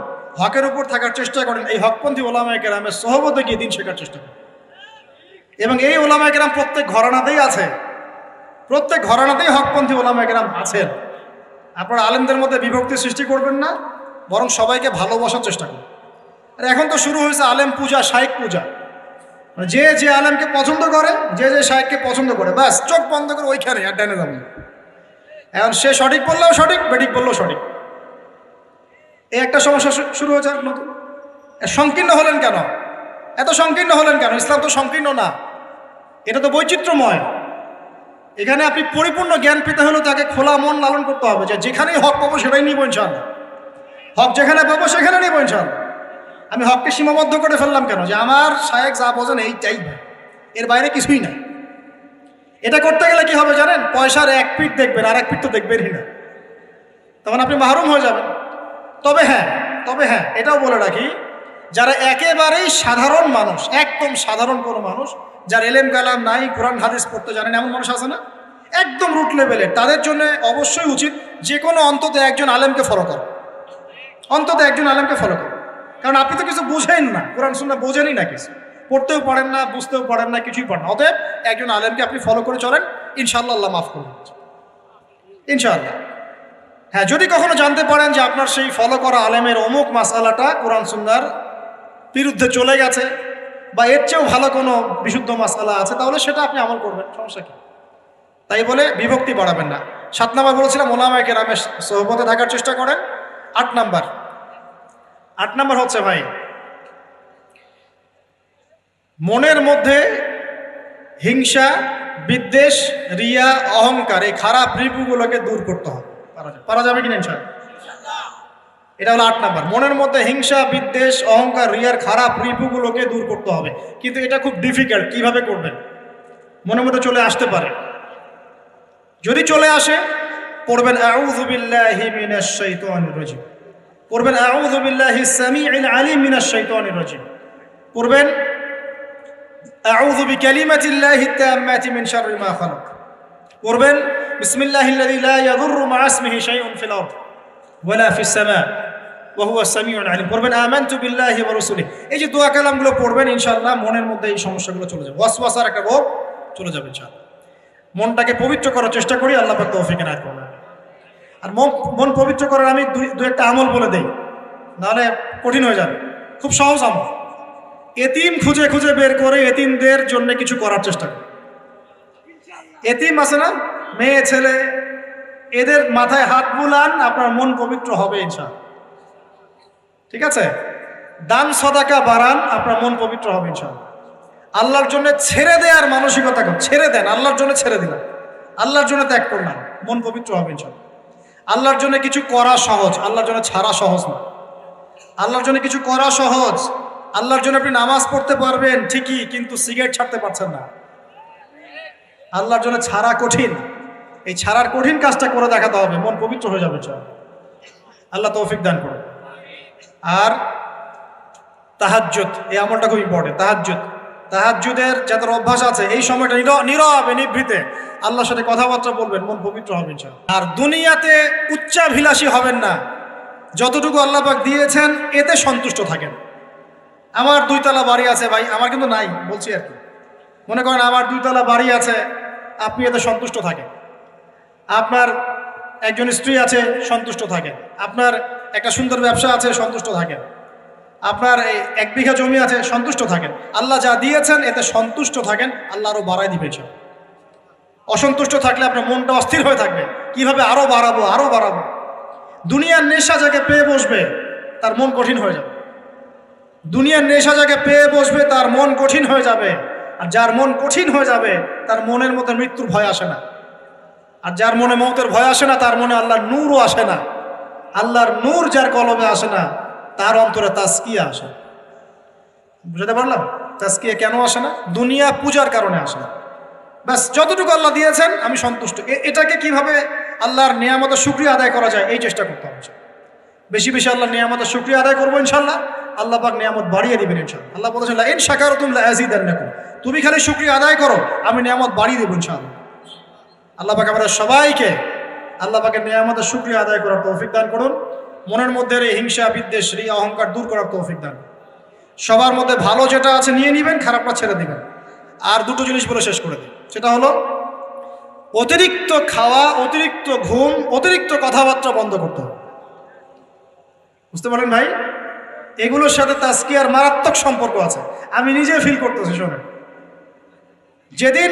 হকের উপর থাকার চেষ্টা করেন, এই হকপন্থী ওলামায়ে কেরামের সোহবতে গিয়ে দিন শেখার চেষ্টা করেন। এবং এই ওলামায়ে কেরাম প্রত্যেক ঘরানাতেই আছে, প্রত্যেক ঘরানাতেই হকপন্থী ওলামায়ে কেরাম আছেন। আপনারা আলেমদের মধ্যে বিভক্তি সৃষ্টি করবেন না, বরং সবাইকে ভালোবাসার চেষ্টা করুন। আর এখন তো শুরু হয়েছে আলেম পূজা, শাইখ পূজা, মানে যে আলেমকে পছন্দ করে, যে শাইখকে পছন্দ করে, ব্যাস চোখ বন্ধ করে ওইখানে আর ডানে যাবেন। এখন সে সঠিক বললেও সঠিক, বেঠিক বললেও সঠিক। এই একটা সমস্যা শুরু হয়েছে নতুন। সংকীর্ণ হলেন কেন? এত সংকীর্ণ হলেন কেন? ইসলাম তো সংকীর্ণ না, এটা তো বৈচিত্র্যময়। এখানে আপনি পরিপূর্ণ জ্ঞান পেতে হলে তাকে খোলা মন লালন করতে হবে, যে যেখানেই হক পাবো সেটাই নিব ইনশাআল্লাহ, হক যেখানে পাবো সেখানে নিব ইনশাআল্লাহ। আমি হককে সীমাবদ্ধ করে ফেললাম কেন? যে আমার শায়েখ যা বোঝেন এইটাই, এর বাইরে কিছুই না। এটা করতে গেলে কি হবে জানেন? পয়সার এক পিঠ দেখবেন, আর এক পিঠ তো দেখবেনই না, তখন আপনি মাহরুম হয়ে যাবেন। তবে হ্যাঁ এটাও বলে রাখি, যারা একেবারেই সাধারণ মানুষ, একদম সাধারণ কোনো মানুষ, যার এলেম কালাম নাই, কোরআন হাদিস পড়তে জানেন, এমন মানুষ আছে না, একদম রুট লেভেলের, তাদের জন্য অবশ্যই উচিত যে কোনো অন্তত একজন আলেমকে ফলো করো, অন্তত একজন আলেমকে ফলো করো। কারণ আপনি তো কিছু বুঝেন না, কোরআন সুন্নাহ বোঝেনই না, কিছু পড়তেও পারেন না, বুঝতেও পারেন না, কিছুই পারেন না। অতএব একজন আলেমকে আপনি ফলো করে চলেন, ইনশাআল্লাহ আল্লাহ মাফ করবেন ইনশাআল্লাহ। হ্যাঁ, যদি কখনো জানতে পারেন যে আপনার সেই ফলো করা আলেমের অমুক মাসআলাটা কোরআন সুন্নাহর বিরুদ্ধে চলে গেছে, বা এর চেয়েও ভালো কোনো বিশুদ্ধ মাসআলা আছে, তাহলে সেটা আপনি আমল করবেন, সমস্যা কি? তাই বলে বিভক্তি বাড়াবেন না। 7 নাম্বার বলেছিলাম, ওলামায়ে কেরামের সোহবতে থাকার চেষ্টা করেন। 8 নাম্বার হচ্ছে ভাই, মনের মধ্যে হিংসা, বিদ্বেষ, রিয়া, অহংকার, এই খারাপ রিপুগুলোকে দূর করতে হবে। পারা যাবে কিনা ইনশাআল্লাহ? এটা হলো 8 নাম্বার। মনের মধ্যে হিংসা, বিদ্বেষ, অহংকার, রিয়ার খারাপ রিপুগুলোকে দূর করতে হবে। কিন্তু এটা খুব ডিফিকাল্ট। কিভাবে করবেন? মনের মধ্যে চলে আসতে পারে, যদি চলে আসে পড়বেন আউযু বিল্লাহি মিনাশ শাইতানির রাজিম, পড়বেন আউযু বিল্লাহিস সামিউল আলিম মিনাশ শাইতানির রাজিম, পড়বেন আউযু বিকালিমাতিল্লাহিত তাম্মাতি মিন শাররি মা খালাক, পড়বেন বিসমিল্লাহিল্লাযী লা ইয়াদুররু মা ইসমিহি শাইউন ফিল আরদ ওয়ালা ফিস সামা ওয়া হুয়াস সামিউল আলিম, পড়বেন আমানতু বিল্লাহি ওয়া রাসূলিহি। এই যে দোয়া কালামগুলো পড়বেন, ইনশাআল্লাহ মনের মধ্যে এই সমস্যাগুলো চলে যাবে, ওয়াসওয়াসার একটা রোগ চলে যাবে ইনশাআল্লাহ। মনটাকে পবিত্র করার চেষ্টা করি, আল্লাহ পাক তৌফিক এনায়েত করুন। আর মন পবিত্র করার আমি দুই একটা আমল বলে দেই, নাহলে কঠিন হয়ে যাবে। খুব সহজ আমল, এতিম খুঁজে খুঁজে বের করে এতিমদের জন্য কিছু করার চেষ্টা করি। এতিম আছে না, মেয়ে ছেলে, এদের মাথায় হাত বুলান, আপনার মন পবিত্র হবে ইনশাআল্লাহ। ঠিক আছে? দান সদাকা বাড়ান, আপনার মন পবিত্র হবে ইনশাআল্লাহ। আল্লাহর জন্য ছেড়ে দেওয়ার মানসিকতা করেন, ছেড়ে দেন, আল্লাহর জন্য ছেড়ে দিলাম, আল্লাহর জন্য ত্যাগ করলাম, মন পবিত্র হবে ইনশাআল্লাহ। আল্লাহর জন্য কিছু করা সহজ, আল্লাহর জন্য ছাড়া সহজ না। আল্লাহর জন্য কিছু করা সহজ, আল্লাহর জন্য আপনি নামাজ পড়তে পারবেন ঠিকই, কিন্তু সিগারেট ছাড়তে পারছেন না। আল্লাহর জন্য ছাড়া কঠিন, এই ছাড়ার কঠিন কাজটা করে দেখাতে হবে, মন পবিত্র হয়ে যাবে ইনশাআল্লাহ। আল্লাহ তৌফিক দান করুন। আর তাহাজ্জুদ, এই আমলটা খুব ইম্পর্টেন্ট। তাহাজ্জুদের যাদের অভ্যাস আছে, এই সময়টা নীরবে নিভৃতে আল্লাহর সাথে কথাবার্তা বলবেন, মন পবিত্র হবে ইনশাআল্লাহ। আর দুনিয়াতে উচ্চাভিলাষী হবেন না, যতটুকু আল্লাহ পাক দিয়েছেন এতে সন্তুষ্ট থাকেন। আমার 2 তলা বাড়ি আছে ভাই, আমার কিন্তু নাই, বলছি আর কি। মনে করেন আমার 2 তলা বাড়ি আছে, আপনি এতে সন্তুষ্ট থাকেন। আপনার একজন স্ত্রী আছে, সন্তুষ্ট থাকেন। আপনার একটা সুন্দর ব্যবসা আছে, সন্তুষ্ট থাকেন। আপনার 1 বিঘা জমি আছে, সন্তুষ্ট থাকেন। আল্লাহ যা দিয়েছেন এতে সন্তুষ্ট থাকেন, আল্লাহ আরো বাড়াই দিবেন। অসন্তুষ্ট থাকলে আপনার মনটা অস্থির হয়ে থাকবে, কিভাবে আরো বাড়াবো। দুনিয়ার নেশা যাকে পেয়ে বসবে তার মন কঠিন হয়ে যাবে, দুনিয়ার নেশা যাকে পেয়ে বসবে তার মন কঠিন হয়ে যাবে। আর যার মন কঠিন হয়ে যাবে তার মনের মধ্যে মৃত্যুর ভয় আসে না। আর যার মনে মৌতের ভয় আসে না, তার মনে আল্লাহর নূরও আসে না। আল্লাহর নূর যার কলবে আসে না, তার অন্তরে তাজকিয়া আসে। বুঝতে পারলাম? তাজকিয়া কেন আসে না? দুনিয়া পূজার কারণে আসে না। ব্যাস, যতটুকু আল্লাহ দিয়েছেন আমি সন্তুষ্ট। এটাকে কিভাবে আল্লাহর নিয়ামতের শুকরিয়া আদায় করা যায়, এই চেষ্টা করতে হবে। বেশি বেশি আল্লাহর নিয়ামতের শুকরিয়া আদায় করবো ইনশাআল্লাহ, আল্লাহ পাক নিয়ামত বাড়িয়ে দিবেন ইনশাআল্লাহ। আল্লাহ বলেছেন লা ইন শাকারতুম লা আযীদান্নাকুম, তুমি খালি শুকরিয়া আদায় করো, আমি নিয়ামত বাড়িয়ে দেব ইনশাআল্লাহ। আল্লাহ পাক আমাদের সবাইকে আল্লাহ পাকের নিয়ামতের শুকরিয়া আদায় করার তৌফিক দান করুন। মনের মধ্যে এই হিংসা, বিদ্বেষ, রিয়া, অহংকার দূর করার তৌফিক দান। সবার মধ্যে ভালো যেটা আছে নিয়ে নেবেন, খারাপটা ছেড়ে দিবেন। আর 2টো জিনিস বলে শেষ করে দিই, সেটা হলো অতিরিক্ত খাওয়া, অতিরিক্ত ঘুম, অতিরিক্ত কথাবার্তা বন্ধ করতে হবে। বুঝতে পারেন ভাই? এগুলোর সাথে তাজকিয়ার মারাত্মক সম্পর্ক আছে, আমি নিজে ফিল করতেছি। শোনেন, যেদিন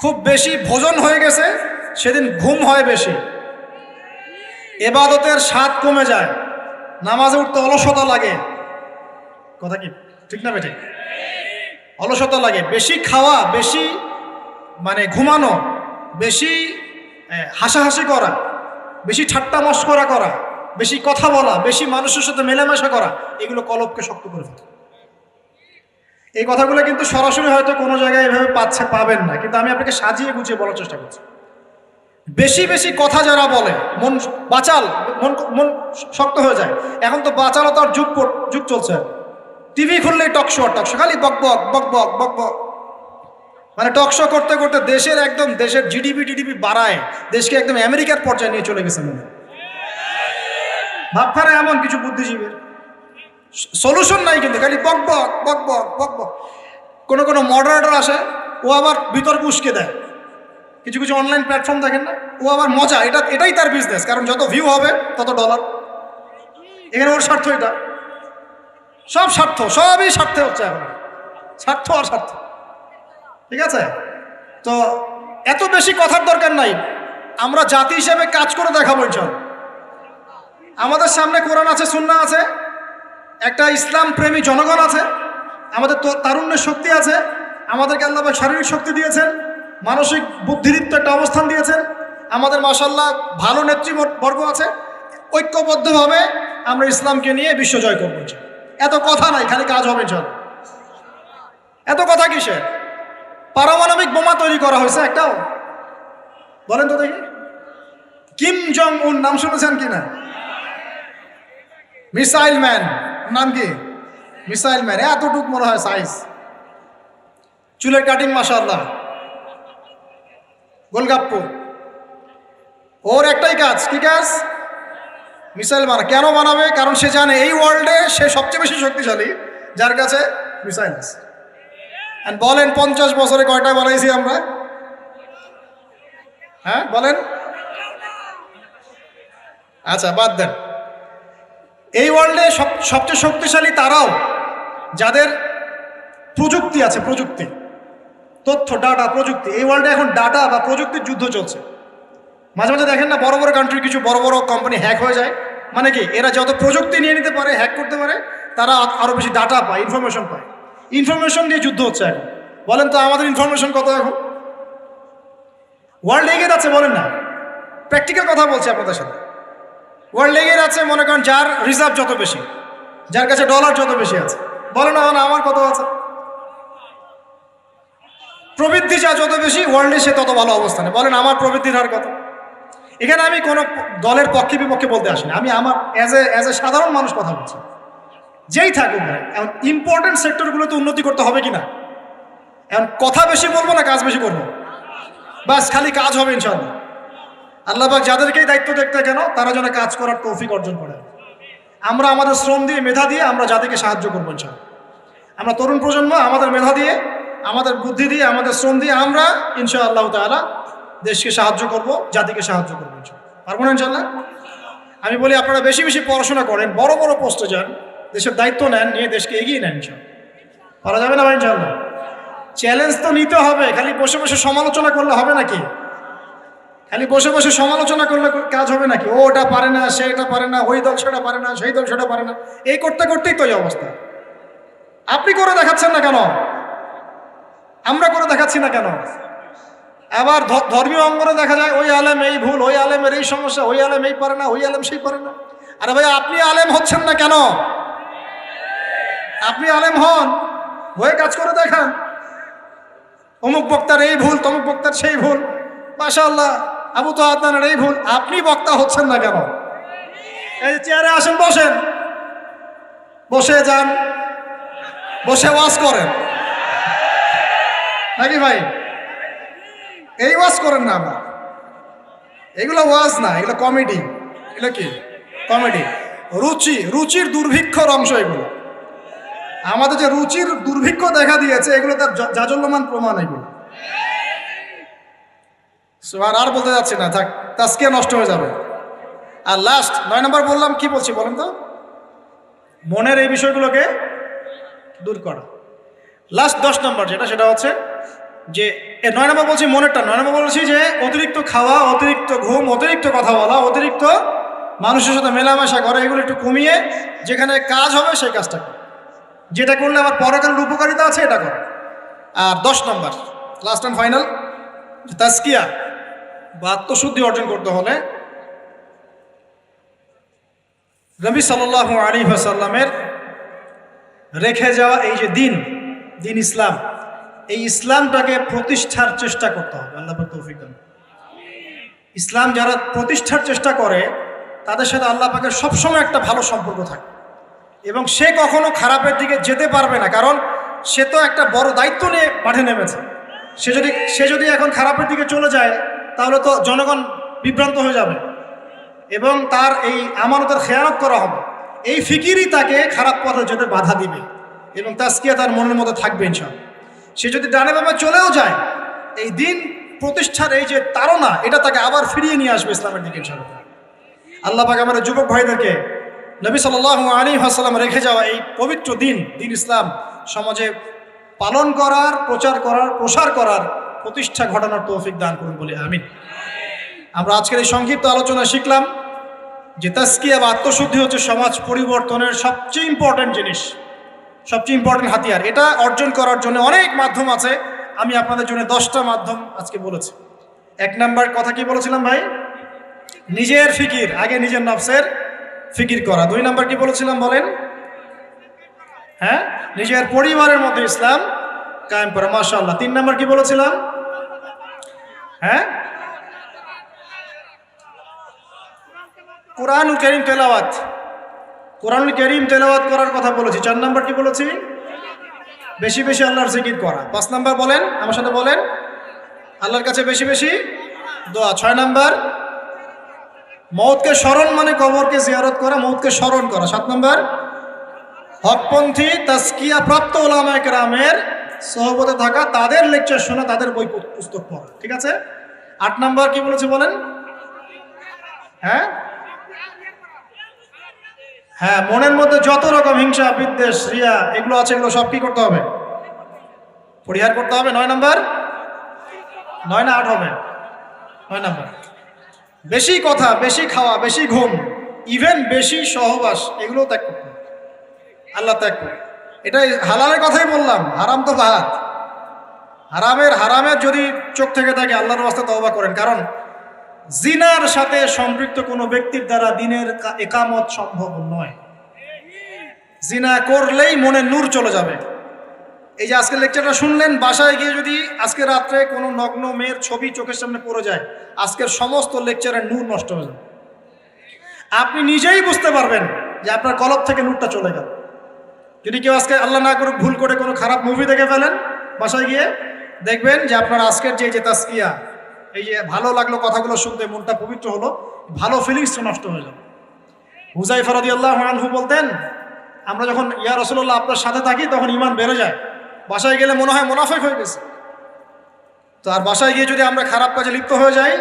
খুব বেশি ভোজন হয়ে গেছে সেদিন ঘুম হয় বেশি, ইবাদতের স্বাদ কমে যায়, নামাজে উঠতে অলসতা লাগে। কথা কি? ঠিক না বেঠিক? অলসতা লাগে, বেশি খাওয়া, বেশি মানে ঘুমানো, বেশি হাসাহাসি করা, বেশি ঠাট্টা মস্করা করা, বেশি কথা বলা, বেশি মানুষের সাথে মেলামেশা করা, এগুলো কলবকে শক্ত করে ফেলে। এই কথাগুলো কিন্তু সরাসরি হয়তো কোনো জায়গায় এভাবে পাবেন না, কিন্তু আমি আপনাকে সাজিয়ে গুছিয়ে বলার চেষ্টা করছি। বেশি বেশি কথা যারা বলে, মন বাচাল, মন শক্ত হয়ে যায়। এখন তো বাচালতার যুগ চলছে। টিভি খুললেই টকশো খালি বকবক বকবক বকবক, মানে টকশো করতে করতে দেশের জিডিপি বাড়ায়, দেশকে একদম আমেরিকার পর্যায়ে নিয়ে চলে গেছে মনে। ভাবখানা এমন কিছু বুদ্ধিজীবীর সলিউশন নাই, কিন্তু খালি বকবক বকবক বকবক। কোনো মডারেটর আসে, ও আবার বিতর্ক উস্কে দেয়। কিছু অনলাইন প্ল্যাটফর্ম দেখেন না, ও আবার মজা, এটাই তার বিজনেস, কারণ যত ভিউ হবে তত ডলার। এখানে ওর স্বার্থ, এটা সব স্বার্থ, সবই স্বার্থে হচ্ছে এখন, স্বার্থ আর স্বার্থ। ঠিক আছে, তো এত বেশি কথার দরকার নাই। আমরা জাতি হিসেবে কাজ করে দেখাবো ইনশাআল্লাহ। আমাদের সামনে কোরআন আছে, সুন্নাহ আছে, একটা ইসলাম প্রেমী জনগণ আছে, আমাদের তারুণ্যের শক্তি আছে, আমাদেরকে আল্লাহ পাক শারীরিক শক্তি দিয়েছেন, মানসিক বুদ্ধিদীপ্ত একটা অবস্থান দিয়েছেন, আমাদের মাশাআল্লাহ ভালো নেতৃবর্গ আছে। ঐক্যবদ্ধভাবে আমরা ইসলামকে নিয়ে বিশ্ব জয় করবো। এত কথা নাই, খালি কাজ হবে চল। এত কথা কিসের? পারমাণবিক বোমা তৈরি করা হয়েছে একটাও? বলেন তো দেখি। কিম জং উন নাম শুনেছেন কিনা? মিসাইল ম্যান নাম কি? মিসাইল ম্যান, এতটুক মনে হয় সাইজ, চুলের কাটিং মাশাআল্লাহ, গোলগাপ্পু। ওর একটাই কাজ, কি কাজ? মিসাইল বানা। কেন বানাবে? কারণ সে জানে এই ওয়ার্ল্ডে সে সবচেয়ে বেশি শক্তিশালী, যার কাছে মিসাইল আছে। বলেন 50 বছরে কয়টা বানাইছি আমরা? হ্যাঁ বলেন। আচ্ছা বাদ দেন। এই ওয়ার্ল্ডে সবচেয়ে শক্তিশালী তারাও যাদের প্রযুক্তি আছে, প্রযুক্তি, তথ্য, ডাটা, প্রযুক্তি। এই ওয়ার্ল্ডে এখন ডাটা বা প্রযুক্তির যুদ্ধ চলছে। মাঝে মাঝে দেখেন না, বড় বড় কান্ট্রির কিছু বড় বড় কোম্পানি হ্যাক হয়ে যায়। মানে কি, এরা যত প্রযুক্তি নিয়ে নিতে পারে, হ্যাক করতে পারে, তারা আরো বেশি ডাটা পায়, ইনফরমেশন পায়। ইনফরমেশন দিয়ে যুদ্ধ হচ্ছে এখন। বলেন তো আমাদের ইনফরমেশন কত এখন? ওয়ার্ল্ড এগিয়ে যাচ্ছে, বলেন না, প্র্যাকটিক্যাল কথা বলছি আপনাদের সাথে। ওয়ার্ল্ড এগিয়ে যাচ্ছে, মনে করেন যার রিজার্ভ যত বেশি, যার কাছে ডলার যত বেশি আছে। বলেন না আমার কত আছে? প্রবৃদ্ধি যা যত বেশি, ওয়ার্ল্ডে সে তত ভালো অবস্থানে। বলেন আমার প্রবৃদ্ধির হার কত? এখানে আমি কোনো দলের পক্ষে বিপক্ষে বলতে আসিনি, আমি আমার অ্যাজ এ সাধারণ মানুষ কথা বলছি। যেই থাকুক, এখন ইম্পর্টেন্ট সেক্টরগুলোতে উন্নতি করতে হবে কিনা? এখন কথা বেশি বলবো না কাজ বেশি করবো? বাস খালি কাজ হবে ইনশাআল্লাহ। আল্লাহ পাক যাদেরকেই দায়িত্ব দেখতে কেন, তারা যেন কাজ করার তৌফিক অর্জন করে। আমরা আমাদের শ্রম দিয়ে, মেধা দিয়ে আমরা জাতিকে সাহায্য করবো ইনশাআল্লাহ। আমরা তরুণ প্রজন্ম, আমাদের মেধা দিয়ে, আমাদের বুদ্ধি দিয়ে, আমাদের শ্রম দিয়ে আমরা ইনশাআল্লাহ তাআলা দেশকে সাহায্য করব, জাতিকে সাহায্য করবো ইনশাআল্লাহ। পারবো না ইনশাআল্লাহ? আমি বলি আপনারা বেশি বেশি পড়াশোনা করেন, বড় বড় পোস্টে যান, দেশের দায়িত্ব নেন, নিয়ে দেশকে এগিয়ে নেন ইনশাআল্লাহ। পারা যাবে না ভাই ইনশাআল্লাহ? চ্যালেঞ্জ তো নিতে হবে, খালি বসে বসে সমালোচনা করলে হবে নাকি? খালি বসে বসে সমালোচনা করলে কাজ হবে নাকি? ও ওটা পারে না, সে এটা পারে না, ওই দল সেটা পারে না, সেই দল সেটা পারে না, এই করতে করতেই তো এই অবস্থা। আপনি করে দেখাচ্ছেন না কেন? আমরা করে দেখাচ্ছি না কেন? আবার ধর্মীয় অঙ্গনে দেখা যায় ওই আলেম এই ভুল, ওই আলেমের এই সমস্যা, ওই আলেম এই পারে না, ওই আলেম সেই পারে না। আরে ভাই আপনি আলেম হচ্ছেন না কেন? আপনি আলেম হন, হয়ে কাজ করে দেখান। অমুক বক্তার এই ভুল, তমুক বক্তার সেই ভুল, মাশাআল্লাহ আবু তো আদনানের এই ভুল, আপনি বক্তা হচ্ছেন না কেন? এই চেয়ারে আসেন, বসেন, বসে যান, বসে ওয়াজ করেন নাকি ভাই? এই ওয়াজ করেন না আমরা, এগুলো ওয়াজ না, এগুলো কমেডি। এগুলো কি কমেডি? রুচির দুর্ভিক্ষর অংশ এগুলো। আমাদের যে রুচির দুর্ভিক্ষ দেখা দিয়েছে, এগুলো তার জাজল্যমান প্রমাণ। এগুলো আর বলতে যাচ্ছি না, থাক, তাজকিয়া নষ্ট হয়ে যাবে। আর লাস্ট 9 নম্বর বললাম, কি বলছি বলেন তো? মনের এই বিষয়গুলোকে দূর করা। লাস্ট 10 নম্বর যেটা, সেটা হচ্ছে যে 9 নম্বর বলছি মনেরটা। 9 নম্বর বলছি যে অতিরিক্ত খাওয়া, অতিরিক্ত ঘুম, অতিরিক্ত কথা বলা, অতিরিক্ত মানুষের সাথে মেলামেশা করা, এগুলো একটু কমিয়ে যেখানে কাজ হবে সেই কাজটা করে। যেটা করলে আমার পরকালের উপকারিতা আছে এটা করো। আর 10 নম্বর লাস্ট অ্যান্ড ফাইনাল, তাজকিয়া বা আত্মশুদ্ধি অর্জন করতে হলে নবী সাল্লাল্লাহু আলাইহি ওয়াসাল্লামের রেখে যাওয়া এই যে দিন ইসলাম, এই ইসলামটাকে প্রতিষ্ঠার চেষ্টা করতে হবে। আল্লাহ পাক তৌফিক দান। ইসলাম যারা প্রতিষ্ঠার চেষ্টা করে তাদের সাথে আল্লাহ পাকের সবসময় একটা ভালো সম্পর্ক থাকে এবং সে কখনো খারাপের দিকে যেতে পারবে না, কারণ সে তো একটা বড় দায়িত্ব নিয়ে মাঠে নেমেছে। সে যদি এখন খারাপের দিকে চলে যায় তাহলে তো জনগণ বিভ্রান্ত হয়ে যাবে এবং তার এই আমানতের খেয়ানত করা হবে। এই ফিকিরই তাকে খারাপ পথে যেতে বাধা দিবে এবং তাজকিয়া তার মনের মধ্যে থাকবে ইনশাআল্লাহ। সে যদি ডানে বামে চলেও যায়, এই দিন প্রতিষ্ঠার এই যে তাড়না, এটা তাকে আবার ফিরিয়ে নিয়ে আসবে ইসলামের দিকে ইনশাআল্লাহ। আল্লাহ পাক আমাদের যুবক ভাইদেরকে নবী সাল্লাল্লাহু আলাইহি ওয়াসাল্লাম রেখে যাওয়া এই পবিত্র দিন ইসলাম সমাজে পালন করার, প্রচার করার, প্রসার করার, প্রতিষ্ঠা ঘটানোর তৌফিক দান করুন বলে আমিন। আমরা আজকের এই সংক্ষিপ্ত আলোচনা শিখলাম যে তাজকিয়া বা আত্মশুদ্ধি হচ্ছে সমাজ পরিবর্তনের সবচেয়ে ইম্পর্টেন্ট জিনিস, সবচেয়ে ইম্পর্টেন্ট হাতিয়ার। এটা অর্জন করার জন্য অনেক মাধ্যম আছে। আমি আপনাদের জন্য 10টা মাধ্যম আজকে বলেছি। 1 নাম্বার কথা কি বলেছিলাম ভাই? নিজের ফিকির, আগে নিজের নফসের ফিকির করা। 2 নাম্বার কি বলেছিলাম বলেন? হ্যাঁ, নিজের পরিবারের মধ্যে ইসলাম কায়েম করা। মাশাআল্লাহ। 3 নাম্বার কি বলেছিলাম? হ্যাঁ, কোরআনুল কারীম তেলাওয়াত, কোরআনুল কারীম তেলাওয়াত করার কথা বলেছি। 4 নাম্বার কি বলেছি? বেশি বেশি আল্লাহর জিকির করা। 5 নাম্বার বলেন, আমার সাথে বলেন, আল্লাহর কাছে বেশি বেশি দোয়া। 6 নাম্বার মওতকে স্মরণ, মানে কবরকে জিয়ারত করা, মওতকে স্মরণ করা। 7 নাম্বার হকপন্থী তাজকিয়া প্রাপ্ত উলামায়ে কেরামের সোহবতে থাকা, তাদের লেকচার শোনা, তাদের বই পুস্তক পড়া। ঠিক আছে? 8 নাম্বার কি বলেছি বলেন? হ্যাঁ হ্যাঁ, মনের মধ্যে যত রকম হিংসা, বিদ্বেষ, রিয়া এগুলো আছে, এগুলো সব কি করতে হবে? পরিহার করতে হবে। 9 নাম্বার, 9 না 8 হবে? 9 নাম্বার বেশি কথা, বেশি খাওয়া, বেশি ঘুম, ইভেন বেশি সহবাস, এগুলো ত্যাগ করতে হবে। আল্লাহ ত্যাগ করে, এটাই হালালের কথাই বললাম। হারাম তো বাদ, হারামের যদি চোখ থেকে থাকে আল্লাহর রাস্তায় তওবা করেন, কারণ জিনার সাথে সম্পৃক্ত কোনো ব্যক্তির দ্বারা দিনের একামত সম্ভব নয়। জিনা করলেই মনে নূর চলে যাবে। এই যে আজকের লেকচারটা শুনলেন, বাসায় গিয়ে যদি আজকে রাত্রে কোনো নগ্ন মেয়ের ছবি চোখের সামনে পড়ে যায়, আজকের সমস্ত লেকচারের নূর নষ্ট হয়ে যাবে। আপনি নিজেই বুঝতে পারবেন যে আপনার কলব থেকে নূরটা চলে গেল। যদি কেউ আজকে আল্লাহ না করুক ভুল করে কোনো খারাপ মুভি দেখে ফেলেন, বাসায় গিয়ে দেখবেন যে আপনার আজকের যে তাজকিয়া, এই যে ভালো লাগলো কথাগুলো শুনতে, মনটা পবিত্র হলো, ভালো ফিলিংসটা নষ্ট হয়ে যাবে। হুযায়ফা রাদিয়াল্লাহু আনহু বলতেন, আমরা যখন ইয়া রাসূলুল্লাহ আপনার সাথে থাকি তখন ঈমান বেড়ে যায়, বাসায় গেলে মনে হয় মুনাফিক হয়ে গেছে। তো আর বাসায় গিয়ে যদি আমরা খারাপ কাজে লিপ্ত হয়ে যাই,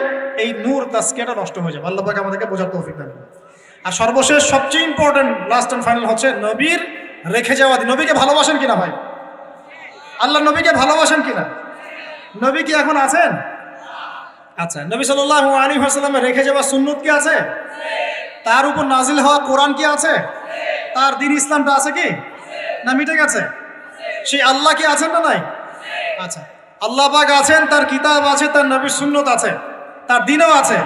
এই নূর তাজকিয়াটা নষ্ট হয়ে যাবে। আল্লাহ পাক আমাদেরকে বোঝার তৌফিক দান করুন। আর সর্বশেষ সবচেয়ে ইম্পর্টেন্ট, লাস্ট অ্যান্ড ফাইনাল হচ্ছে নবীর রেখে যাওয়া। নবীকে ভালোবাসেন কিনা ভাই? আল্লাহ নবীকে ভালোবাসেন কিনা? নবী কি এখন আছেন? আচ্ছা, নবী সাল্লাল্লাহু আলাইহি ওয়াসাল্লামের রেখে যাওয়া সুন্নত কি আছে? তার উপর নাজিল হওয়া কোরআন কি আছে? তার দ্বীন ইসলামটা আছে কি না মিটে গেছে? সেই আল্লাহ কি আছেন না নাই? আচ্ছা, আল্লাহ পাক আছেন, তার কিতাব আছে, তার নবীর সুন্নত আছে, তার দ্বীনও আছে।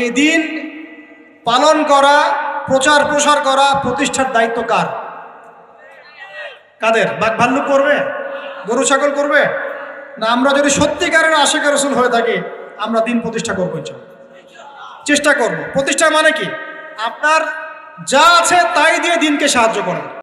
এই দ্বীন পালন করা, প্রচার প্রসার করা, প্রতিষ্ঠার দায়িত্ব কার? কাদের? বাঘ ভাল্লুক করবে? গরু ছাগল করবে? না আমরা যদি সত্যিকারের আশিক রাসূল হয়ে থাকি, আমরা দ্বীন প্রতিষ্ঠা করবো, চেষ্টা করব। প্রতিষ্ঠা মানে কি? আপনার যা আছে তাই দিয়ে দ্বীনকে সাহায্য করা।